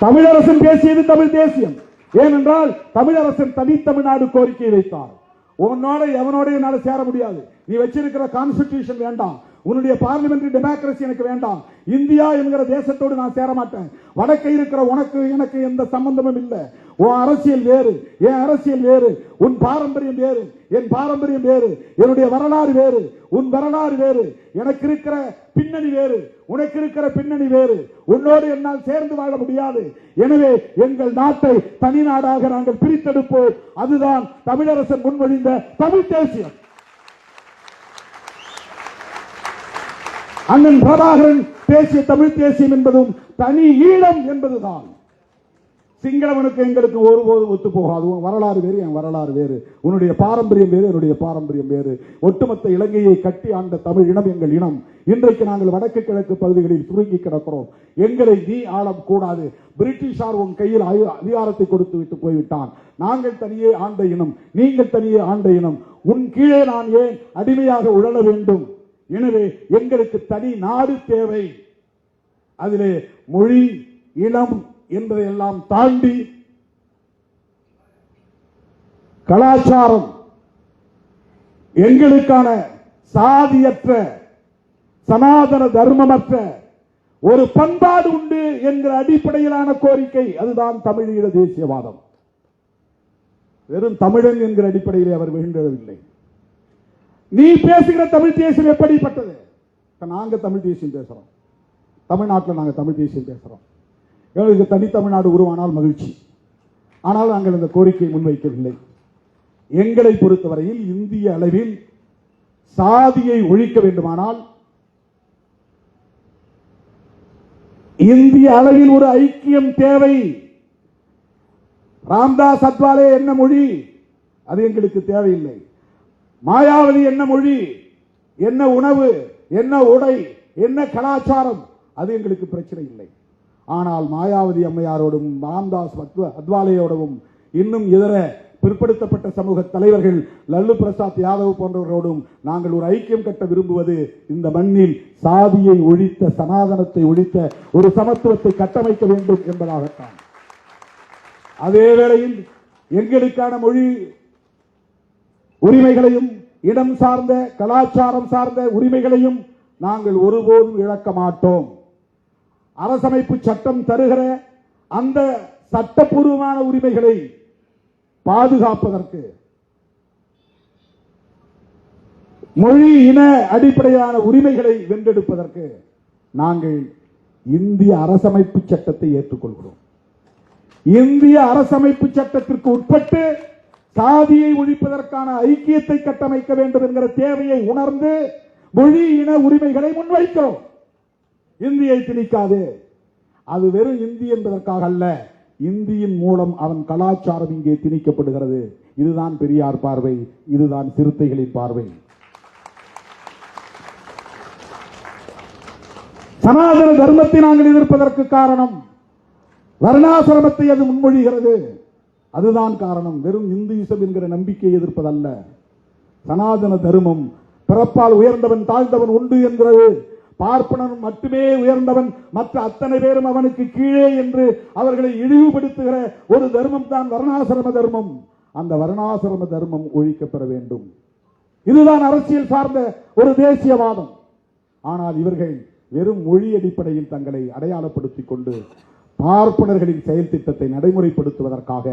தமிழரசன் பேசியது தமிழ் தேசியம். ஏனென்றால் தமிழரசன் தனித்தமிழ்நாடு கோரிக்கை வைத்தார். உன்னோட எவனோட என்னால சேர முடியாது, நீ வச்சிருக்கிற கான்ஸ்டிடியூஷன் வேண்டாம், உன்னுடைய பார்லிமெண்டரி டெமோக்ரசி எனக்கு வேண்டாம். இந்தியா என்கிற தேசத்தோடு நான் சேர மாட்டேன். வடக்கே இருக்கிற உனக்கு எனக்கு எந்த சம்பந்தமும் இல்லை. உன் அரசியல் வேறு, என் அரசியல் வேறு. உன் பாரம்பரியம் வேறு, என் பாரம்பரியம் வேறு. என்னுடைய வரலாறு வேறு, உன் வரலாறு வேறு. எனக்கு இருக்கிற பின்னணி வேறு, உனக்கு இருக்கிற பின்னணி வேறு. உன்னோடு என்னால் சேர்ந்து வாழ முடியாது. எனவே எங்கள் நாட்டை தனி நாடாக நாங்கள் பிரித்தெடுப்போம். அதுதான் தமிழரசன் முன்மொழிந்த தமிழ் தேசியம். அண்ணன் பிரபாகரன் பேசிய தமிழ் தேசியம் என்பதும் தனி ஈழம் என்பதுதான். சிங்களவனுக்கு எங்களுக்கு ஒருபோதும் ஒத்து போகாது. உன் வரலாறு வேறு, என் வரலாறு வேறு. உன்னுடைய பாரம்பரியம் வேறு, என்னுடைய பாரம்பரியம் வேறு. ஒட்டுமொத்த இலங்கையை கட்டி ஆண்ட தமிழ் இனம் எங்கள் இனம். இன்றைக்கு நாங்கள் வடக்கு கிழக்கு பகுதிகளில் சுருங்கி கிடக்கிறோம். எங்களை நீ ஆளம் கூடாது. பிரிட்டிஷார் உன் கையில் அதிகாரத்தை கொடுத்து விட்டு போய்விட்டான். நாங்கள் தனியே ஆண்ட இனம், நீங்கள் தனியே ஆண்ட இனம். உன் கீழே நான் ஏன் அடிமையாக உழல வேண்டும்? எனவே எங்களுக்கு தனி நாடு தேவை. அதிலே மொழி, இனம் என்பதையெல்லாம் தாண்டி கலாச்சாரம், எங்களுக்கான சாதியற்ற சனாதன தர்மமற்ற ஒரு பண்பாடு உண்டு என்கிற அடிப்படையிலான கோரிக்கை. அதுதான் தமிழீழ தேசியவாதம். வெறும் தமிழன் என்கிற அடிப்படையிலே அவர் வேண்டவில்லை. நீ பேசுகிற தமிழ் தேசியம் எப்படிப்பட்டது? நாங்க தமிழ் தேசியம் பேசுறோம். தமிழ்நாட்டில் நாங்கள் தமிழ் தேசியம் பேசுறோம். எங்களுக்கு தனி தமிழ்நாடு உருவானால் மகிழ்ச்சி. ஆனால் நாங்கள் இந்த கோரிக்கையை முன்வைக்கவில்லை. எங்களை பொறுத்தவரையில் இந்திய அளவில் சாதியை ஒழிக்க வேண்டுமானால் இந்திய அளவில் ஒரு ஐக்கியம் தேவை. ராம்தாஸ் அத்வாலே என்ன மொழி, அது எங்களுக்கு தேவையில்லை. மாயாவதி என்ன மொழி, என்ன உணவு, என்ன உடை, என்ன கலாச்சாரம், அது எங்களுக்கு பிரச்சனை இல்லை. ஆனால் மாயாவதி அம்மையாரோடும் ராம்தாஸ் அத்வாலேயோடும் இன்னும் இதர பிற்படுத்தப்பட்ட சமூக தலைவர்கள் லல்லு பிரசாத் யாதவ் போன்றவர்களோடும் நாங்கள் ஒரு ஐக்கியம் கட்ட விரும்புவது இந்த மண்ணில் சாதியை ஒழித்த, சனாதனத்தை ஒழித்த ஒரு சமத்துவத்தை கட்டமைக்க வேண்டும் என்பதாகத்தான். அதே வேளையில் எங்களுக்கான மொழி உரிமைகளையும், இடம் சார்ந்த கலாச்சாரம் சார்ந்த உரிமைகளையும் நாங்கள் ஒருபோதும் இழக்க மாட்டோம். அரசமைப்பு சட்டம் தருகிற அந்த சட்டப்பூர்வமான உரிமைகளை பாதுகாப்பதற்கு, மொழி இன அடிப்படையிலான உரிமைகளை வென்றெடுப்பதற்கு நாங்கள் இந்திய அரசமைப்பு சட்டத்தை ஏற்றுக்கொள்கிறோம். இந்திய அரசமைப்பு சட்டத்திற்கு உட்பட்டு சாதியை ஒழிப்பதற்கான ஐக்கியத்தை கட்டமைக்க வேண்டும் என்கிற தேவையை உணர்ந்து மொழி இன உரிமைகளை முன்வைக்கிறோம். இந்தியை திணிக்காது. அது வெறும் இந்தி என்பதற்காக அல்ல, இந்தியின் மூலம் அவன் கலாச்சாரம் இங்கே திணிக்கப்படுகிறது. இதுதான் பெரியார் பார்வை, இதுதான் சிறுத்தைகளின் பார்வை. சனாதன தர்மத்தை நாங்கள் எதிர்ப்பதற்கு காரணம் வர்ணாசிரமத்தை அது முன்மொழிகிறது. அதுதான் காரணம். வெறும் இந்துயிசம் என்கிற நம்பிக்கையை எதிர்ப்பதல்ல. சனாதன தர்மம் பிறப்பால் உயர்ந்தவன் தாழ்ந்தவன் உண்டு என்கிறது. பார்ப்பனன் மட்டுமே உயர்ந்தவன், மற்ற அத்தனை பேரும் அவனுக்கு கீழே என்று அவர்களை இழிவுபடுத்துகிற ஒரு தர்மம் தான் வர்ணாசிரம தர்மம். அந்த வர்ணாசிரம தர்மம் ஒழிக்கப்பெற வேண்டும். இதுதான் அரசியல் சார்ந்த ஒரு தேசியவாதம். ஆனால் இவர்கள் வெறும் மொழி அடிப்படையில் தங்களை அடையாளப்படுத்திக் கொண்டு பார்ப்பனர்களின் செயல் திட்டத்தை நடைமுறைப்படுத்துவதற்காக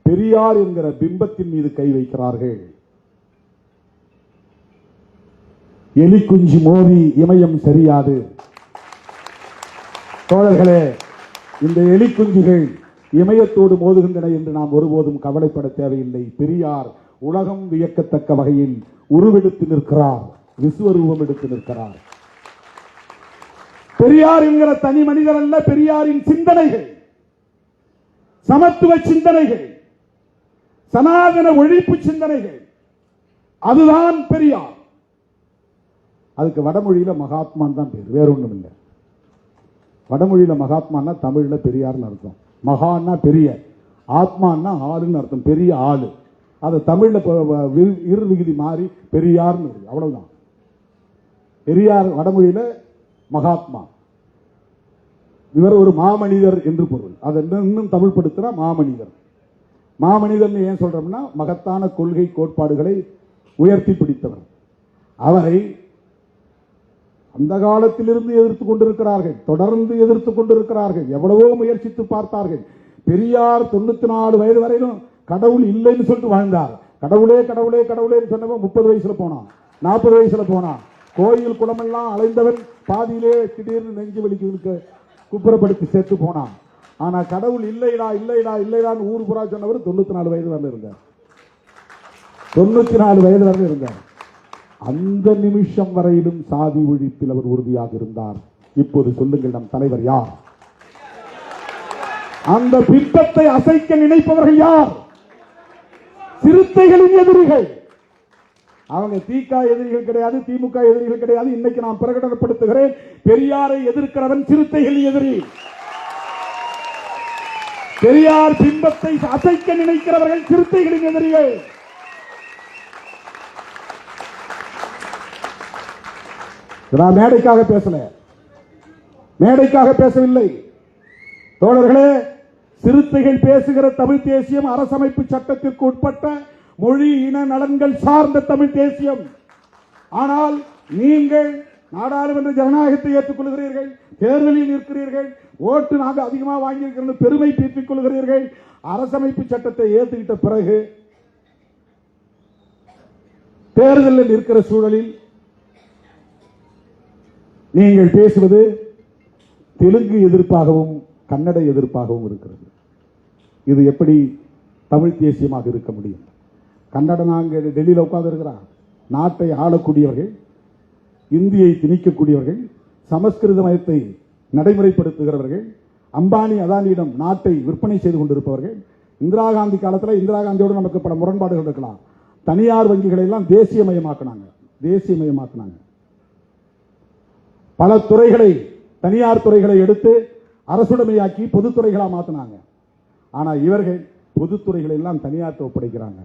பெரியார் என்கிற பிம்பத்தின் மீது கை வைக்கிறார்கள். எலி குஞ்சு மோதி இமயம் சரியாது. தோழர்களே, இந்த எலி குஞ்சுகள் இமயத்தோடு மோதுகின்றன என்று நாம் ஒருபோதும் கவலைப்பட தேவையில்லை. பெரியார் உலகம் வியக்கத்தக்க வகையில் உருவெடுத்து நிற்கிறார், விஸ்வரூபம் எடுத்து நிற்கிறார். பெரியார் என்கிற தனி மனிதர் அல்ல, பெரியாரின் சிந்தனைகள், சமத்துவ சிந்தனைகள், சனாதன ஒழிப்பு சிந்தனைகள், அதுதான் பெரியார். அதுக்கு வடமொழியில மகாத்மான் தான் பேர், வேற ஒண்ணும் இல்லை. வடமொழியில மகாத்மான்னா தமிழ்ல பெரியார்னு அர்த்தம். மகான்னா பெரிய, ஆத்மான்னா ஆளுன்னு அர்த்தம், பெரிய ஆளு. அது தமிழ்ல இரு விகுதி மாறி பெரியார்னு, அவ்வளவுதான். பெரியார் வடமொழியில மகாத்மா, இவர் ஒரு மாமனிதர் என்று பொருள். அதை இன்னும் தமிழ் படுத்துறா மாமனிதர். மாமனிதர் ஏன் சொல்றோம்னா, மகத்தான கொள்கை கோட்பாடுகளை உயர்த்தி பிடித்தவர். அவரை அந்த காலத்திலிருந்து எதிர்த்து கொண்டிருக்கிறார்கள், தொடர்ந்து எதிர்த்து கொண்டிருக்கிறார்கள். எவ்வளவோ முயற்சித்து பார்த்தார்கள். பெரியார் 94 வயது வரையிலும் கடவுள் இல்லைன்னு சொல்லிட்டு வாழ்ந்தார். கடவுளே கடவுளே கடவுளேன்னு சொன்னவன் 30 வயசுல போனான், 40 வயசுல போனான். கோயில் குளமெல்லாம் அலைந்தவன் பாதியிலே திடீர்னு நெஞ்சு வலிக்கு குப்புறப்படுத்தி செத்து போனான். ஆனா கடவுள் இல்லைடா இல்லைடா இல்லைடான்னு ஊர் புறா சொன்னவர் 94 வயது வரல இருந்தார். 94 வயது வரல இருந்தார். அந்த நிமிஷம் வரையிலும் சாதி ஒழிப்பில் அவர் உறுதியாக இருந்தார். இப்போது சொல்லுங்கள், நம் தலைவர் யார்? அந்த பிம்பத்தை அசைக்க நினைப்பவர்கள் யார்? சிறுத்தைகளின் எதிரிகள். அவங்க திக எதிரிகள் கிடையாது, திமுக எதிரிகள் கிடையாது. இன்னைக்கு நான் பிரகடனப்படுத்துகிறேன், பெரியாரை எதிர்க்கிறவன் சிறுத்தைகளின் எதிரி. பெரியார் பிம்பத்தை அசைக்க நினைக்கிறவர்கள் சிறுத்தைகளின் எதிரிகள். நான் மேடைக்காக பேசல, மேடைக்காக பேசவில்லை தோழர்களே. சிறுத்தைகள் பேசுகிற தமிழ் தேசியம் அரசமைப்பு சட்டத்திற்கு உட்பட்ட மொழி இன நலன்கள் சார்ந்த தமிழ் தேசியம். ஆனால் நீங்கள் நாடாளுமன்ற ஜனநாயகத்தை ஏற்றுக்கொள்கிறீர்கள், தேர்தலில் இருக்கிறீர்கள், ஓட்டு நாங்கள் அதிகமாக வாங்கியிருக்கிறோம் பெருமை பீற்றிக் கொள்கிறீர்கள். அரசமைப்பு சட்டத்தை ஏற்றுக்கிட்ட பிறகு தேர்தலில் இருக்கிற சூழலில் நீங்கள் பேசுவது தெலுங்கு எதிர்ப்பாகவும் கன்னட எதிர்ப்பாகவும் இருக்கிறது. இது எப்படி தமிழ் தேசியமாக இருக்க முடியும்? கன்னடம் அங்கே டெல்லியில் உட்கார்ந்து இருக்கிறார். நாட்டை ஆளக்கூடியவர்கள், இந்தியை திணிக்கக்கூடியவர்கள், சமஸ்கிருத மயத்தை நடைமுறைப்படுத்துகிறவர்கள், அம்பானி அதானியிடம் நாட்டை விற்பனை செய்து கொண்டிருப்பவர்கள். இந்திரா காந்தி காலத்தில் இந்திரா காந்தியோடு நமக்கு பல முரண்பாடுகள் இருக்கலாம். தனியார் வங்கிகளை எல்லாம் தேசியமயமாக்கினாங்க. பல துறைகளை, தனியார் துறைகளை எடுத்து அரசுடைமையாக்கி பொதுத்துறைகளா மாத்தினாங்க. ஆனா இவர்கள் பொதுத்துறைகளை எல்லாம் தனியார் ஒப்படைக்கிறாங்க.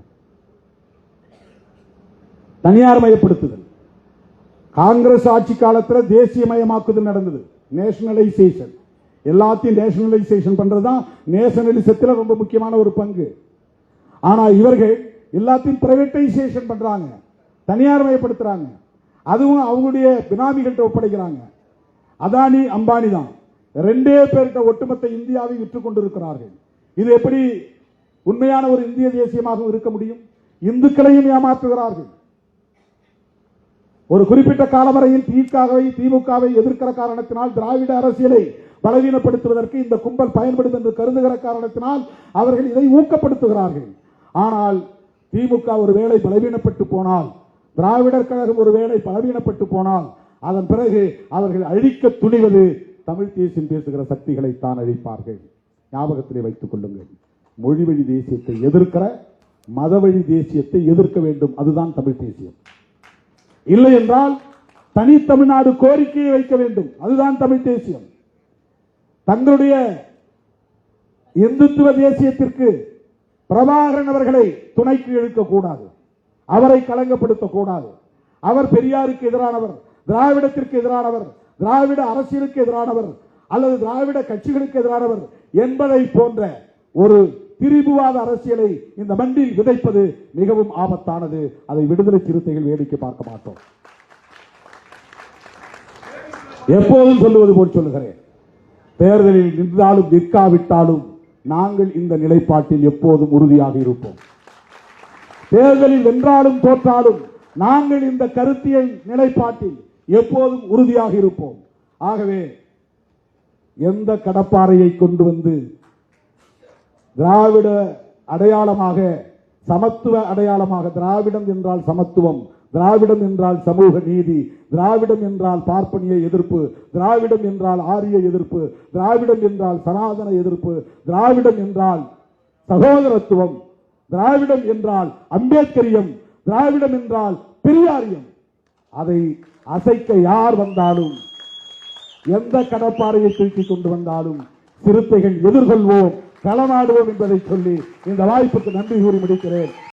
தனியார் மயப்படுத்துதல். காங்கிரஸ் ஆட்சி காலத்தில் தேசியமயமாக்குதல் நடந்தது, நேஷனலைசேஷன். எல்லாத்தையும் நேஷனலைசேஷன் பண்றதுதான் நேஷனலிசத்தில் ரொம்ப முக்கியமான ஒரு பங்கு. ஆனா இவர்கள் எல்லாத்தையும் பிரைவேட்டைசேஷன் பண்றாங்க, தனியார் மயப்படுத்துறாங்க. அதுவும் அவங்களுடைய பினாமிகள்கிட்ட ஒப்படைக்கிறாங்க. அதானி அம்பானி தான் ரெண்டே பேர்கிட்ட ஒட்டுமொத்த இந்தியாவை விற்றுக் கொண்டிருக்கிறார்கள். இது எப்படி உண்மையான ஒரு இந்திய தேசியமாக இருக்க முடியும்? இந்துக்களையும் ஏமாற்றுகிறார்கள். ஒரு குறிப்பிட்ட காலவரையில் திமுகவை எதிர்க்கிற காரணத்தினால், திராவிட அரசியலை பலவீனப்படுத்துவதற்கு இந்த கும்பல் பயன்படும் என்று கருதுகிற காரணத்தினால் அவர்கள் இதை ஊக்கப்படுத்துகிறார்கள். ஆனால் திமுக ஒரு வேளை பலவீனப்பட்டு போனால், திராவிடர் கழகம் ஒரு வேளை பலவீனப்பட்டு போனால், அதன் பிறகு அவர்கள் அழிக்க துணிவது தமிழ் தேசியம் பேசுகிற சக்திகளை தான் அழிப்பார்கள். ஞாபகத்திலே வைத்துக் கொள்ளுங்கள். மொழி வழி தேசியத்தை எதிர்க்கிற மத வழி தேசியத்தை எதிர்க்க வேண்டும். அதுதான் தமிழ் தேசியம். இல்லை என்றால் தனித்தமிழ்நாடு கோரிக்கையை வைக்க வேண்டும். அதுதான் தமிழ் தேசியம். தங்களுடைய இந்துத்துவ தேசியத்திற்கு பிரபாகரன் அவர்களை துணைக்கு இழுக்கக்கூடாது, அவரை களங்கப்படுத்தக்கூடாது. அவர் பெரியாருக்கு எதிரானவர், திராவிடத்திற்கு எதிரானவர், திராவிட அரசியலுக்கு எதிரானவர் அல்லது திராவிட கட்சிகளுக்கு எதிரானவர் என்பதை போன்ற ஒரு திரிபுவாத அரசியலை இந்த மண்ணில் விதைப்பது மிகவும் ஆபத்தானது. அதை விடுதலை சிறுத்தைகள் வேடிக்கை பார்க்க மாட்டோம். எப்போதும் சொல்லுவது போல் சொல்லுகிறேன், தேர்தலில் நின்றாலும் நிற்காவிட்டாலும் நாங்கள் இந்த நிலைப்பாட்டில் எப்போதும் உறுதியாக இருப்போம். தேர்தலில் வென்றாலும் தோற்றாலும் நாங்கள் இந்த கருத்தியல் நிலைப்பாட்டில் எப்போதும் உறுதியாக இருப்போம். ஆகவே எந்த கடப்பாறையை கொண்டு வந்து திராவிட அடையாளமாக, சமத்துவ அடையாளமாக, திராவிடம் என்றால் சமத்துவம், திராவிடம் என்றால் சமூக நீதி, திராவிடம் என்றால் பார்ப்பனிய எதிர்ப்பு, திராவிடம் என்றால் ஆரிய எதிர்ப்பு, திராவிடம் என்றால் சனாதன எதிர்ப்பு, திராவிடம் என்றால் சகோதரத்துவம், திராவிடம் என்றால் அம்பேத்கரியம், திராவிடம் என்றால் பெரியாரியம். அதை அசைக்க யார் வந்தாலும், எந்த கடப்பாறையை தூக்கி கொண்டு வந்தாலும் சிறுத்தைகள் எதிர்கொள்வோம், களமாடுவோம் என்பதை சொல்லி இந்த வாய்ப்புக்கு நன்றி கூறி முடிக்கிறேன்.